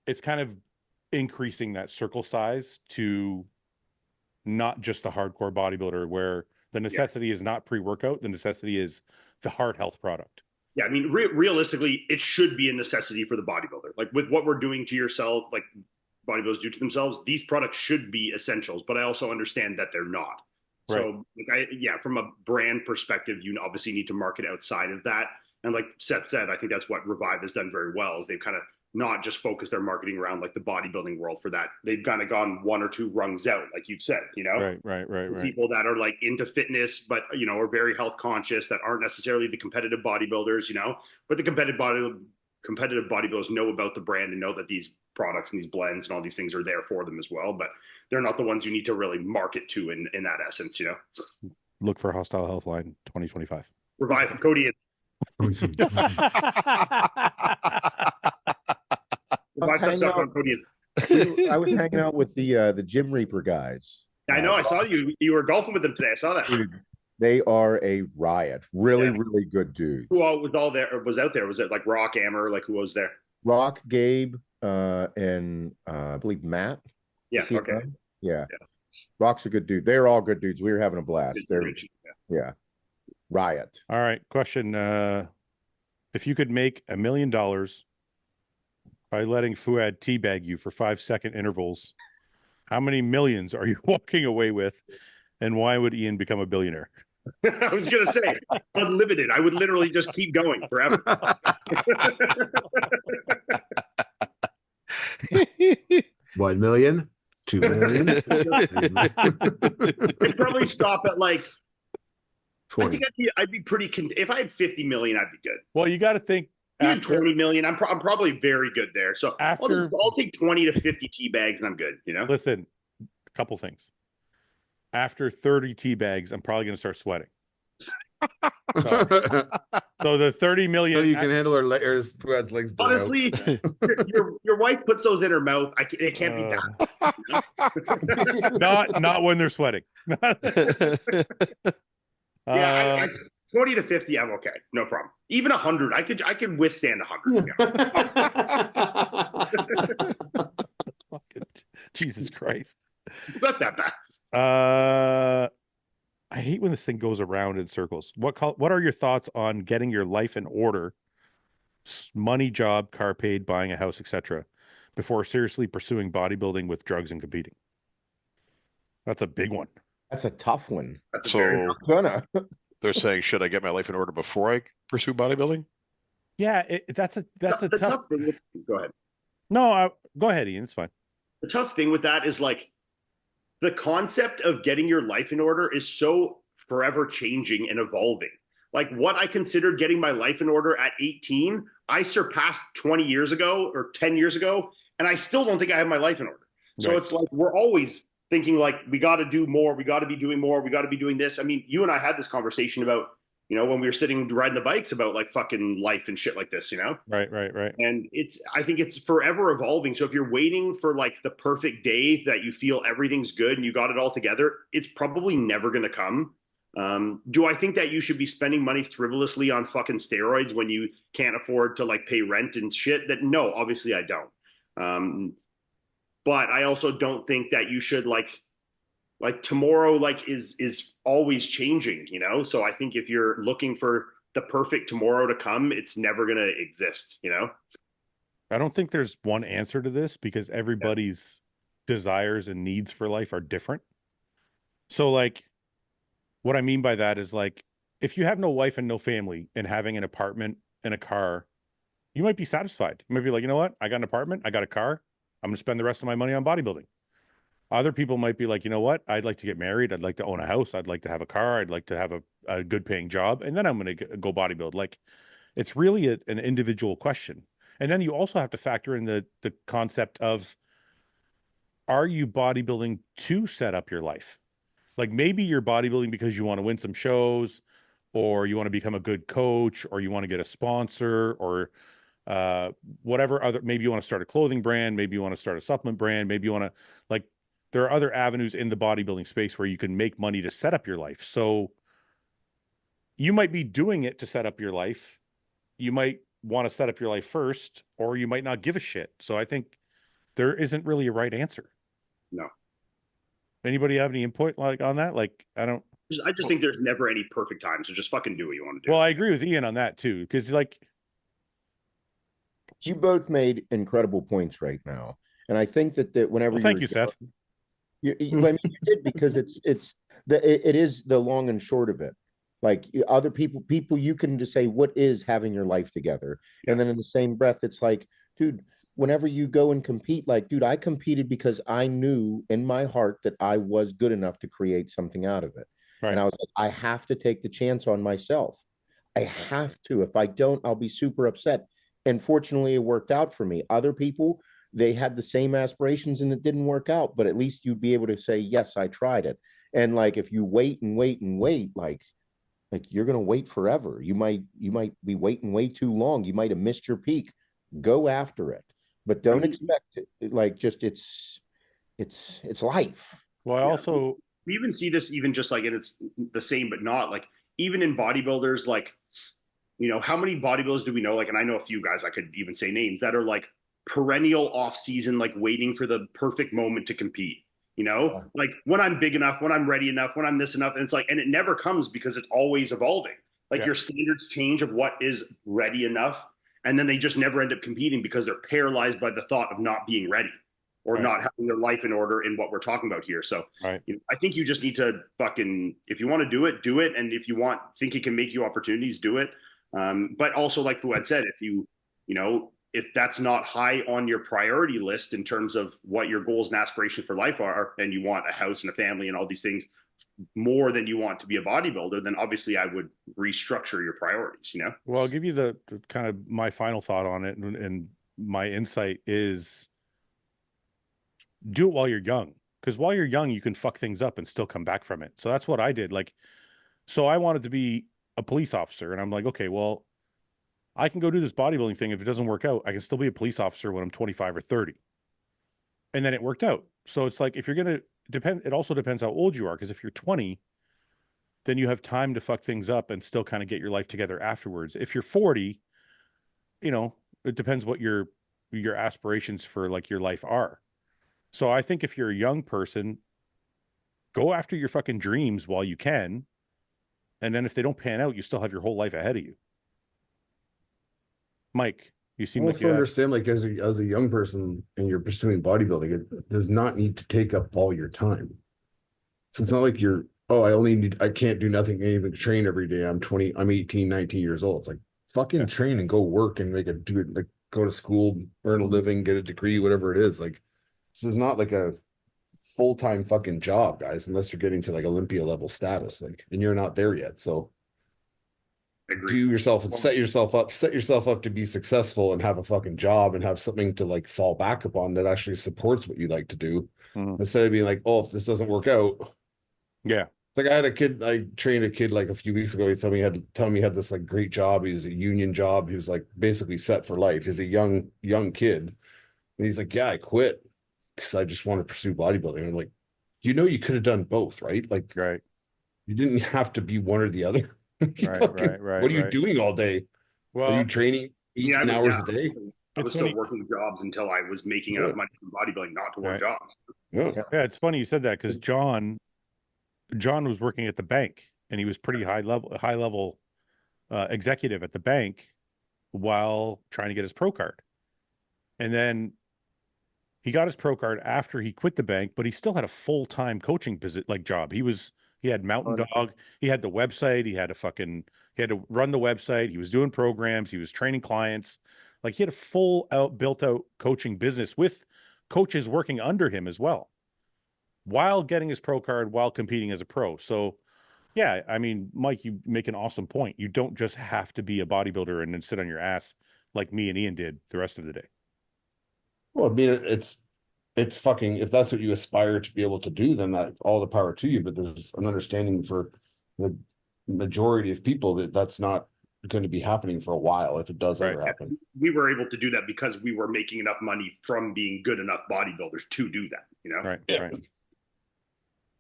it's kind of increasing that circle size to not just the hardcore bodybuilder, where the necessity is not pre-workout. The necessity is the heart health product. Yeah, I mean, realistically, it should be a necessity for the bodybuilder. Like with what we're doing to yourself, like bodybuilders do to themselves, these products should be essentials, but I also understand that they're not. Right. So, from a brand perspective, you obviously need to market outside of that. And like Seth said, I think that's what Revive has done very well, is they've kind of not just focused their marketing around like the bodybuilding world for that. They've kind of gone one or two rungs out, like you said, Right. People that are like into fitness, but are very health conscious, that aren't necessarily the competitive bodybuilders, but the competitive bodybuilders know about the brand and know that these products and these blends and all these things are there for them as well. But they're not the ones you need to really market to in that essence, Look for Hostile Health Line 2025. Revive Cody. I was hanging out with the Gym Reaper guys. I know. I saw you. You were golfing with them today. I saw that. Dude, they are a riot. Really good dudes. Who all was all there? Or was out there? Was it like Rock, Amber? Like who was there? Rock, Gabe, and I believe Matt. Yeah. Okay. Yeah. Rock's a good dude. They're all good dudes. We were having a blast. Riot. All right. Question. If you could make $1 million by letting Fouad teabag you for 5-second intervals, how many millions are you walking away with, and why would Iain become a billionaire? I was going to say unlimited. I would literally just keep going forever. 1 million, 2 million. I'd probably stop at like, I 20. think I'd be pretty, if I had 50 million, I'd be good. Well, you got to think Even after 20 million, I'm probably very good there. So After- I'll take 20 to 50 tea bags and I'm good, you know? listen, a couple things. After 30 tea bags, I'm probably going to start sweating. So the 30 million. So you can handle her legs. Legs burn out. Honestly, your wife puts those in her mouth. It can't be that. not when they're sweating. Yeah, 20 to 50, I'm okay. No problem. Even 100, I could withstand 100. Fucking Jesus Christ. It's not that bad. I hate when this thing goes around in circles. What are your thoughts on getting your life in order, money, job, car paid, buying a house, etc., before seriously pursuing bodybuilding with drugs and competing? That's a big one. That's a tough one. That's So Gonna. they're saying, should I get my life in order before I pursue bodybuilding? Yeah, that's a the tough thing. Go ahead. No, go ahead, Ian. It's fine. The tough thing with that is like the concept of getting your life in order is so forever changing and evolving. Like what I considered getting my life in order at 18, I surpassed 20 years ago or 10 years ago, and I still don't think I have my life in order. So Right. It's like we're always thinking like we got to do more, we got to be doing more, we got to be doing this. I mean, you and I had this conversation about, when we were sitting riding the bikes about like fucking life and shit like this, Right. And I think it's forever evolving. So if you're waiting for like the perfect day that you feel everything's good and you got it all together, it's probably never going to come. Do I think that you should be spending money frivolously on fucking steroids when you can't afford to like pay rent and shit? That no, obviously I don't. But I also don't think that you should like tomorrow like is always changing, So I think if you're looking for the perfect tomorrow to come, it's never going to exist, I don't think there's one answer to this because everybody's desires and needs for life are different. So like what I mean by that is like if you have no wife and no family and having an apartment and a car, you might be satisfied. You might be like, you know what? I got an apartment, I got a car. I'm going to spend the rest of my money on bodybuilding. Other people might be like, you know what? I'd like to get married. I'd like to own a house. I'd like to have a car. I'd like to have a good paying job. And then I'm going to go bodybuild. Like it's really an individual question. And then you also have to factor in the concept of, are you bodybuilding to set up your life? Like maybe you're bodybuilding because you want to win some shows or you want to become a good coach or you want to get a sponsor or whatever other, maybe you want to start a clothing brand. Maybe you want to start a supplement brand. Maybe you want to like, there are other avenues in the bodybuilding space where you can make money to set up your life. So you might be doing it to set up your life. You might want to set up your life first, or you might not give a shit. So I think there isn't really a right answer. No. Anybody have any input like on that? Like, I just think there's never any perfect time. So just fucking do what you want to do. Well, I agree with Ian on that too. Cause like, you both made incredible points right now. And I think that whenever thank you, Seth. I mean, you did because it is the long and short of it. Like other people you can just say, what is having your life together? And then in the same breath, it's like, dude, whenever you go and compete, like, dude, I competed because I knew in my heart that I was good enough to create something out of it. Right. And I was like, I have to take the chance on myself. I have to. If I don't, I'll be super upset. And fortunately, it worked out for me. Other people, they had the same aspirations and it didn't work out, but at least you'd be able to say, yes, I tried it. And like, if you wait and wait and wait, like you're going to wait forever. You might be waiting way too long. You might have missed your peak. Go after it, but don't expect it. Like, just it's life. Well, I also, we even see this even just like, and it's the same, but not like even in bodybuilders, like, how many bodybuilders do we know? Like, and I know a few guys, I could even say names that are like perennial off season, like waiting for the perfect moment to compete, like when I'm big enough, when I'm ready enough, when I'm this enough. And it's like, and it never comes because it's always evolving. Like your standards change of what is ready enough. And then they just never end up competing because they're paralyzed by the thought of not being ready or not having their life in order in what we're talking about here. So I think you just need to fucking, if you want to do it. And if you think it can make you opportunities, do it. But also like Fouad said, if you if that's not high on your priority list in terms of what your goals and aspirations for life are, and you want a house and a family and all these things more than you want to be a bodybuilder, then obviously I would restructure your priorities, you know? Well, I'll give you the kind of my final thought on it, and my insight is do it while you're young, because while you're young, you can fuck things up and still come back from it. So that's what I did. Like, so I wanted to be a police officer, and I'm like, okay, well, I can go do this bodybuilding thing. If it doesn't work out, I can still be a police officer when I'm 25 or 30. And then it worked out. So it's like, if you're going to depend, it also depends how old you are. Because if you're 20, then you have time to fuck things up and still kind of get your life together afterwards. If you're 40, you know, it depends what your aspirations for like your life are. So I think if you're a young person, go after your fucking dreams while you can. And then if they don't pan out, you still have your whole life ahead of you. Mike, you seem I like also you understand, like as a young person and you're pursuing bodybuilding, it does not need to take up all your time. So it's not like you're, oh, I can't do nothing, I even train every day. I'm 18, 19 years old. It's like fucking train and go work and do it, like go to school, earn a living, get a degree, whatever it is. Like this is not like a full-time fucking job, guys, unless you're getting to like Olympia level status, like, and you're not there yet. So do yourself and set yourself up to be successful and have a fucking job and have something to like fall back upon that actually supports what you like to do, instead of being like, oh, if this doesn't work out. Yeah. It's like I trained a kid like a few weeks ago. He told me he had this like great job. He was a union job. He was like basically set for life. He's a young kid. And he's like, yeah, I quit because I just want to pursue bodybuilding. And I'm like, you could have done both, right? Like, Right. You didn't have to be one or the other. Right. What are you doing all day? Well, are you training 18 hours a day? I was still working jobs until I was making enough money from bodybuilding not to work jobs. Yeah, it's funny you said that, because John was working at the bank, and he was pretty high level executive at the bank while trying to get his pro card. And then he got his pro card after he quit the bank, but he still had a full-time coaching job. He had Mountain Dog, he had the website, he had to run the website, he was doing programs, he was training clients. Like, he had a built out coaching business with coaches working under him as well, while getting his pro card, while competing as a pro. So yeah, I mean, Mike, you make an awesome point. You don't just have to be a bodybuilder and then sit on your ass like me and Ian did the rest of the day. Well, I mean, it's fucking, if that's what you aspire to be able to do, then that all the power to you. But there's an understanding for the majority of people that that's not going to be happening for a while, if it does ever happen. We were able to do that because we were making enough money from being good enough bodybuilders to do that, you know? Right. Yeah.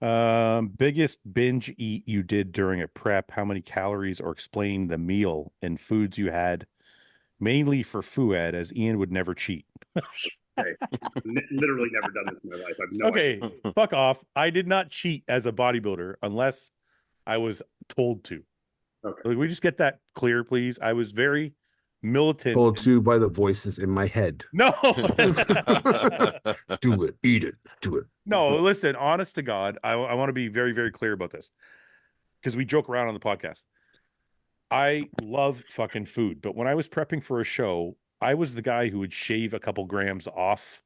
Right. Biggest binge eat you did during a prep, how many calories, or explain the meal and foods you had, mainly for Fouad, as Ian would never cheat. Okay. Literally never done this in my life. I've no idea. Fuck off. I did not cheat as a bodybuilder unless I was told to. Okay. Like, we just get that clear, please. I was very militant. Told to by the voices in my head. No. Do it, eat it, do it. No, listen, honest to God, I want to be very, very clear about this, because we joke around on the podcast. I love fucking food, but when I was prepping for a show, I was the guy who would shave a couple grams off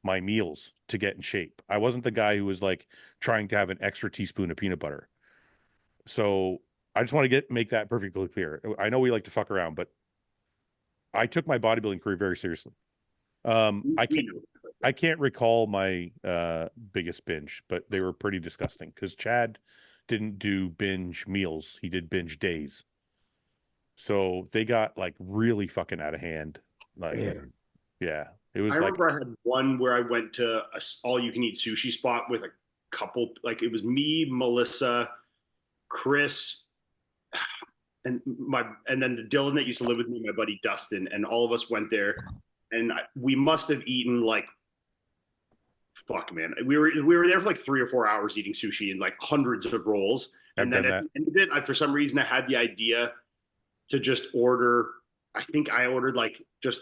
my meals to get in shape. I wasn't the guy who was like trying to have an extra teaspoon of peanut butter. So I just want to make that perfectly clear. I know we like to fuck around, but I took my bodybuilding career very seriously. I can't recall my biggest binge, but they were pretty disgusting, because Chad didn't do binge meals. He did binge days. So they got like really fucking out of hand. Like, yeah, it was. I remember I had one where I went to a all-you-can-eat sushi spot with a couple. Like, it was me, Melissa, Chris, and then the Dylan that used to live with me, my buddy Dustin, and all of us went there, and we must have eaten like, fuck, man, we were there for like 3 or 4 hours eating sushi and like hundreds of rolls, and then at the end of it, for some reason, I had the idea to just order. I think I ordered like just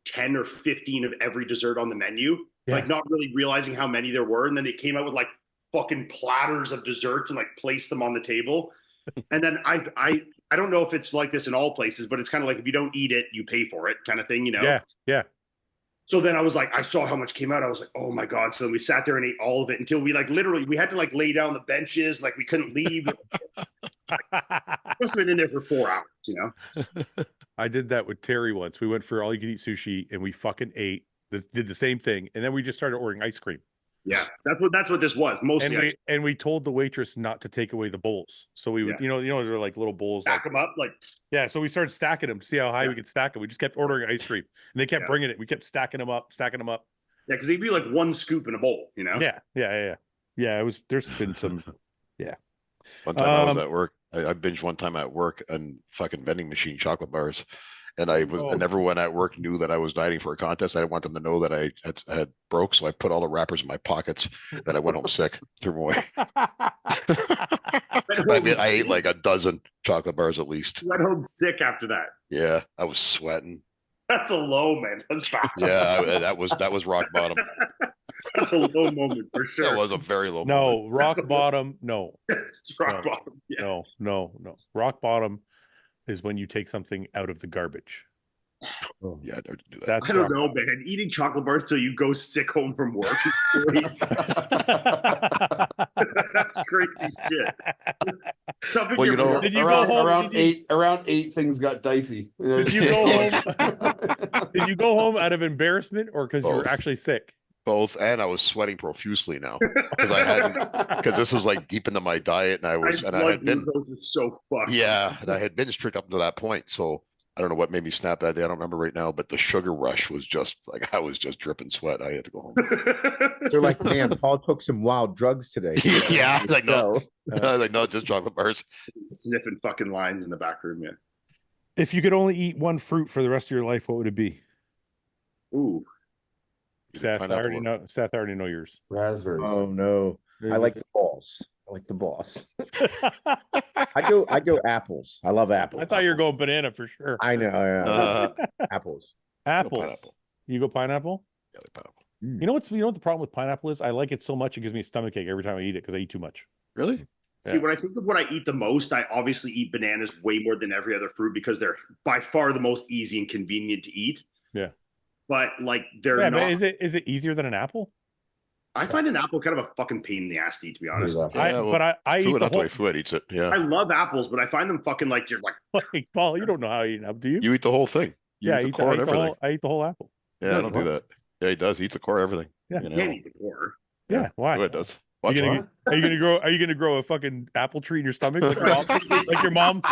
10 or 15 of every dessert on the menu, like not really realizing how many there were. And then they came out with like fucking platters of desserts and like placed them on the table. And then I I don't know if it's like this in all places, but it's kind of like if you don't eat it, you pay for it kind of thing, you know? Yeah, yeah. So then I was like, I saw how much came out. I was like, oh my God. So then we sat there and ate all of it until we like literally, we had to like lay down the benches. Like we couldn't leave. Must have been in there for 4 hours, you know? I did that with Terry once. We went for all you can eat sushi and we fucking ate. Did the same thing. And then we just started ordering ice cream. Yeah, that's what this was mostly. And we told the waitress not to take away the bowls. So we would, you know, they're like little bowls. Stack them up, like yeah. So we started stacking them to see how high we could stack them. We just kept ordering ice cream, and they kept bringing it. We kept stacking them up. Yeah, because they'd be like 1 scoop in a bowl, you know. Yeah. It was. There's been some. Yeah. One time I was at work. I binged one time at work on fucking vending machine chocolate bars. And and everyone at work knew that I was dieting for a contest. I didn't want them to know that I had broke, so I put all the wrappers in my pockets. Then I went home sick, threw them away. I mean, I ate like a dozen chocolate bars at least. Went home sick after that. Yeah, I was sweating. That's a low, man. That's bad. Yeah, that was rock bottom. That's a low moment for sure. That was a very low moment. No, rock bottom. No. It's rock bottom. Yeah. No. Rock bottom is when you take something out of the garbage. Oh, yeah, I never do that. I don't know, man. Eating chocolate bars till you go sick home from work. That's crazy shit. Well, you know, did you go home around eight things got dicey. Did you go home? Did you go home out of embarrassment or because you were actually sick? Both, and I was sweating profusely now because this was like deep into my diet, and I had been so fucked. Yeah, and I had been strict up until that point, so I don't know what made me snap that day. I don't remember right now, but the sugar rush was just like I was just dripping sweat. I had to go home. They're like, man, Paul took some wild drugs today. Yeah, like no, like no, just chocolate bars. Sniffing fucking lines in the back room, man. If you could only eat one fruit for the rest of your life, what would it be? Ooh. Seth, I already know yours. Raspberries. Oh no. I like the balls. I go apples. I love apples. I thought you were going banana for sure. I know. Apples. Apples. You go pineapple? Yeah, like pineapple. You know what the problem with pineapple is? I like it so much it gives me a stomachache every time I eat it because I eat too much. Really? See, when I think of what I eat the most, I obviously eat bananas way more than every other fruit because they're by far the most easy and convenient to eat. Yeah. But like they're not. Is it easier than an apple? I find an apple kind of a fucking pain in the ass to eat, to be honest. I eat the whole. Fouad eats it. Yeah. I love apples, but I find them fucking like you're like. Paul, you don't know how I eat an apple, do you? You eat the whole thing. I eat the whole apple. Yeah, I don't do that. Yeah, he does. He eats the core, everything. Yeah, you can't eat the core. Yeah, why? Fouad does. Are you gonna grow a fucking apple tree in your stomach like your mom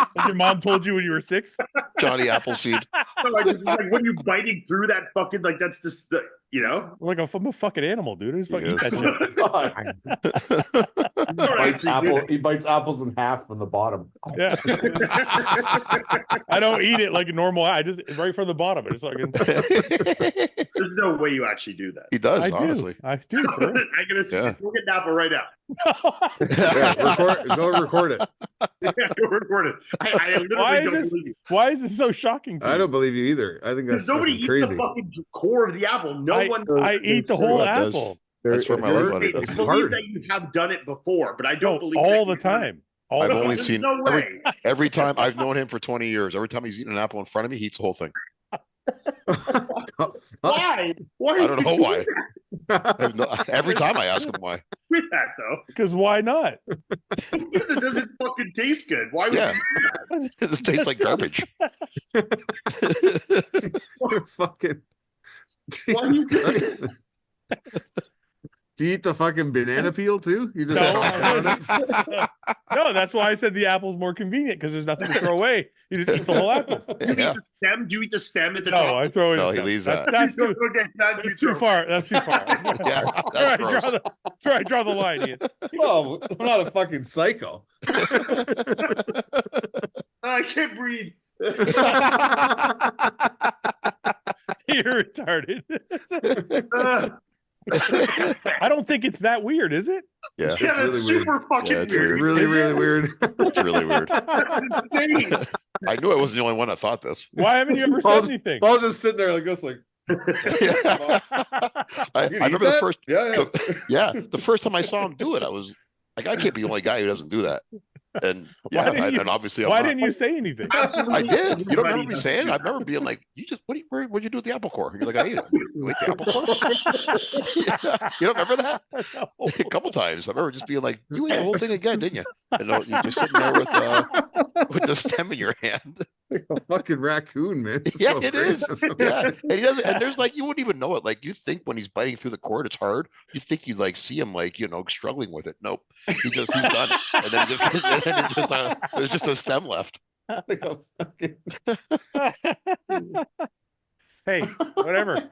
told you when you were 6? Johnny Appleseed. No, it's like when you're biting through that fucking that's just you know. Like I'm a fucking animal, dude. I just fucking eat that shit. He bites apples in half from the bottom. Yeah. I don't eat it like a normal. I just right from the bottom. It's fucking. There's no way you actually do that. He does. Honestly, I do. I'm gonna see. Look at Napa right now. Go record it. Yeah, go record it. I literally don't believe you. Why is this so shocking to you? I don't believe you either. I think that's nobody eats crazy. the fucking core of the apple. I eat the whole apple. That's where my life on it. I believe that you have done it before, but I don't believe all the time. I've only seen every time I've known him for 20 years. Every time he's eating an apple in front of me, he eats the whole thing. Why? I don't know why. Every time I ask him why. With that though, because why not? Because it doesn't fucking taste good. Why would you do that? It tastes like garbage. Fucking. Jesus Christ. Do you eat the fucking banana peel too? You just No, that's why I said the apple's more convenient because there's nothing to throw away. You just eat the whole apple. You eat the stem? Do you eat the stem at the top? No, I throw it. No, he leaves that. That's too far. That's too far. Yeah, that's where I draw the line, Ian. Well, I'm not a fucking psycho. I can't breathe. You're retarded. I don't think it's that weird, is it? Yeah, that's really super weird. Fucking weird. It's really weird. It's really weird. That's insane. I knew I wasn't the only one that thought this. Why haven't you ever said anything? Paul's just sitting there like this, like. I remember the first. Yeah. The first time I saw him do it, I was like, I can't be the only guy who doesn't do that. And Why yeah, didn't you, and obviously why I'm not. didn't you say anything? I did. You don't Everybody remember me does saying? do I that. remember being like, "You just what'd you do with the apple core?" You're like, "I ate it." You ate the apple core? You don't remember that? No. A couple times. I remember just being like, "You ate the whole thing again, didn't you?" And you're just sitting there with the stem in your hand. Like a fucking raccoon, man. Just Yeah, go it crazy. is. Yeah, and he doesn't. And there's like you wouldn't even know it. Like you think when he's biting through the cord, it's hard. You think you like see him like struggling with it. Nope, he's done, and then he just and then there's just a stem left. Like a fucking- Hey, whatever.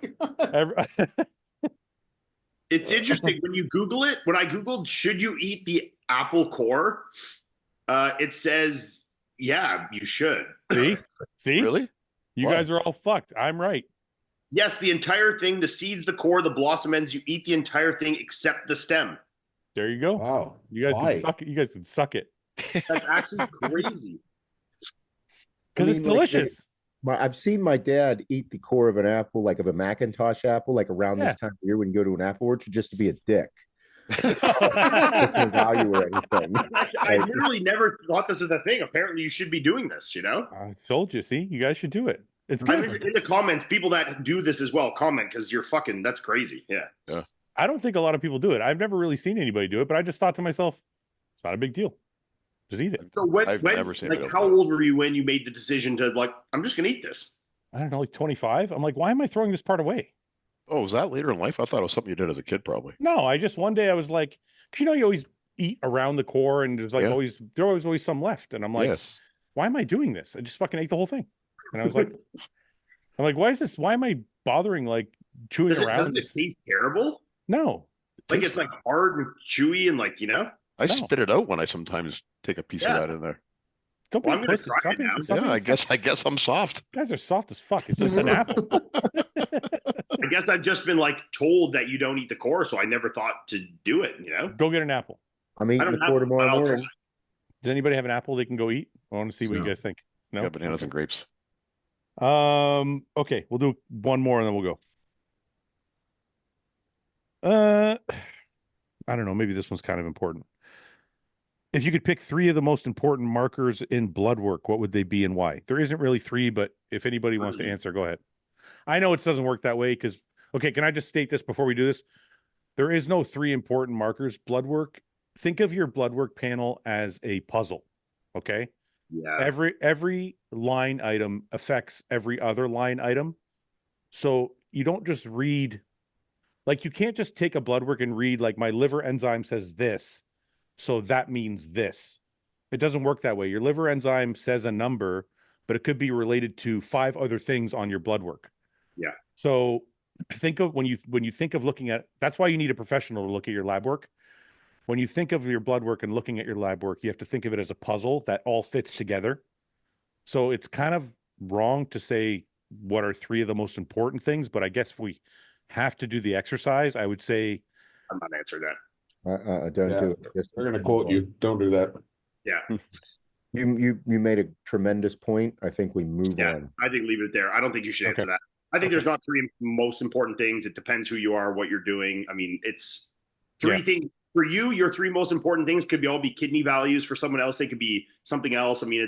It's interesting when you Google it. When I Googled, should you eat the apple core? It says, yeah, you should. See, Really? you Why? guys are all fucked. I'm right. Yes, the entire thing, the seeds, the core, the blossom ends, you eat the entire thing except the stem. There you go. Wow. You guys Why? can suck it. You guys can suck it That's actually crazy. because it's delicious. I've seen my dad eat the core of an apple, like of a Macintosh apple, like around Yeah. this time of year when you go to an apple orchard, just to be a dick. No value or anything. I literally never thought this was a thing. Apparently, you should be doing this, I told you. See, you guys should do it. It's I good. think in the comments, people that do this as well, comment because you're fucking, that's crazy. Yeah. I don't think a lot of people do it. I've never really seen anybody do it, but I just thought to myself, it's not a big deal. Just eat it. So when, I've never seen like, it. how old were you when you made the decision to like, I'm just gonna eat this? I don't know, like 25. I'm like, why am I throwing this part away? Oh, was that later in life? I thought it was something you did as a kid, probably. No, I just one day I was like, 'cause you always eat around the core and there's like Yeah. always some left. And I'm like, Yes. why am I doing this? I just fucking ate the whole thing. And I was like, I'm like, why is this? Why am I bothering like chewing Doesn't around? it taste terrible? No. Like it's like hard and chewy and like, I No. spit it out when I sometimes take a piece Yeah. of that in there. Don't Well, be I'm gonna pussy. try Stop it being- now. stop Yeah, being I guess I'm soft. You guys are soft as fuck. It's just an apple. I guess I've just been like told that you don't eat the core, so I never thought to do it, Go get an apple. I'm I eating don't the have core one, but tomorrow I'll try. morning. Does anybody have an apple they can go eat? I want to see what you No. guys think. No. Yeah, bananas and grapes. Okay, we'll do one more and then we'll go. I don't know. Maybe this one's kind of important. If you could pick 3 of the most important markers in blood work, what would they be and why? There isn't really 3, but if anybody wants to answer, go ahead. I know it doesn't work that way because, okay, can I just state this before we do this? There is no 3 important markers. Blood work, think of your blood work panel as a puzzle, okay? Yeah. Every line item affects every other line item. So you don't just read, like you can't just take a blood work and read like my liver enzyme says this, so that means this. It doesn't work that way. Your liver enzyme says a number, but it could be related to 5 other things on your blood work. Yeah. So think of when you think of looking at, that's why you need a professional to look at your lab work. When you think of your blood work and looking at your lab work, you have to think of it as a puzzle that all fits together. So it's kind of wrong to say what are 3 of the most important things, but I guess if we have to do the exercise, I would say I'm not answering that. Don't Yeah. do it. Just- They're gonna quote you. Don't do that. Yeah. You made a tremendous point. I think we move Yeah. on. I think leave it there. I don't think you should answer Okay. that. I think there's not 3 most important things. It depends who you are, what you're doing. I mean, it's 3 Yeah. things for you. Your 3 most important things could all be kidney values. For someone else, they could be something else. I mean,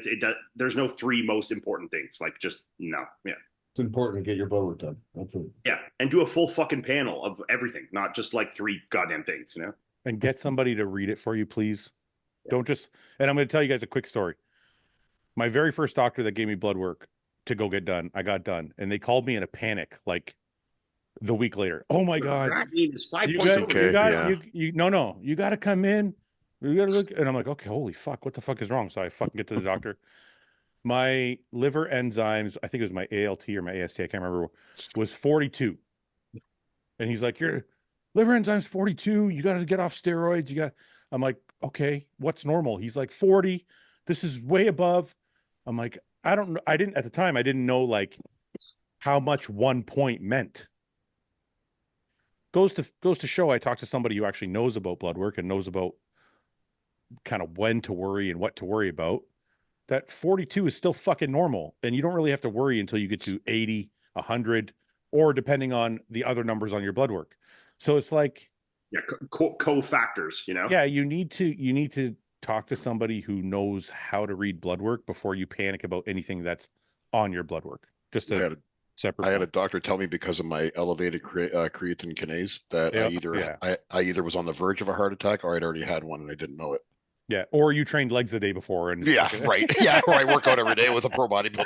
there's no 3 most important things. Like just no. Yeah. It's important to get your blood work done. That's it. Yeah. And do a full fucking panel of everything, not just like 3 goddamn things, and get somebody to read it for you, please. Don't just, and I'm going to tell you guys a quick story. My very first doctor that gave me blood work to go get done, I got done, and they called me in a panic like the week later. Oh my God. Creatinine is 5 You points got, over. you got, yeah. no, you got to come in. You got to look. And I'm like, okay, holy fuck, what the fuck is wrong? So I fucking get to the doctor. My liver enzymes, I think it was my ALT or my AST, I can't remember, was 42. And he's like, your liver enzymes 42. You got to get off steroids. I'm like, okay, what's normal? He's like 40. This is way above. I'm like, I don't know. At the time, I didn't know like how much 1 point meant. Goes to show I talked to somebody who actually knows about blood work and knows about kind of when to worry and what to worry about. That 42 is still fucking normal. And you don't really have to worry until you get to 80, 100, or depending on the other numbers on your blood work. So it's like, Yeah. Co-factors, yeah, you need to talk to somebody who knows how to read blood work before you panic about anything that's on your blood work. Just I a had a, separate. I had a point. doctor tell me because of my elevated creatine kinase that I either was on the verge of a heart attack or I'd already had one and I didn't know it. Yeah, or you trained legs the day before, and it's Yeah, right. Yeah, or I work out every day with a pro bodybuilder.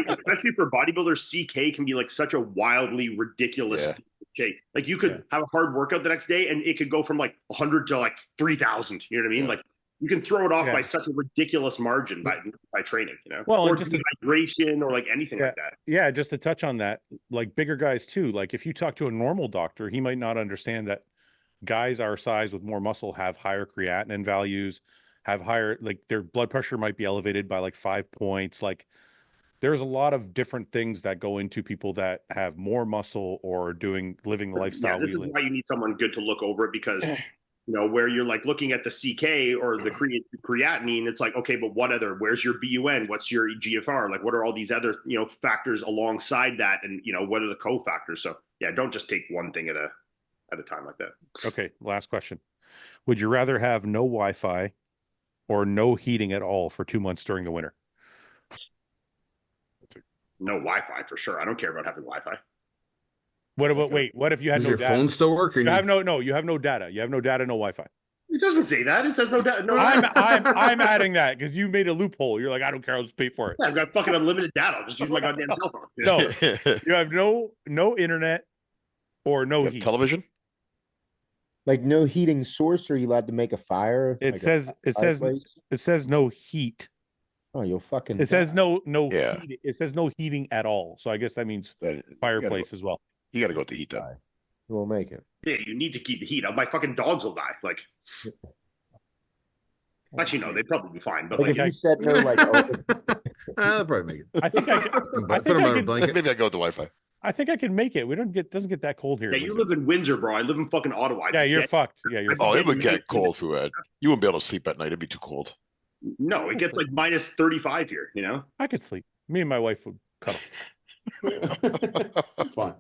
Especially for bodybuilders, CK can be like such a wildly ridiculous. Yeah. Like you could have a hard workout the next day, and it could go from like 100 to like 3,000. You know what I mean? Yeah. Like you can throw it off by such a ridiculous margin by training. You know, well, or just hydration or like anything like that. Yeah, just to touch on that, like bigger guys too. Like if you talk to a normal doctor, he might not understand that guys our size with more muscle have higher creatinine values, have higher, like their blood pressure might be elevated by like 5 points. Like there's a lot of different things that go into people that have more muscle or living the lifestyle this we is live. why you need someone good to look over it, because where you're like looking at the CK or the creatinine, it's like, okay, but where's your BUN? What's your GFR? Like, what are all these other, factors alongside that? And, what are the cofactors? So yeah, don't just take one thing at a time like that. Okay. Last question. Would you rather have no Wi-Fi or no heating at all for 2 months during the winter? No Wi-Fi for sure. I don't care about having Wi-Fi. What about, what if you had Does no your data? phone still work? Or You have you have no data. You have no data, no Wi-Fi. It doesn't say that. It says no data. No, I'm adding that because you made a loophole. You're like, I don't care. I'll just pay for it. Yeah, I've got fucking unlimited data. I'll just use my goddamn cell phone. No, you have no internet or no heat. Television? Like no heating source, or are you allowed to make a fire? It says no heat. Oh, you'll fucking. It says no Yeah. heat. It says no heating at all. So I guess that means fireplace as well. You got to go with the heat then. We'll make it. Yeah, you need to keep the heat up. My fucking dogs will die. Like, actually, no, they'd probably be fine. But Like if you said no, like I'll probably make it. I think I could. I Put think them I on a could. blanket. Maybe I go with the Wi-Fi. I think I can make it. Doesn't get that cold here. yeah, you live in Windsor, bro. I live in fucking Ottawa. Yeah, you're fucked. Yeah, you're Oh, fucked. it would get cold, Fouad. You wouldn't be able to sleep at night. It'd be too cold. No, it gets like minus 35 here. I could sleep. Me and my wife would cuddle. Fine.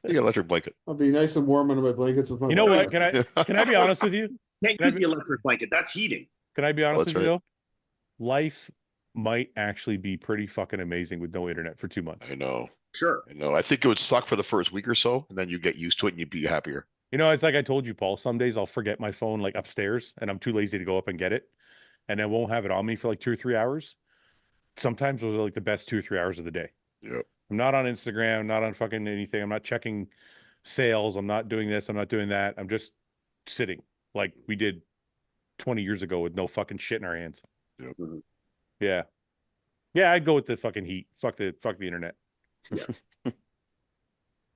You got electric blanket. I'll be nice and warm under my blankets with my. You know wife. what? Can I be honest with you? Can't use the electric blanket. That's heating. Can I be honest with that's you right. though? Life might actually be pretty fucking amazing with no internet for 2 months. I know. Sure. I know. I think it would suck for the first week or so, and then you get used to it and you'd be happier. It's like I told you, Paul. Some days I'll forget my phone like upstairs, and I'm too lazy to go up and get it, and I won't have it on me for like 2 or 3 hours. Sometimes those are like the best 2 or 3 hours of the day. Yep. I'm not on Instagram, I'm not on fucking anything. I'm not checking sales. I'm not doing this. I'm not doing that. I'm just sitting like we did 20 years ago with no fucking shit in our hands. Yep. Yeah. Yeah, I'd go with the fucking heat. Fuck the internet. Yeah.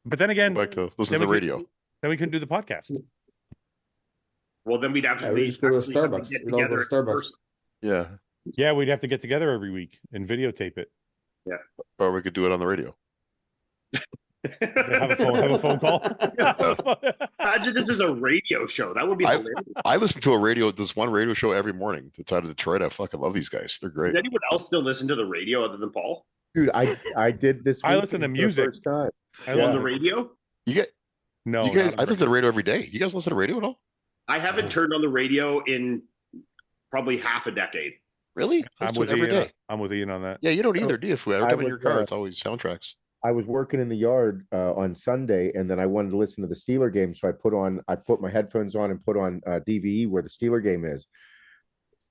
But then again, Go back to listen then to the we radio. then we couldn't do the podcast. Well, then we'd have to Yeah, we just go to actually have Starbucks. get We'd all go to together in Starbucks. person. Yeah. Yeah, we'd have to get together every week and videotape it. Or we could do it on the radio. Have a phone call. Imagine this is a radio show. That would be hilarious. I listen to this one radio show every morning. It's out of Detroit. I fucking love these guys. They're great. Does anyone else still listen to the radio other than Paul? Dude, I did this. I weekend listen to for the music. first time. I On listen the to- radio? You guys, not I listen to the radio every day. You guys listen to radio at all? I haven't turned on the radio in probably half a decade. Really? I I'm listen with to it every Ian. day. I'm with Ian on that. Yeah, you don't either, do you? Fouad? Every I time in your was, car, it's always soundtracks. I was working in the yard on Sunday, and then I wanted to listen to the Steeler game, so I put my headphones on and put on DVE where the Steeler game is.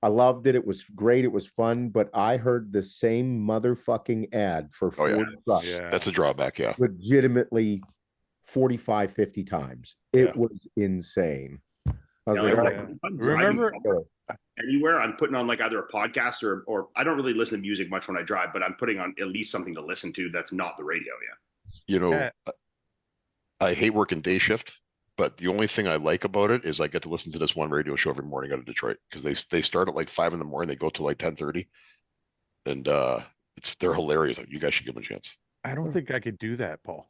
I loved it. It was great. It was fun, but I heard the same motherfucking ad for Oh, yeah. Ford trucks Yeah. That's a drawback, yeah. legitimately 45, 50 times. It Yeah. was insane. I was Yeah, like, like, "Oh, if I'm driving Remember- somewhere, anywhere, I'm putting on like either a podcast or I don't really listen to music much when I drive, but I'm putting on at least something to listen to that's not the radio. Yeah. You know, Yeah. I hate working day shift, but the only thing I like about it is I get to listen to this one radio show every morning out of Detroit because they start at like 5 in the morning, they go to like 10:30, and they're hilarious. You guys should give them a chance. I don't think I could do that, Paul.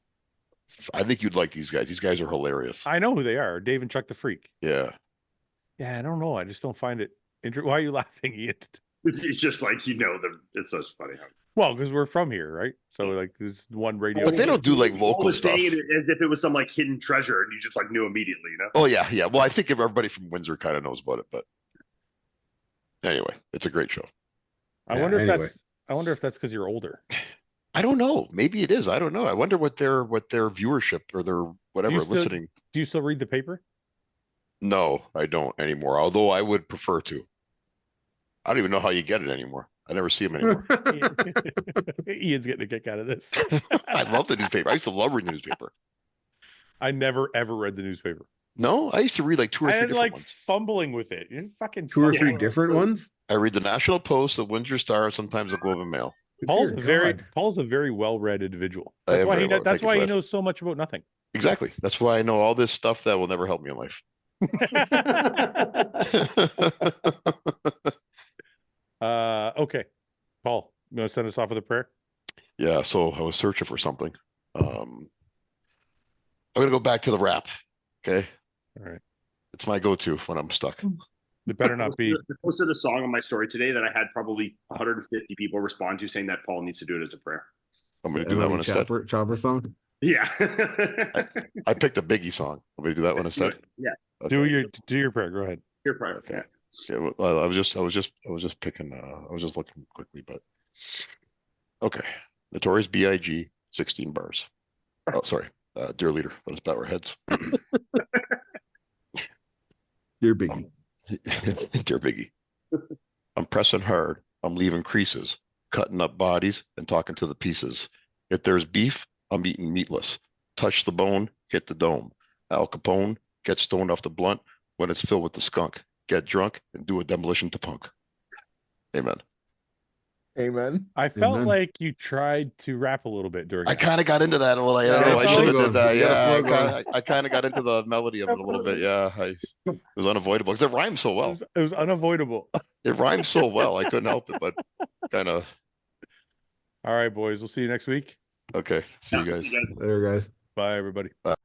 I think you'd like these guys. These guys are hilarious. I know who they are. Dave and Chuck the Freak. Yeah. Yeah, I don't know. I just don't find it interesting. Why are you laughing, Ian? It's just like, them. It's so funny. Well, because we're from here, right? So like this one radio. But they don't do like Paul local was stuff. saying it as if it was some like hidden treasure and you just like knew immediately, Oh yeah, yeah. Well, I think everybody from Windsor kind of knows about it, but Anyway, it's a great show. I Yeah, wonder if anyway. I wonder if that's because you're older. I don't know. Maybe it is. I don't know. I wonder what their viewership or their whatever listening. Do you still read the paper? No, I don't anymore. Although I would prefer to. I don't even know how you get it anymore. I never see them anymore. Ian's getting a kick out of this. I love the newspaper. I used to love reading the newspaper. I never ever read the newspaper. No, I used to read like 2 or 3 I had different like ones. fumbling with it. You're fucking 2 or 3 fumbling. different ones. I read the National Post, the Windsor Star, sometimes the Globe and Mail. Paul's Dear God. Paul's a very well-read individual. I That's am why very well- that's thank you why for he that. knows so much about nothing. Exactly. That's why I know all this stuff that will never help me in life. Okay. Paul, you want to send us off with a prayer? Yeah, so I was searching for something. I'm gonna go back to the rap. Okay. All right. It's my go-to when I'm stuck. It better not be. I posted a song on my story today that I had probably 150 people respond to, saying that Paul needs to do it as a prayer. I'm gonna do that one instead. Chopper song. Yeah. I picked a Biggie song. I'm gonna do that one instead. Yeah. Okay. Do your prayer. Go ahead. Your prayer. Okay. Yeah. Yeah, well, I was just picking. I was just looking quickly, but okay. Notorious B.I.G. 16 bars. Oh, sorry. Dear leader, let us bow our heads. Dear Biggie. Dear Biggie, I'm pressing hard. I'm leaving creases, cutting up bodies and talking to the pieces. If there's beef, I'm eating meatless. Touch the bone, hit the dome. Al Capone, get stoned off the blunt when it's filled with the skunk. Get drunk and do a demolition to punk. Amen. Amen. I felt Amen. like you tried to rap a little bit during I it. kind of got into that a little. Yeah, I should have going. did that. You got a Yeah, flow I kind of got into the melody of it a little bit. Yeah, it was unavoidable because it rhymes so well. It was unavoidable. It rhymes so well. I couldn't help it, but kind of. All right, boys. We'll see you next week. Okay. See you guys. See you guys. There, guys. Bye, everybody. Bye.